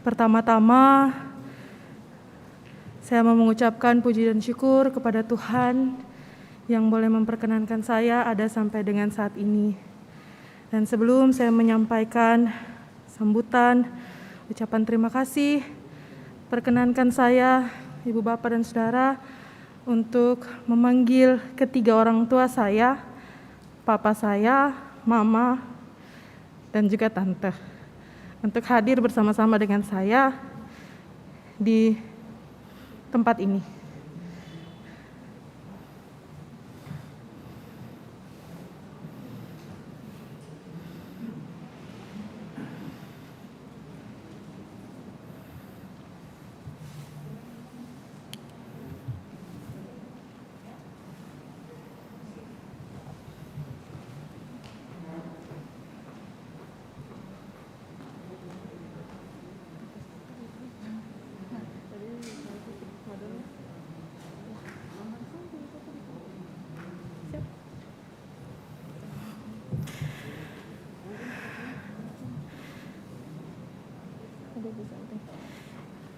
Pertama-tama, saya mau mengucapkan puji dan syukur kepada Tuhan yang boleh memperkenankan saya ada sampai dengan saat ini. Dan sebelum saya menyampaikan sambutan, ucapan terima kasih, perkenankan saya, Ibu Bapak dan Saudara, untuk memanggil ketiga orang tua saya, papa saya, mama, dan juga tante, untuk hadir bersama-sama dengan saya di tempat ini.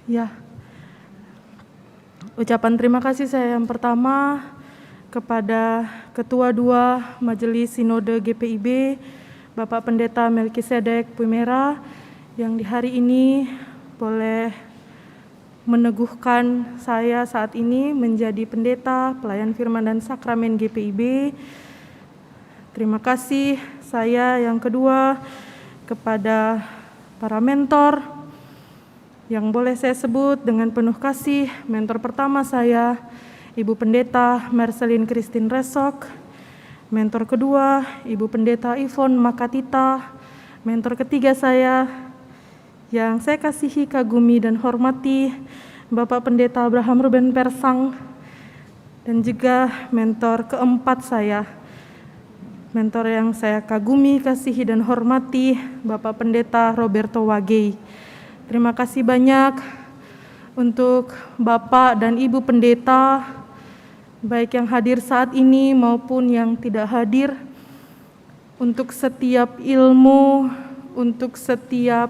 Ya, ucapan terima kasih saya yang pertama kepada Ketua 2 Majelis Sinode GPIB, Bapak Pendeta Melkisedek Puimera, yang di hari ini boleh meneguhkan saya saat ini menjadi pendeta pelayan firman dan sakramen GPIB. Terima kasih saya yang kedua kepada para mentor yang boleh saya sebut dengan penuh kasih. Mentor pertama saya, Ibu Pendeta Marceline Christine Resok. Mentor kedua, Ibu Pendeta Yvonne Makatita. Mentor ketiga saya, yang saya kasihi, kagumi, dan hormati, Bapak Pendeta Abraham Ruben Persang. Dan juga mentor keempat saya, mentor yang saya kagumi, kasihi, dan hormati, Bapak Pendeta Roberto Wagei. Terima kasih banyak untuk Bapak dan Ibu Pendeta, baik yang hadir saat ini maupun yang tidak hadir, untuk setiap ilmu, untuk setiap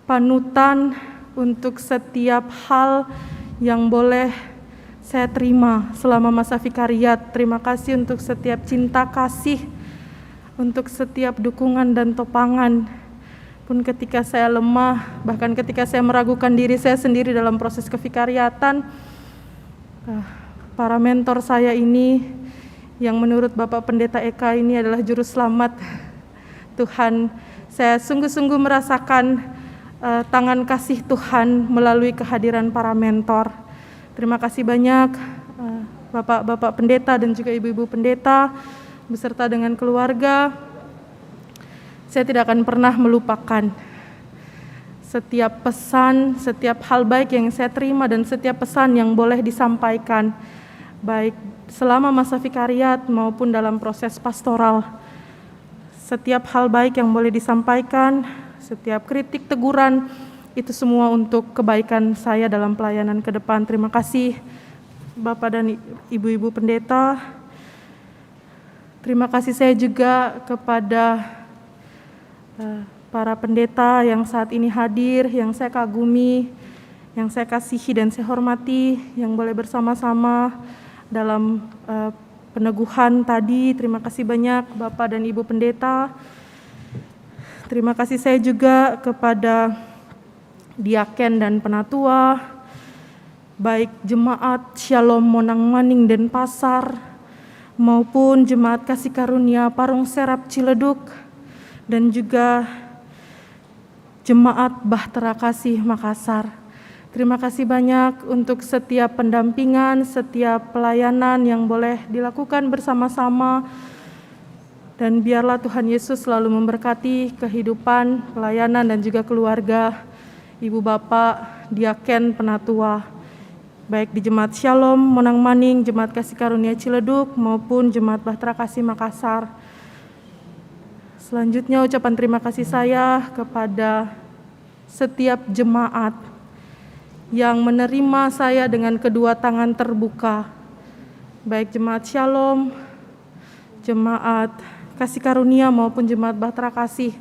panutan, untuk setiap hal yang boleh saya terima selama masa vikariat. Terima kasih untuk setiap cinta kasih, untuk setiap dukungan dan topangan. Pun ketika saya lemah, bahkan ketika saya meragukan diri saya sendiri dalam proses kevikariatan, para mentor saya ini, yang menurut Bapak Pendeta Eka ini adalah juru selamat Tuhan. Saya sungguh-sungguh merasakan tangan kasih Tuhan melalui kehadiran para mentor. Terima kasih banyak Bapak-Bapak Pendeta dan juga Ibu-Ibu Pendeta beserta dengan keluarga. Saya tidak akan pernah melupakan setiap pesan, setiap hal baik yang saya terima dan setiap pesan yang boleh disampaikan, baik selama masa vikariat maupun dalam proses pastoral. Setiap hal baik yang boleh disampaikan, setiap kritik, teguran, itu semua untuk kebaikan saya dalam pelayanan ke depan. Terima kasih Bapak dan Ibu-Ibu Pendeta. Terima kasih saya juga kepada para pendeta yang saat ini hadir, yang saya kagumi, yang saya kasihi dan saya hormati, yang boleh bersama-sama dalam peneguhan tadi. Terima kasih banyak Bapak dan Ibu Pendeta. Terima kasih saya juga kepada diaken dan penatua, baik jemaat Shalom Monang Maning Denpasar maupun jemaat Kasih Karunia Parung Serap Ciledug, dan juga jemaat Bahtera Kasih Makassar. Terima kasih banyak untuk setiap pendampingan, setiap pelayanan yang boleh dilakukan bersama-sama, dan biarlah Tuhan Yesus selalu memberkati kehidupan, pelayanan, dan juga keluarga Ibu Bapak, diaken, penatua, baik di Jemaat Shalom Monang Maning, Jemaat Kasih Karunia Ciledug, maupun Jemaat Bahtera Kasih Makassar. Selanjutnya ucapan terima kasih saya kepada setiap jemaat yang menerima saya dengan kedua tangan terbuka, baik Jemaat Shalom, Jemaat Kasih Karunia maupun Jemaat Bahtera Kasih.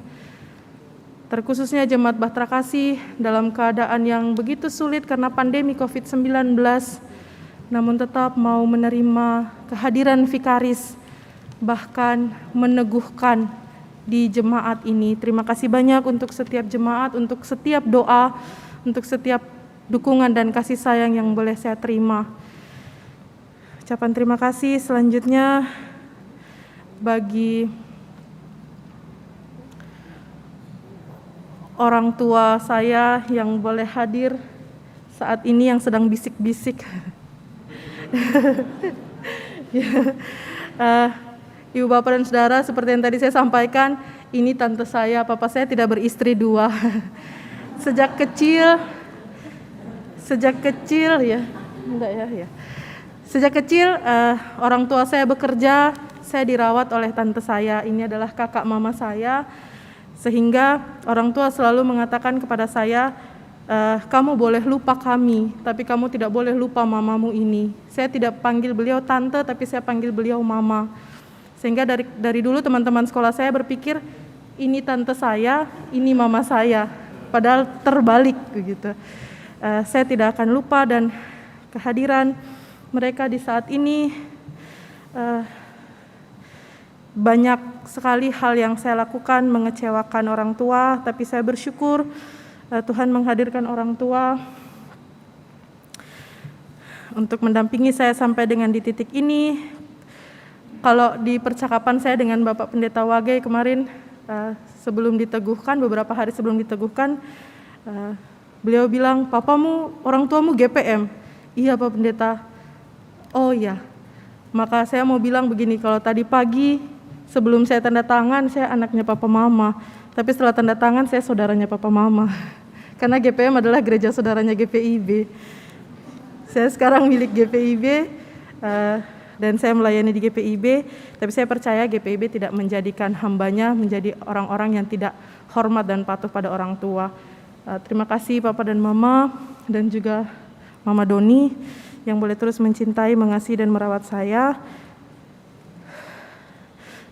Terkhususnya Jemaat Bahtera Kasih dalam keadaan yang begitu sulit karena pandemi COVID-19, namun tetap mau menerima kehadiran vikaris, bahkan meneguhkan di jemaat ini. Terima kasih banyak untuk setiap jemaat, untuk setiap doa, untuk setiap dukungan dan kasih sayang yang boleh saya terima. Ucapan terima kasih selanjutnya bagi orang tua saya yang boleh hadir saat ini yang sedang bisik-bisik. Ibu bapak dan saudara, seperti yang tadi saya sampaikan, ini tante saya, papa saya tidak beristri dua. Sejak kecil ya, enggak ya. Sejak kecil orang tua saya bekerja, saya dirawat oleh tante saya. Ini adalah kakak mama saya. Sehingga orang tua selalu mengatakan kepada saya, kamu boleh lupa kami, tapi kamu tidak boleh lupa mamamu ini. Saya tidak panggil beliau tante, tapi saya panggil beliau mama. Sehingga dari dulu teman-teman sekolah saya berpikir, ini tante saya, ini mama saya. Padahal terbalik begitu. Saya tidak akan lupa, dan kehadiran mereka di saat ini banyak sekali hal yang saya lakukan mengecewakan orang tua, tapi saya bersyukur Tuhan menghadirkan orang tua untuk mendampingi saya sampai dengan di titik ini. Kalau di percakapan saya dengan Bapak Pendeta Wage kemarin, sebelum diteguhkan, beberapa hari sebelum diteguhkan, beliau bilang, papamu, orang tuamu GPM. Iya Pak Pendeta. Oh iya. Maka saya mau bilang begini, kalau tadi pagi sebelum saya tanda tangan, saya anaknya Papa Mama. Tapi setelah tanda tangan, saya saudaranya Papa Mama. Karena GPM adalah gereja saudaranya GPIB. Saya sekarang milik GPIB, dan saya melayani di GPIB. Tapi saya percaya GPIB tidak menjadikan hambanya menjadi orang-orang yang tidak hormat dan patuh pada orang tua. Terima kasih Papa dan Mama, dan juga Mama Doni yang boleh terus mencintai, mengasihi, dan merawat saya.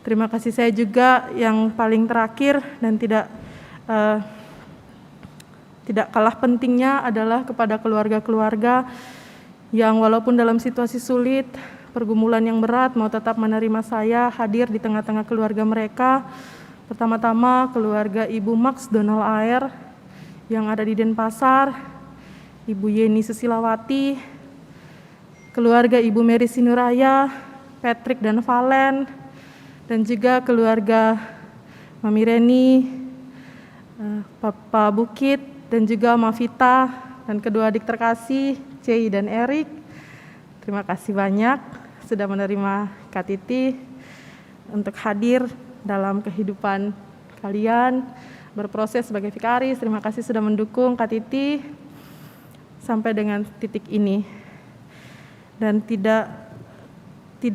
Terima kasih saya juga yang paling terakhir dan tidak kalah pentingnya adalah kepada keluarga-keluarga yang walaupun dalam situasi sulit, pergumulan yang berat, mau tetap menerima saya hadir di tengah-tengah keluarga mereka. Pertama-tama keluarga Ibu Max Donald Air yang ada di Denpasar, Ibu Yeni Susilawati, keluarga Ibu Mary Sinuraya, Patrick dan Valen, dan juga keluarga Mami Reni, Papa Bukit, dan juga Mavita, dan kedua adik terkasih, Cei dan Erik. Terima kasih banyak sudah menerima Kak Titi untuk hadir dalam kehidupan kalian, berproses sebagai vikaris. Terima kasih sudah mendukung Kak Titi sampai dengan titik ini. Dan tidak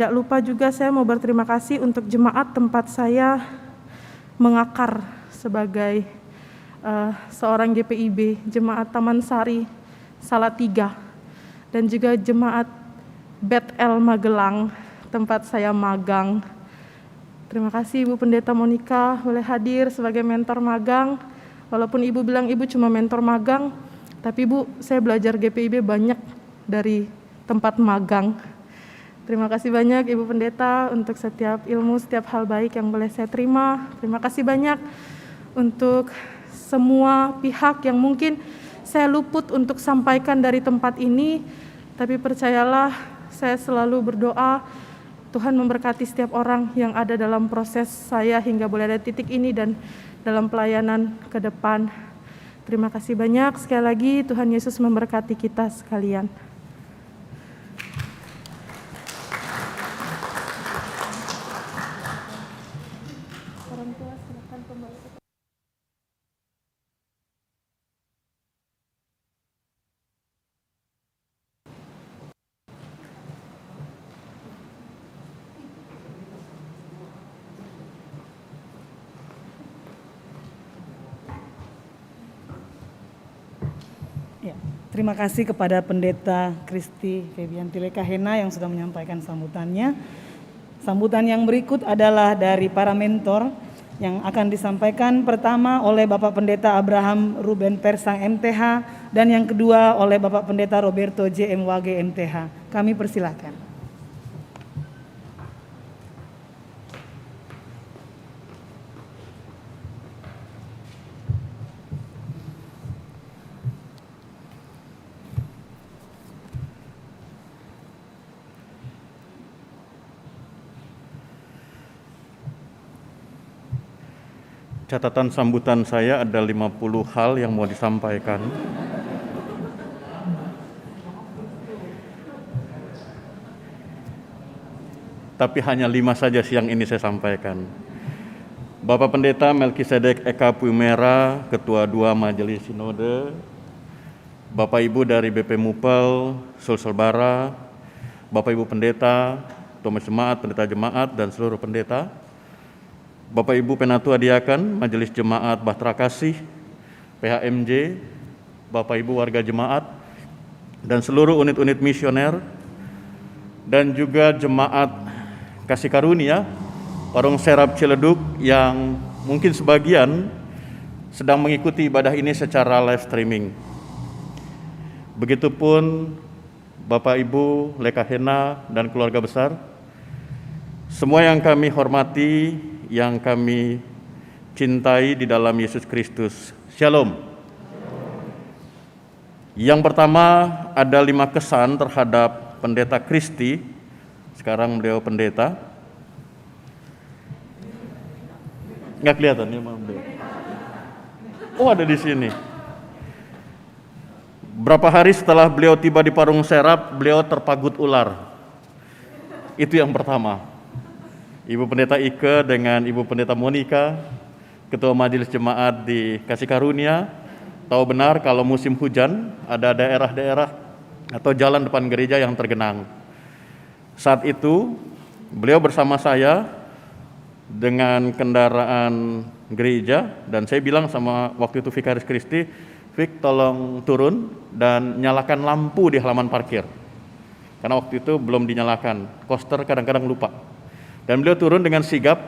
lupa juga saya mau berterima kasih untuk jemaat tempat saya mengakar sebagai seorang GPIB, jemaat Taman Sari Salatiga, dan juga jemaat Bet-El Magelang, tempat saya magang. Terima kasih Ibu Pendeta Monica boleh hadir sebagai mentor magang. Walaupun Ibu bilang Ibu cuma mentor magang, tapi Ibu, saya belajar GPIB banyak dari tempat magang. Terima kasih banyak Ibu Pendeta untuk setiap ilmu, setiap hal baik yang boleh saya terima. Terima kasih banyak untuk semua pihak yang mungkin saya luput untuk sampaikan dari tempat ini. Tapi percayalah, saya selalu berdoa Tuhan memberkati setiap orang yang ada dalam proses saya hingga boleh ada titik ini dan dalam pelayanan ke depan. Terima kasih banyak. Sekali lagi Tuhan Yesus memberkati kita sekalian. Ya, terima kasih kepada Pendeta Kristi Febianti Lekahena yang sudah menyampaikan sambutannya. Sambutan yang berikut adalah dari para mentor yang akan disampaikan pertama oleh Bapak Pendeta Abraham Ruben Persang MTH dan yang kedua oleh Bapak Pendeta Roberto JM Wage MTH. Kami persilakan. catatan sambutan saya ada 50 hal yang mau disampaikan. Tapi hanya 5 saja siang ini saya sampaikan. Bapak Pendeta Melkisedek Eka Puimera, Ketua 2 Majelis Sinode, Bapak Ibu dari BP Mupel, Sulselbara, Bapak Ibu Pendeta, Thomas Jemaat, Pendeta Jemaat, dan seluruh pendeta, Bapak Ibu Penatua Diakan, Majelis Jemaat Bahtera Kasih, PHMJ, Bapak Ibu warga jemaat, dan seluruh unit-unit misioner, dan juga jemaat Kasih Karunia, Warung Serap Ciledug yang mungkin sebagian sedang mengikuti ibadah ini secara live streaming. Begitupun Bapak Ibu Lekahena dan keluarga besar, semua yang kami hormati, yang kami cintai di dalam Yesus Kristus. Shalom. Yang pertama, ada 5 kesan terhadap Pendeta Kristi. Sekarang beliau pendeta. Nggak kelihatan ya, Bang. Oh, ada di sini. Berapa hari setelah beliau tiba di Parung Serap, beliau terpagut ular. Itu yang pertama. Ibu Pendeta Ike dengan Ibu Pendeta Monica, Ketua Majelis Jemaat di Kasih Karunia, tahu benar kalau musim hujan ada daerah-daerah atau jalan depan gereja yang tergenang. Saat itu beliau bersama saya dengan kendaraan gereja, dan saya bilang sama waktu itu Vikaris Kristi, Vik tolong turun dan nyalakan lampu di halaman parkir. Karena waktu itu belum dinyalakan, koster kadang-kadang lupa. Dan beliau turun dengan sigap,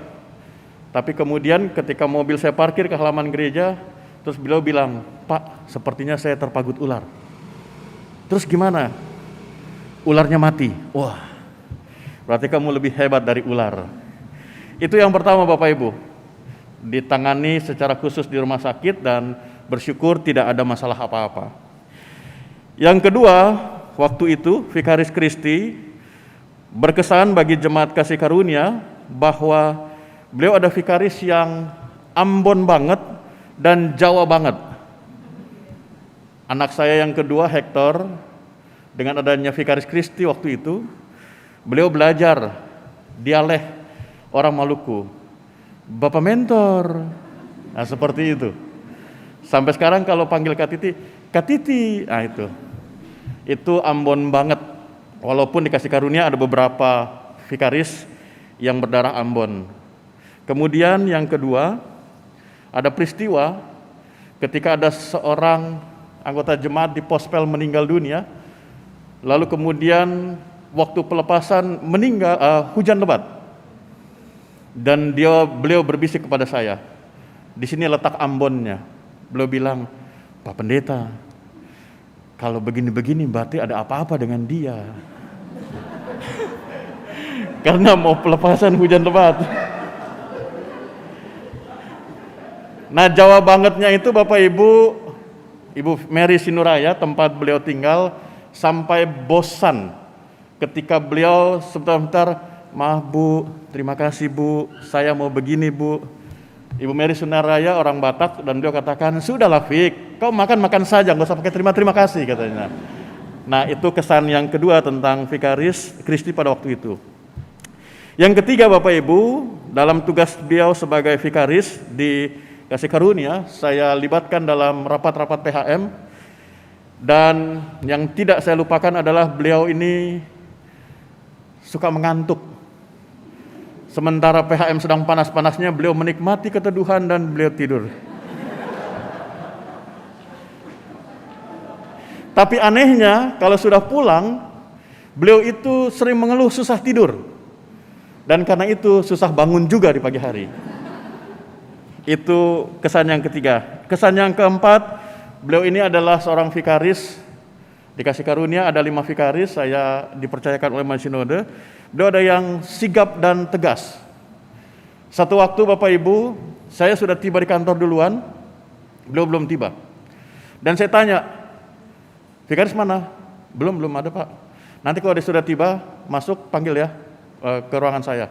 tapi kemudian ketika mobil saya parkir ke halaman gereja, terus beliau bilang, Pak, sepertinya saya terpagut ular. Terus gimana? Ularnya mati. Wah, berarti kamu lebih hebat dari ular. Itu yang pertama Bapak Ibu. Ditangani secara khusus di rumah sakit dan bersyukur tidak ada masalah apa-apa. Yang kedua, waktu itu Vikaris Kristi berkesan bagi Jemaat Kasih Karunia bahwa beliau ada vikaris yang Ambon banget dan Jawa banget. Anak saya yang kedua, Hector, dengan adanya Vikaris Kristi waktu itu, beliau belajar dialek orang Maluku. Bapak mentor. Nah, seperti itu. Sampai sekarang kalau panggil Katiti, Katiti. Nah, itu Ambon banget. Walaupun di Kasih Karunia ada beberapa vikaris yang berdarah Ambon. Kemudian yang kedua, ada peristiwa ketika ada seorang anggota jemaat di Pospel meninggal dunia. Lalu kemudian waktu pelepasan hujan lebat, dan beliau berbisik kepada saya, di sini letak Ambonnya. Beliau bilang, Pak Pendeta, kalau begini-begini berarti ada apa-apa dengan dia. Karena mau pelepasan hujan lebat. Nah, Jawa bangetnya itu Bapak Ibu, Ibu Mary Sinuraya, tempat beliau tinggal, sampai bosan ketika beliau sebentar, maaf Bu, terima kasih Bu, saya mau begini Bu. Ibu Mary Sinuraya orang Batak, dan beliau katakan, sudahlah Fik, kau makan saja, nggak usah pakai terima kasih katanya. Nah, itu kesan yang kedua tentang Vikaris Kristi pada waktu itu. Yang ketiga Bapak Ibu, dalam tugas beliau sebagai vikaris di Kasih Karunia, saya libatkan dalam rapat-rapat PHM, dan yang tidak saya lupakan adalah beliau ini suka mengantuk. Sementara PHM sedang panas-panasnya, beliau menikmati keteduhan dan beliau tidur. Tapi anehnya, kalau sudah pulang, beliau itu sering mengeluh susah tidur. Dan karena itu susah bangun juga di pagi hari. Itu kesan yang ketiga. Kesan yang keempat, beliau ini adalah seorang vikaris. Di Kasih Karunia ada 5 vikaris, saya dipercayakan oleh Majelis Sinode. Beliau ada yang sigap dan tegas. Satu waktu Bapak Ibu, saya sudah tiba di kantor duluan, beliau belum tiba. Dan saya tanya, vikaris mana? Belum ada Pak. Nanti kalau dia sudah tiba, masuk panggil ya ke ruangan saya.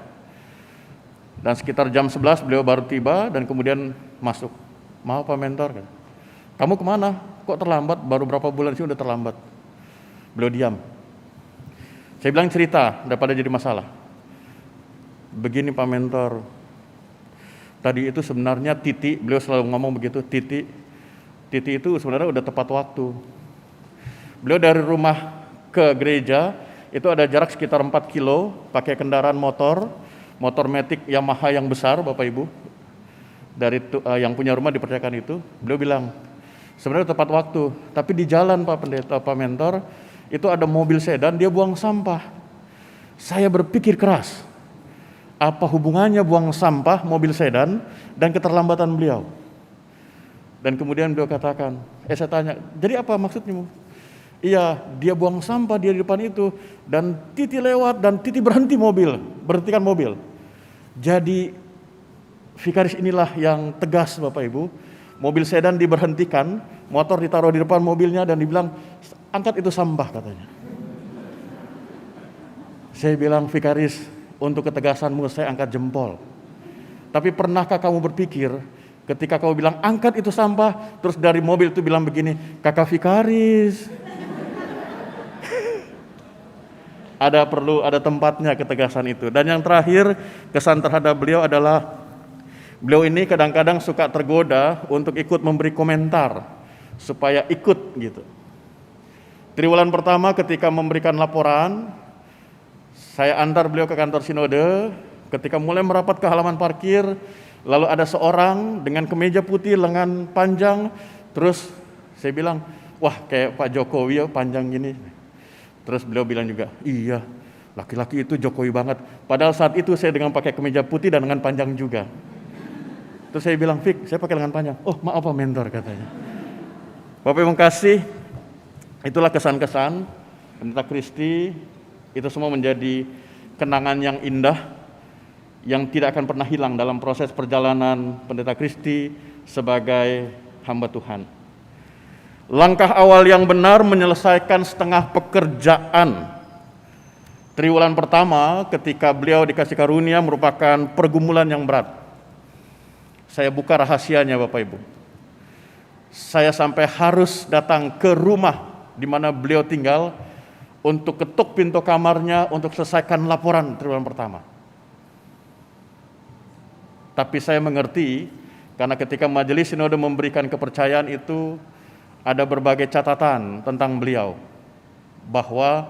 Dan sekitar jam 11 beliau baru tiba, dan kemudian masuk. Maaf Pak Mentor, kamu kemana? Kok terlambat? Baru berapa bulan sih udah terlambat. Beliau diam. Saya bilang cerita daripada jadi masalah. Begini Pak Mentor, tadi itu sebenarnya Titi, beliau selalu ngomong begitu, Titi itu sebenarnya udah tepat waktu. Beliau dari rumah ke gereja itu ada jarak sekitar 4 kilo, pakai kendaraan motor Matic Yamaha yang besar, Bapak Ibu. Dari yang punya rumah dipercayakan itu, beliau bilang, sebenarnya tepat waktu, tapi di jalan Pak Pendeta, Pak Mentor, itu ada mobil sedan, dia buang sampah. Saya berpikir keras, apa hubungannya buang sampah mobil sedan dan keterlambatan beliau? Dan kemudian beliau katakan, saya tanya, jadi apa maksudnya? Iya, dia buang sampah di depan itu, dan Titi lewat, dan Titi berhentikan mobil. Jadi vikaris inilah yang tegas Bapak Ibu, mobil sedan diberhentikan, motor ditaruh di depan mobilnya dan dibilang, angkat itu sampah katanya. Saya bilang, vikaris, untuk ketegasanmu saya angkat jempol. Tapi pernahkah kamu berpikir ketika kamu bilang angkat itu sampah, terus dari mobil itu bilang begini, kakak vikaris. Ada tempatnya ketegasan itu. Dan yang terakhir, kesan terhadap beliau adalah beliau ini kadang-kadang suka tergoda untuk ikut memberi komentar supaya ikut gitu. Triwulan pertama ketika memberikan laporan, saya antar beliau ke kantor sinode. Ketika mulai merapat ke halaman parkir, lalu ada seorang dengan kemeja putih, lengan panjang, terus saya bilang, wah kayak Pak Jokowi ya, panjang gini. Terus beliau bilang juga, iya laki-laki itu Jokowi banget. Padahal saat itu saya dengan pakai kemeja putih dan lengan panjang juga. Terus saya bilang, Fik, saya pakai lengan panjang. Oh maaf Pak Mentor katanya. Bapak Ibu kasih, itulah kesan-kesan Pendeta Kristi. Itu semua menjadi kenangan yang indah yang tidak akan pernah hilang dalam proses perjalanan Pendeta Kristi sebagai hamba Tuhan. Langkah awal yang benar menyelesaikan setengah pekerjaan. Triwulan pertama ketika beliau dikasih karunia merupakan pergumulan yang berat. Saya buka rahasianya Bapak Ibu. Saya sampai harus datang ke rumah di mana beliau tinggal untuk ketuk pintu kamarnya untuk selesaikan laporan triwulan pertama. Tapi saya mengerti karena ketika majelis sinode memberikan kepercayaan itu ada berbagai catatan tentang beliau bahwa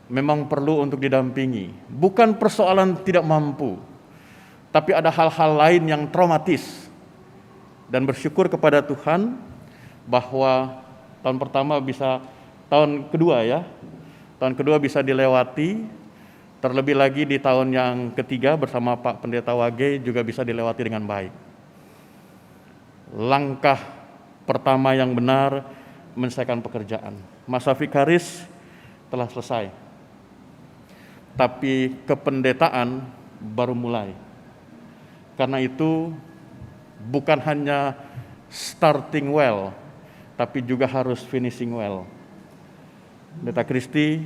memang perlu untuk didampingi. Bukan persoalan tidak mampu, tapi ada hal-hal lain yang traumatis. Dan bersyukur kepada Tuhan bahwa tahun kedua bisa dilewati, terlebih lagi di tahun yang ketiga bersama Pak Pendeta Wage juga bisa dilewati dengan baik. Langkah pertama yang benar menyelesaikan pekerjaan. Masa vikaris telah selesai, tapi kependetaan baru mulai. Karena itu bukan hanya starting well, tapi juga harus finishing well. Pendeta Kristi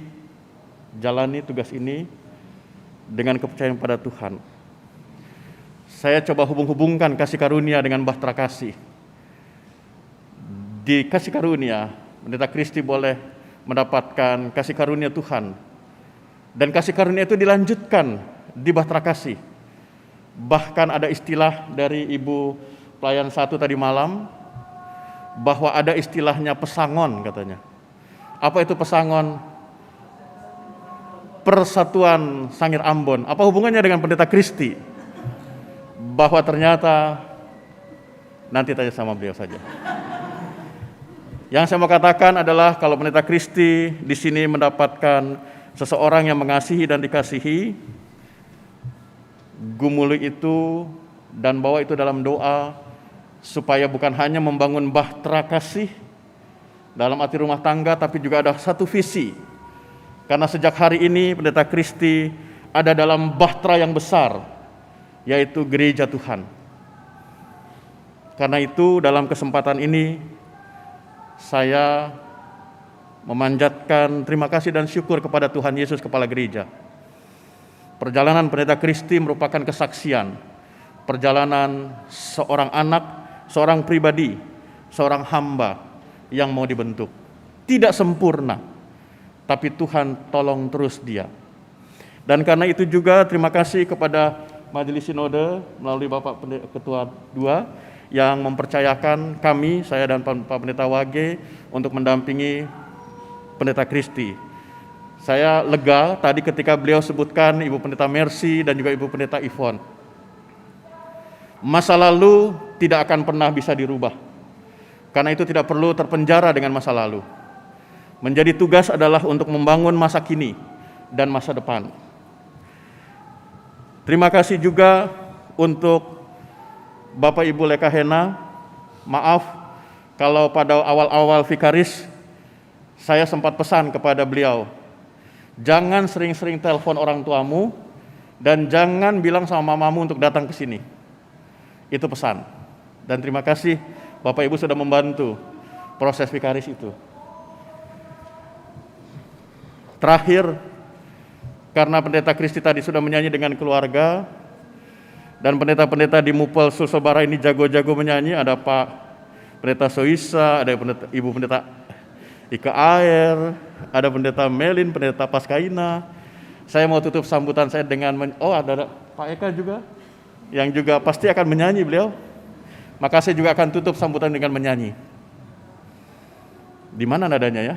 jalani tugas ini dengan kepercayaan pada Tuhan. Saya coba hubung-hubungkan kasih karunia dengan bahtera kasih. Di kasih karunia, Pendeta Kristi boleh mendapatkan kasih karunia Tuhan. Dan kasih karunia itu dilanjutkan di bahtera kasih. Bahkan ada istilah dari Ibu pelayan 1 tadi malam, bahwa ada istilahnya pesangon katanya. Apa itu pesangon? Persatuan Sangir Ambon. Apa hubungannya dengan Pendeta Kristi? Bahwa ternyata nanti tanya sama beliau saja. Yang saya mau katakan adalah kalau Pendeta Kristi di sini mendapatkan seseorang yang mengasihi dan dikasihi, gumuli itu dan bawa itu dalam doa supaya bukan hanya membangun bahtera kasih dalam arti rumah tangga, tapi juga ada satu visi. Karena sejak hari ini Pendeta Kristi ada dalam bahtera yang besar, yaitu gereja Tuhan. Karena itu dalam kesempatan ini saya memanjatkan terima kasih dan syukur kepada Tuhan Yesus Kepala Gereja. Perjalanan Pendeta Kristi merupakan kesaksian perjalanan seorang anak seorang pribadi, seorang hamba yang mau dibentuk. Tidak sempurna, tapi Tuhan tolong terus dia. Dan karena itu juga terima kasih kepada Majelis Sinode melalui Bapak Ketua II yang mempercayakan kami, saya dan Pak Pendeta Wage untuk mendampingi Pendeta Kristi. Saya lega tadi ketika beliau sebutkan Ibu Pendeta Mercy dan juga Ibu Pendeta Yvonne. Masa lalu tidak akan pernah bisa dirubah. Karena itu tidak perlu terpenjara dengan masa lalu. Menjadi tugas adalah untuk membangun masa kini dan masa depan. Terima kasih juga untuk Bapak Ibu Lekahena. Maaf kalau pada awal-awal vikaris saya sempat pesan kepada beliau, jangan sering-sering telepon orang tuamu dan jangan bilang sama mamamu untuk datang ke sini. Itu pesan. Dan terima kasih Bapak Ibu sudah membantu proses vikaris itu. Terakhir, karena Pendeta Kristi tadi sudah menyanyi dengan keluarga, dan pendeta-pendeta di Mupel Sulselbarai ini jago-jago menyanyi, ada Pak Pendeta Soisa, ada Ibu Pendeta Ika Air, ada Pendeta Melin, Pendeta Paskaina. Saya mau tutup sambutan saya dengan, ada Pak Eka juga, yang juga pasti akan menyanyi beliau. Maka saya juga akan tutup sambutan dengan menyanyi. Di mana nadanya ya?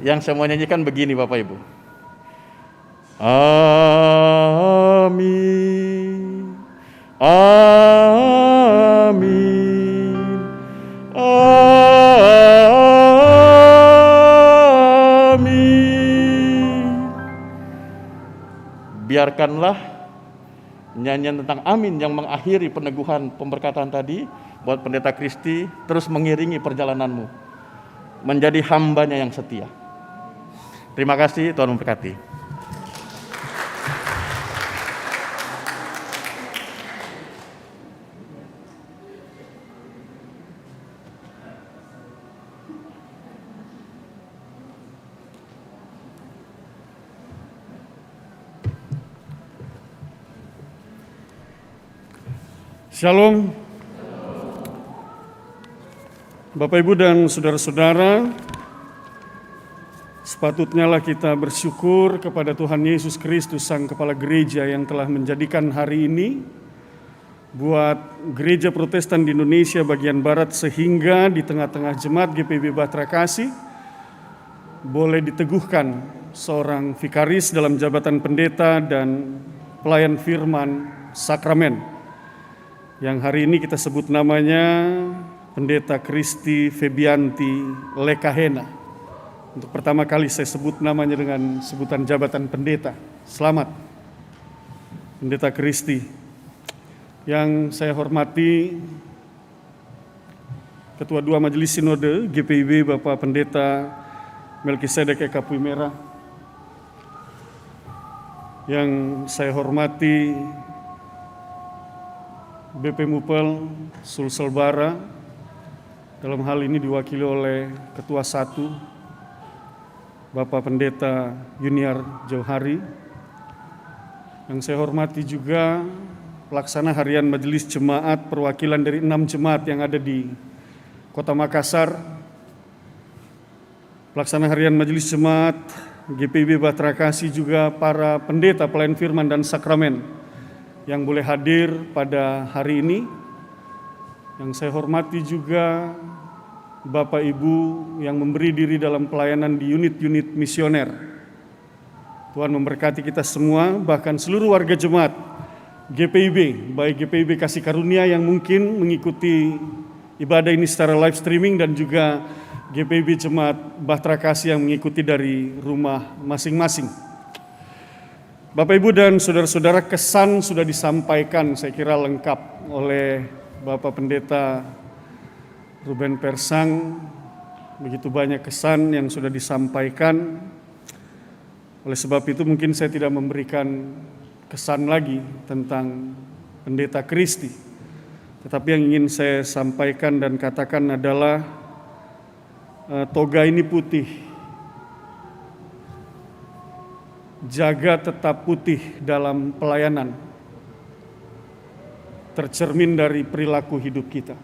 Yang saya mau nyanyikan begini Bapak Ibu. Amin, amin, amin. Biarkanlah nyanyian tentang amin yang mengakhiri peneguhan pemberkatan tadi buat Pendeta Kristi terus mengiringi perjalananmu menjadi hambanya yang setia. Terima kasih, Tuhan memberkati. Shalom. Bapak Ibu dan saudara-saudara, sepatutnya lah kita bersyukur kepada Tuhan Yesus Kristus, Sang Kepala Gereja yang telah menjadikan hari ini buat Gereja Protestan di Indonesia bagian Barat, sehingga di tengah-tengah jemaat GPIB Bahtera Kasih boleh diteguhkan seorang vikaris dalam jabatan pendeta dan pelayan firman sakramen, yang hari ini kita sebut namanya Pendeta Kristi Febianti Lekahena. Untuk pertama kali saya sebut namanya dengan sebutan jabatan pendeta. Selamat, Pendeta Kristi. Yang saya hormati Ketua II Majelis Sinode GPIB Bapak Pendeta Melkisedek Eka Puimera. Yang saya hormati BP Mupel Sulselbara, dalam hal ini diwakili oleh Ketua 1 Bapak Pendeta Yuniar Jauhari. Yang saya hormati juga pelaksana harian Majelis Jemaat perwakilan dari 6 jemaat yang ada di Kota Makassar, pelaksana harian Majelis Jemaat GPIB Bahtera Kasih, juga para pendeta pelayan firman dan sakramen yang boleh hadir pada hari ini. Yang saya hormati juga Bapak Ibu yang memberi diri dalam pelayanan di unit-unit misioner. Tuhan memberkati kita semua, bahkan seluruh warga jemaat GPIB, baik GPIB Kasih Karunia yang mungkin mengikuti ibadah ini secara live streaming, dan juga GPIB Jemaat Bahtera Kasih yang mengikuti dari rumah masing-masing. Bapak Ibu dan saudara-saudara, kesan sudah disampaikan saya kira lengkap oleh Bapak Pendeta Ruben Persang. Begitu banyak kesan yang sudah disampaikan. Oleh sebab itu mungkin saya tidak memberikan kesan lagi tentang Pendeta Kristi. Tetapi yang ingin saya sampaikan dan katakan adalah toga ini putih, jaga tetap putih dalam pelayanan. tercermin dari perilaku hidup kita.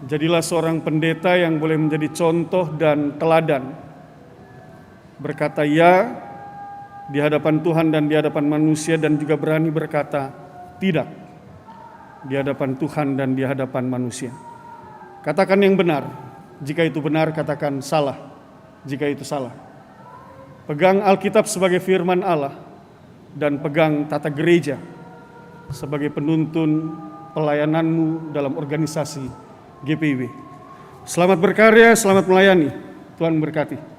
Jadilah seorang pendeta yang boleh menjadi contoh dan teladan, berkata ya di hadapan Tuhan dan di hadapan manusia, dan juga berani berkata tidak di hadapan Tuhan dan di hadapan manusia. Katakan yang benar, jika itu benar; katakan salah, jika itu salah. Pegang Alkitab sebagai firman Allah, dan pegang tata gereja sebagai penuntun pelayananmu dalam organisasi GPIB. Selamat berkarya, selamat melayani. Tuhan memberkati.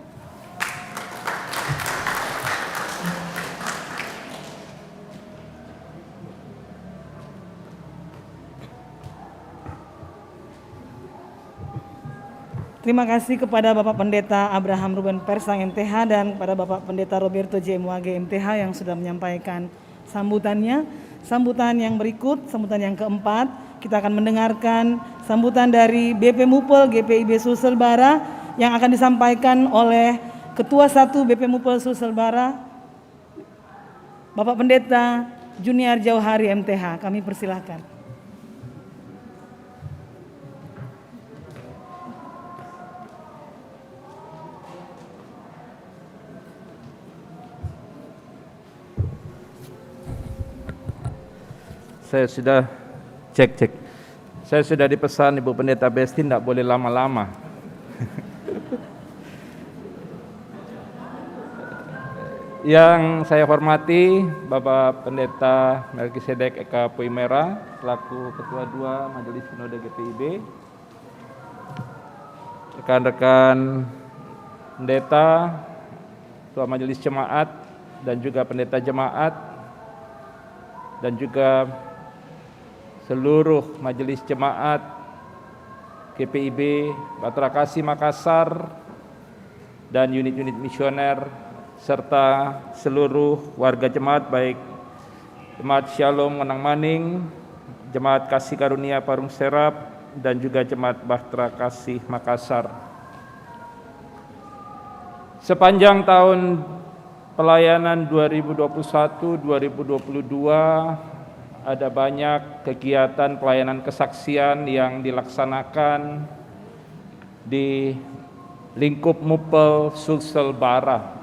Terima kasih kepada Bapak Pendeta Abraham Ruben Persang MTH dan kepada Bapak Pendeta Roberto J. Muage MTH yang sudah menyampaikan sambutannya. Sambutan yang berikut, sambutan yang keempat, kita akan mendengarkan sambutan dari BP Mupel GPIB Sulselbara yang akan disampaikan oleh Ketua 1 BP Mupel Sulselbara, Bapak Pendeta Junior Jauhari MTH. Kami persilahkan. Saya sudah cek. Saya sudah dipesan Ibu Pendeta Besti tidak boleh lama-lama. Yang saya hormati Bapak Pendeta Melkisedek Eka Puimera selaku Ketua 2 Majelis Sinode GPIB, rekan-rekan pendeta, Ketua Majelis Jemaat dan juga pendeta jemaat, dan juga seluruh majelis jemaat GPIB Batra Kasih Makassar dan unit-unit misioner, serta seluruh warga jemaat, baik Jemaat Shalom Wenang Maning, Jemaat Kasih Karunia Parung Serap, dan juga Jemaat Batra Kasih Makassar. Sepanjang tahun pelayanan 2021-2022 ada banyak kegiatan pelayanan kesaksian yang dilaksanakan di lingkup Mupel Sulselbara.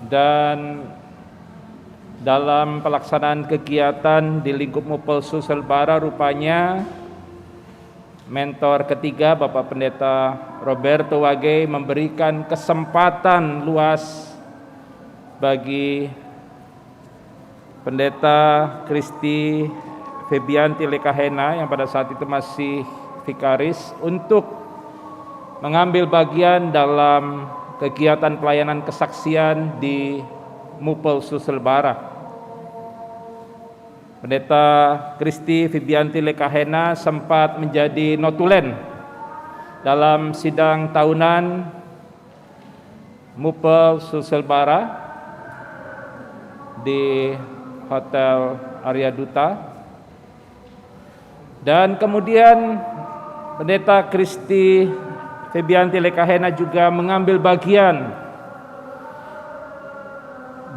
Dan dalam pelaksanaan kegiatan di lingkup Mupel Sulselbara, rupanya mentor ketiga Bapak Pendeta Roberto Wage memberikan kesempatan luas bagi Pendeta Kristi Febianti Lekahena yang pada saat itu masih vikaris untuk mengambil bagian dalam kegiatan pelayanan kesaksian di Mupel Sulselbara. Pendeta Kristi Febianti Lekahena sempat menjadi notulen dalam sidang tahunan Mupel Sulselbara di Hotel Arya Duta, dan kemudian Pendeta Kristi Febianti Lekahena juga mengambil bagian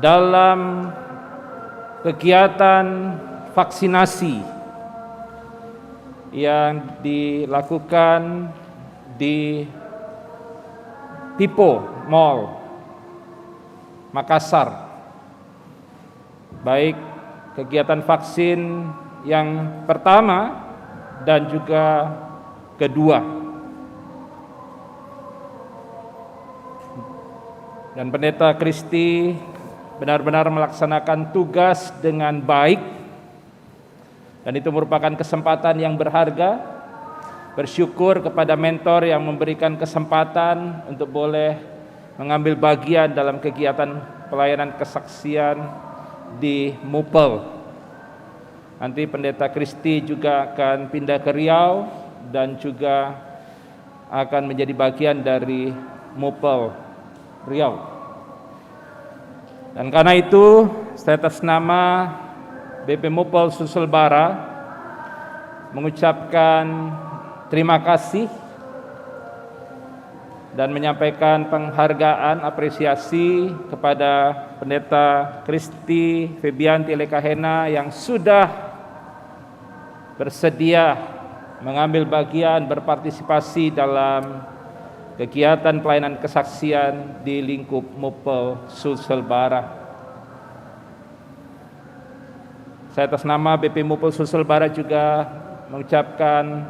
dalam kegiatan vaksinasi yang dilakukan di Pipo Mall Makassar, baik kegiatan vaksin yang pertama dan juga kedua. Dan Pendeta Kristi benar-benar melaksanakan tugas dengan baik, dan itu merupakan kesempatan yang berharga. Bersyukur kepada mentor yang memberikan kesempatan untuk boleh mengambil bagian dalam kegiatan pelayanan kesaksian di Mupel. Nanti Pendeta Kristi juga akan pindah ke Riau dan juga akan menjadi bagian dari Mupel Riau. Dan karena itu, saya atas nama BP Mupel Sulselbara mengucapkan terima kasih dan menyampaikan penghargaan apresiasi kepada Pendeta Kristi Febianti Lekahena yang sudah bersedia mengambil bagian berpartisipasi dalam kegiatan pelayanan kesaksian di lingkup Mupel Sulsel Barat. Saya atas nama BP Mupel Sulsel Barat juga mengucapkan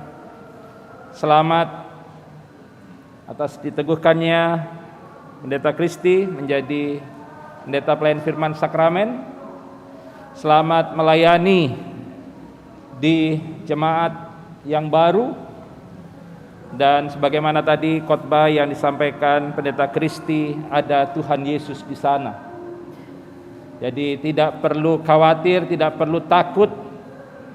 selamat atas diteguhkannya Pendeta Kristi menjadi Pendeta Pelayan Firman Sakramen. Selamat melayani di jemaat yang baru, dan sebagaimana tadi khotbah yang disampaikan Pendeta Kristi, ada Tuhan Yesus di sana. Jadi tidak perlu khawatir, tidak perlu takut.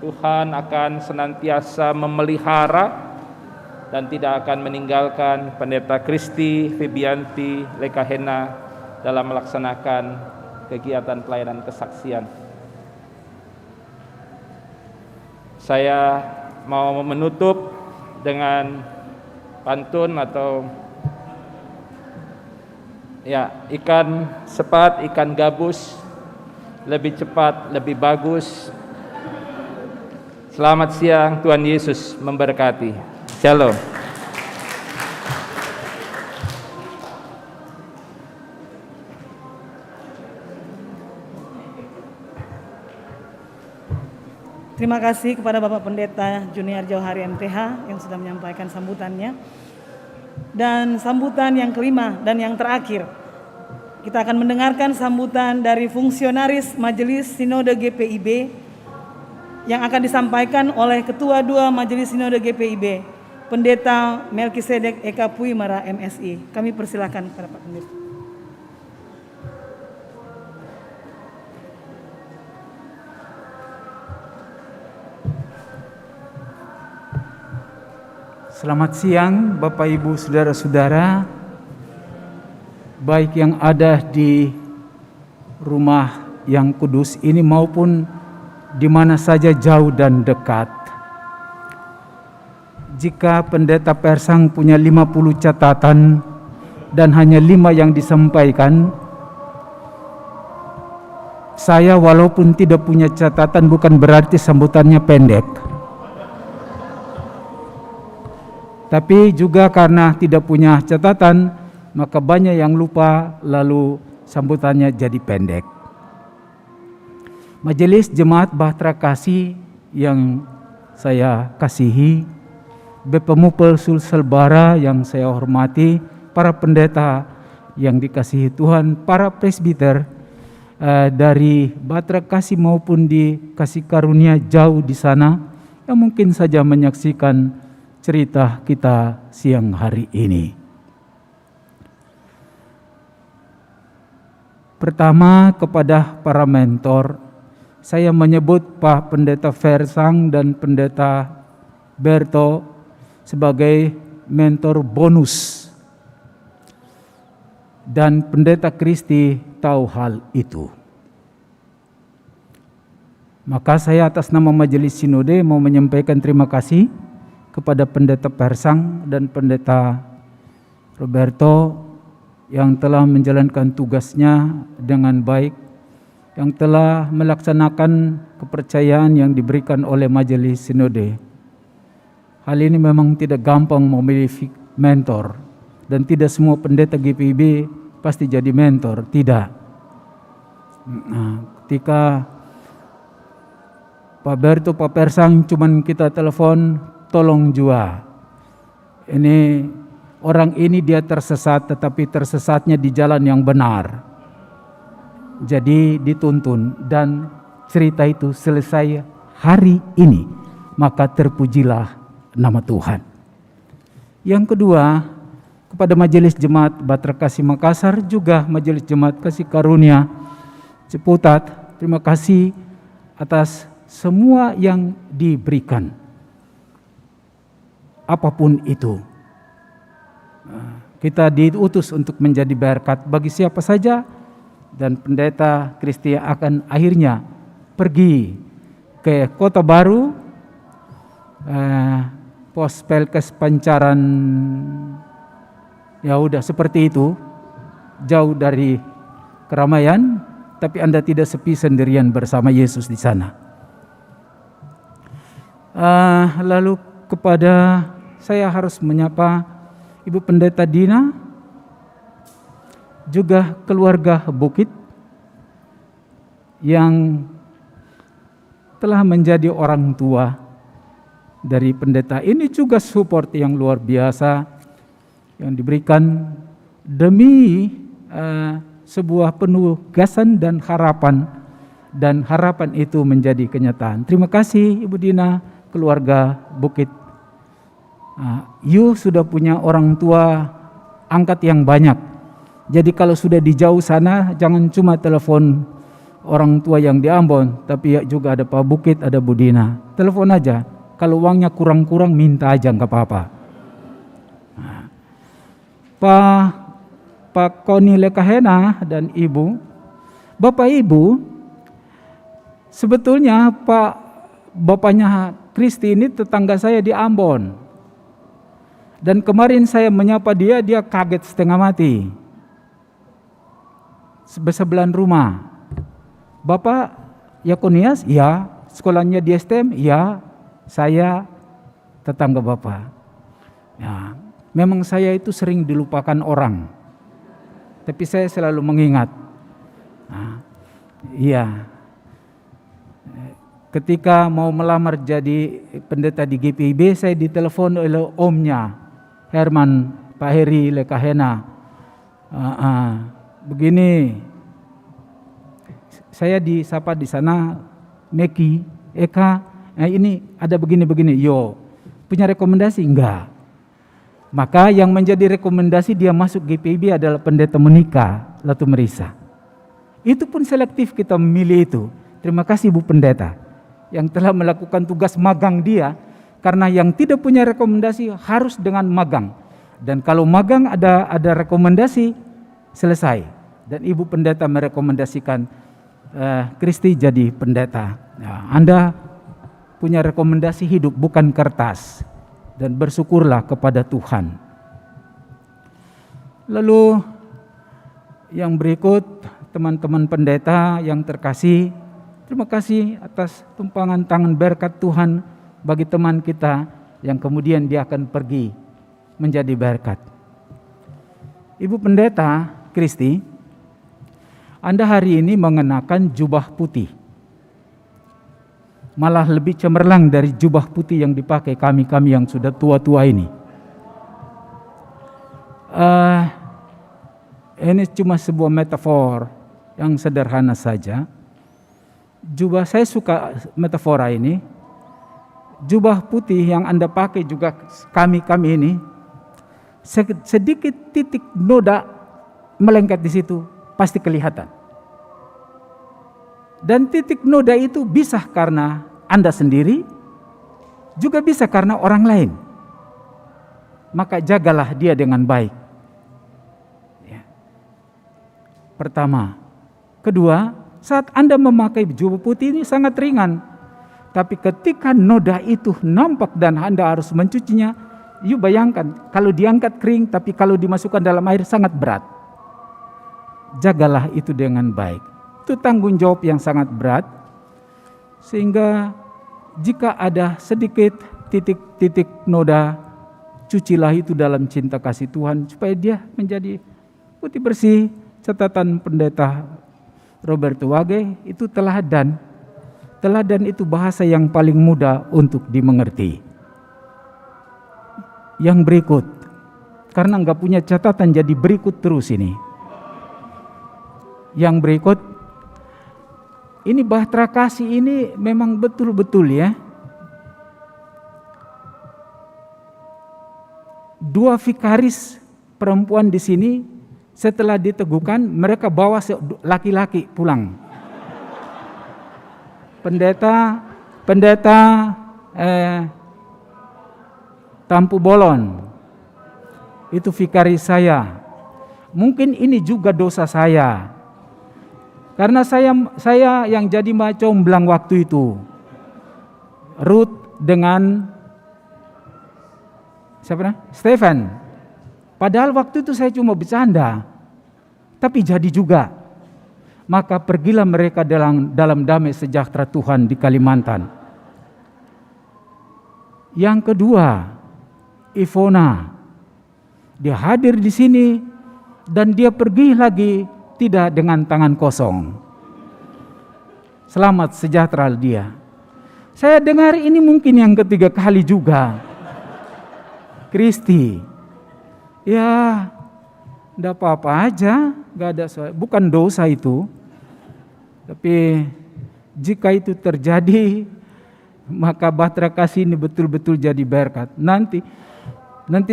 Tuhan akan senantiasa memelihara dan tidak akan meninggalkan Pendeta Kristi Febianti Lekahena dalam melaksanakan kegiatan pelayanan kesaksian. Saya mau menutup dengan pantun atau ikan sepat, ikan gabus, lebih cepat, lebih bagus. Selamat siang, Tuhan Yesus memberkati. Shalom. Terima kasih kepada Bapak Pendeta Junior Jauhari MTH yang sudah menyampaikan sambutannya. Dan sambutan yang kelima dan yang terakhir, kita akan mendengarkan sambutan dari fungsionaris Majelis Sinode GPIB yang akan disampaikan oleh Ketua 2 Majelis Sinode GPIB, Pendeta Melkisedek Eka Puimara MSI. Kami persilakan kepada Pak Pendeta. Selamat siang Bapak Ibu Saudara-saudara, baik yang ada di rumah yang kudus ini maupun di mana saja jauh dan dekat. Jika Pendeta Persang punya 50 catatan dan hanya 5 yang disampaikan, saya walaupun tidak punya catatan bukan berarti sambutannya pendek. Tapi juga karena tidak punya catatan, maka banyak yang lupa lalu sambutannya jadi pendek. Majelis Jemaat Bahtera Kasih yang saya kasihi, BP Mupel Sulsel Barat yang saya hormati, para pendeta yang dikasihi Tuhan, para presbiter dari Bahtera Kasih maupun di Kasih Karunia jauh di sana yang mungkin saja menyaksikan cerita kita siang hari ini. Pertama, kepada para mentor, saya menyebut Pak Pendeta Persang dan Pendeta Berto sebagai mentor bonus. Dan Pendeta Kristi tahu hal itu. Maka saya atas nama Majelis Sinode mau menyampaikan terima kasih kepada Pendeta Persang dan Pendeta Roberto yang telah menjalankan tugasnya dengan baik, yang telah melaksanakan kepercayaan yang diberikan oleh Majelis Sinode. Hal ini memang tidak gampang memilih mentor, dan tidak semua pendeta GPIB pasti jadi mentor, tidak. Ketika Pak Berto, Pak Persang cuman kita telepon, tolong jua. Ini orang ini dia tersesat, tetapi tersesatnya di jalan yang benar. Jadi dituntun dan cerita itu selesai hari ini, maka terpujilah nama Tuhan. Yang kedua, kepada Majelis Jemaat Bahtera Kasih Makassar, juga Majelis Jemaat Kasih Karunia Ciputat, terima kasih atas semua yang diberikan. Apapun itu, kita diutus untuk menjadi berkat bagi siapa saja, dan Pendeta Kristi akan akhirnya pergi ke Kota Baru, Pos Pelkes Pancaran Ya udah seperti itu, jauh dari keramaian, tapi Anda tidak sepi sendirian bersama Yesus di sana. Lalu kepada saya harus menyapa Ibu Pendeta Dina, juga keluarga Bukit yang telah menjadi orang tua dari pendeta. Ini juga support yang luar biasa yang diberikan demi sebuah penugasan dan harapan itu menjadi kenyataan. Terima kasih Ibu Dina, keluarga Bukit. You sudah punya orang tua angkat yang banyak. Jadi kalau sudah di jauh sana, jangan cuma telepon orang tua yang di Ambon, tapi juga ada Pak Bukit, ada Bu Dina. Telepon aja. Kalau uangnya kurang-kurang, minta aja, nggak apa-apa. Pak Koni Lekahena dan Ibu, Bapak Ibu, sebetulnya bapaknya Kristi ini tetangga saya di Ambon. Dan kemarin saya menyapa dia kaget setengah mati. Sebelahan rumah. Bapak Yakonias? Ya. Sekolahnya di STM? Ya. Saya tetangga Bapak. Ya. Memang saya itu sering dilupakan orang. Tapi saya selalu mengingat. Iya. Ketika mau melamar jadi pendeta di GPIB, saya ditelepon oleh omnya, Herman, Pak Heri Lekahena. Begini, saya disapa di sana, Meki, Eka, ini ada begini-begini. Yo, punya rekomendasi? Enggak. Maka yang menjadi rekomendasi dia masuk GPIB adalah pendeta Monika Latu Merisa. Itu pun selektif kita memilih itu. Terima kasih Bu Pendeta yang telah melakukan tugas magang dia, karena yang tidak punya rekomendasi harus dengan magang. Dan kalau magang ada rekomendasi, selesai. Dan Ibu Pendeta merekomendasikan Kristi jadi pendeta. Nah, Anda punya rekomendasi hidup, bukan kertas. Dan bersyukurlah kepada Tuhan. Lalu yang berikut, teman-teman pendeta yang terkasih, terima kasih atas tumpangan tangan berkat Tuhan bagi teman kita yang kemudian dia akan pergi menjadi berkat. Ibu Pendeta Kristi, Anda hari ini mengenakan jubah putih. Malah lebih cemerlang dari jubah putih yang dipakai kami-kami yang sudah tua-tua ini. Ini cuma sebuah metafor yang sederhana saja. Jubah, saya suka metafora ini. Jubah putih yang Anda pakai juga kami-kami ini, sedikit titik noda melengket di situ pasti kelihatan. Dan titik noda itu bisa karena Anda sendiri, juga bisa karena orang lain. Maka jagalah dia dengan baik. Ya. Pertama. Kedua, saat Anda memakai jubah putih ini sangat ringan. Tapi ketika noda itu nampak dan Anda harus mencucinya, yuk bayangkan kalau diangkat kering, tapi kalau dimasukkan dalam air sangat berat. Jagalah itu dengan baik. Itu tanggung jawab yang sangat berat, sehingga jika ada sedikit titik-titik noda, cucilah itu dalam cinta kasih Tuhan supaya dia menjadi putih bersih. Catatan Pendeta Roberto Wage itu teladan. Teladan itu bahasa yang paling mudah untuk dimengerti. Yang berikut, karena nggak punya catatan jadi berikut terus ini. Yang berikut, ini bahtera kasih ini memang betul-betul ya. Dua vikaris perempuan di sini setelah diteguhkan mereka bawa laki-laki pulang. Pendeta Tampu Bolon itu vikaris saya. Mungkin ini juga dosa saya. Karena saya yang jadi macomblang waktu itu. Ruth dengan siapa? Stephen. Padahal waktu itu saya cuma bercanda, tapi jadi juga. Maka pergilah mereka dalam damai sejahtera Tuhan di Kalimantan. Yang kedua, Ivona. Dia hadir di sini dan dia pergi lagi tidak dengan tangan kosong. Selamat sejahtera dia. Saya dengar ini mungkin yang ketiga kali juga. Kristi. Ya, enggak apa-apa aja, enggak ada bukan dosa itu. Tapi jika itu terjadi, maka Bahtera Kasih ini betul-betul jadi berkat. Nanti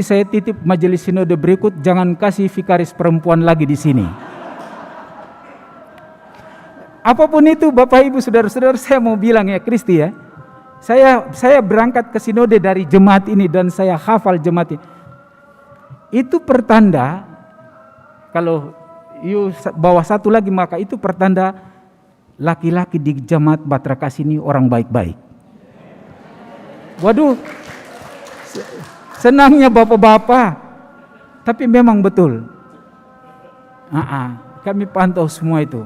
saya titip majelis sinode berikut, jangan kasih vikaris perempuan lagi di sini. Apapun itu Bapak Ibu Saudara-saudara, saya mau bilang ya Kristi ya. Saya berangkat ke sinode dari jemaat ini dan saya hafal jemaat ini. Itu pertanda, kalau you bawa satu lagi maka itu pertanda laki-laki di jemaat Bahtera Kasih ini orang baik-baik. Waduh, senangnya bapak-bapak, tapi memang betul. Kami pantau semua itu.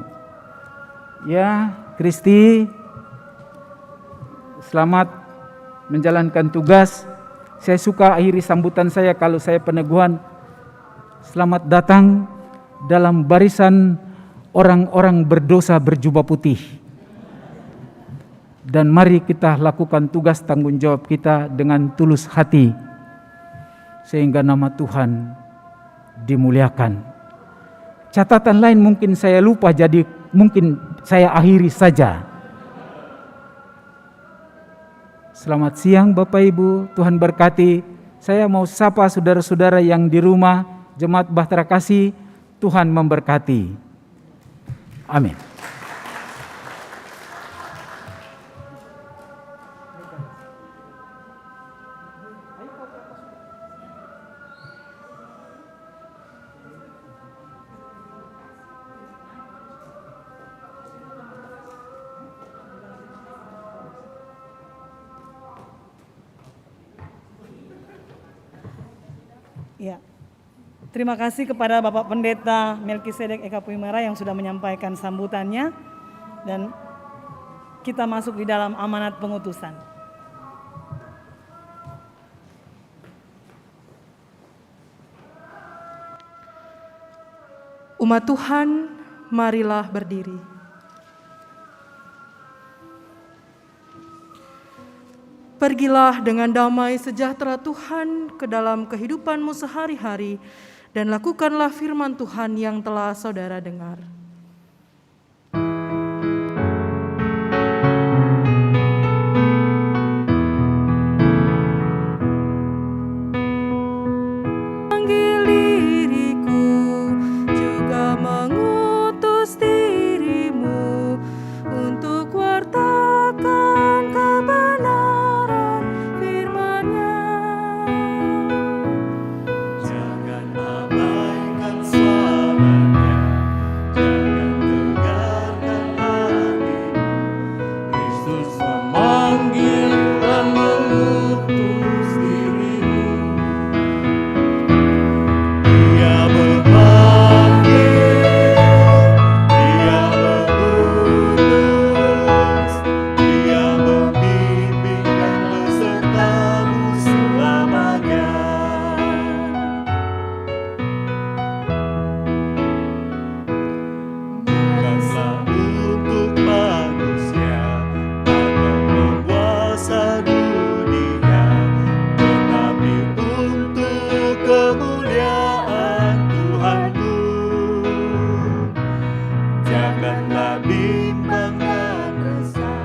Ya, Kristi, selamat menjalankan tugas. Saya suka akhiri sambutan saya kalau saya peneguhan. Selamat datang dalam barisan orang-orang berdosa berjubah putih. Dan mari kita lakukan tugas tanggung jawab kita dengan tulus hati. Sehingga nama Tuhan dimuliakan. Catatan lain mungkin saya lupa, jadi mungkin saya akhiri saja. Selamat siang Bapak Ibu, Tuhan berkati. Saya mau sapa saudara-saudara yang di rumah, Jemaat Bahtera Kasih, Tuhan memberkati. Amin. Ya. Terima kasih kepada Bapak Pendeta Melkisedek Eka Puimara yang sudah menyampaikan sambutannya, dan kita masuk di dalam amanat pengutusan. Umat Tuhan, marilah berdiri. Pergilah dengan damai sejahtera Tuhan ke dalam kehidupanmu sehari-hari, dan lakukanlah firman Tuhan yang telah saudara dengar. Panggil diriku, juga mengutus dirimu untuk wartakan kebenaran firman-Nya. Jangan abaikan suaranya, jangan tegarkan hatimu. Kristus memanggil dan mengutus dirimu. Dia memanggil, Dia mengutus, Dia membimbing dan besertamu selamanya. Bukanlah untuk manusia atau penguasa dunia, tetapi untuk kemuliaan Tuhanku. Janganlah bimbang dan resah,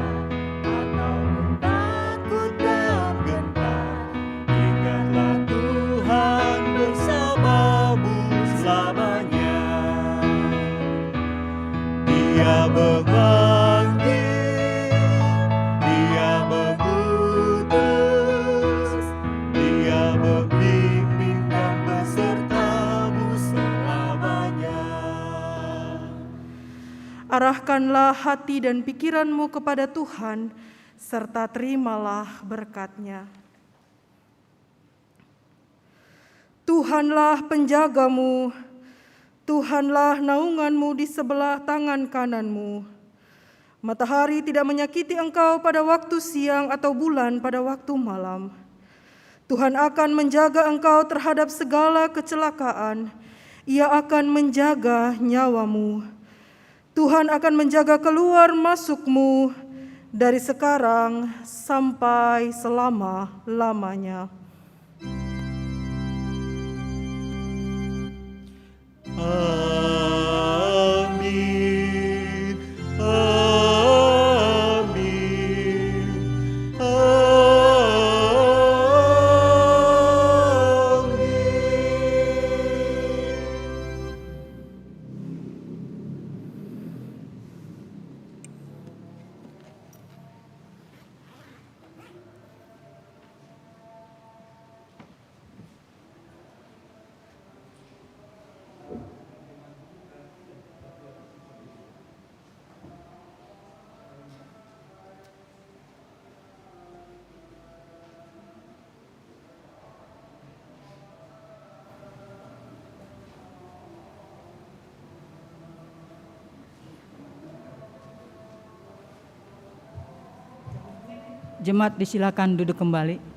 ataupun takut dan gentar. Ingatlah Tuhan bersamamu selamanya. Dia memanggil, Dia mengutus, Dia membimbing dan besertamu selamanya. Arahkanlah hati dan pikiranmu kepada Tuhan, serta terimalah berkat-Nya. Tuhanlah penjagamu, Tuhanlah naunganmu di sebelah tangan kananmu. Matahari tidak menyakiti engkau pada waktu siang atau bulan pada waktu malam. Tuhan akan menjaga engkau terhadap segala kecelakaan. Ia akan menjaga nyawamu. Tuhan akan menjaga keluar masukmu dari sekarang sampai selama-lamanya. Amin. Amin. Jemaat disilakan duduk kembali.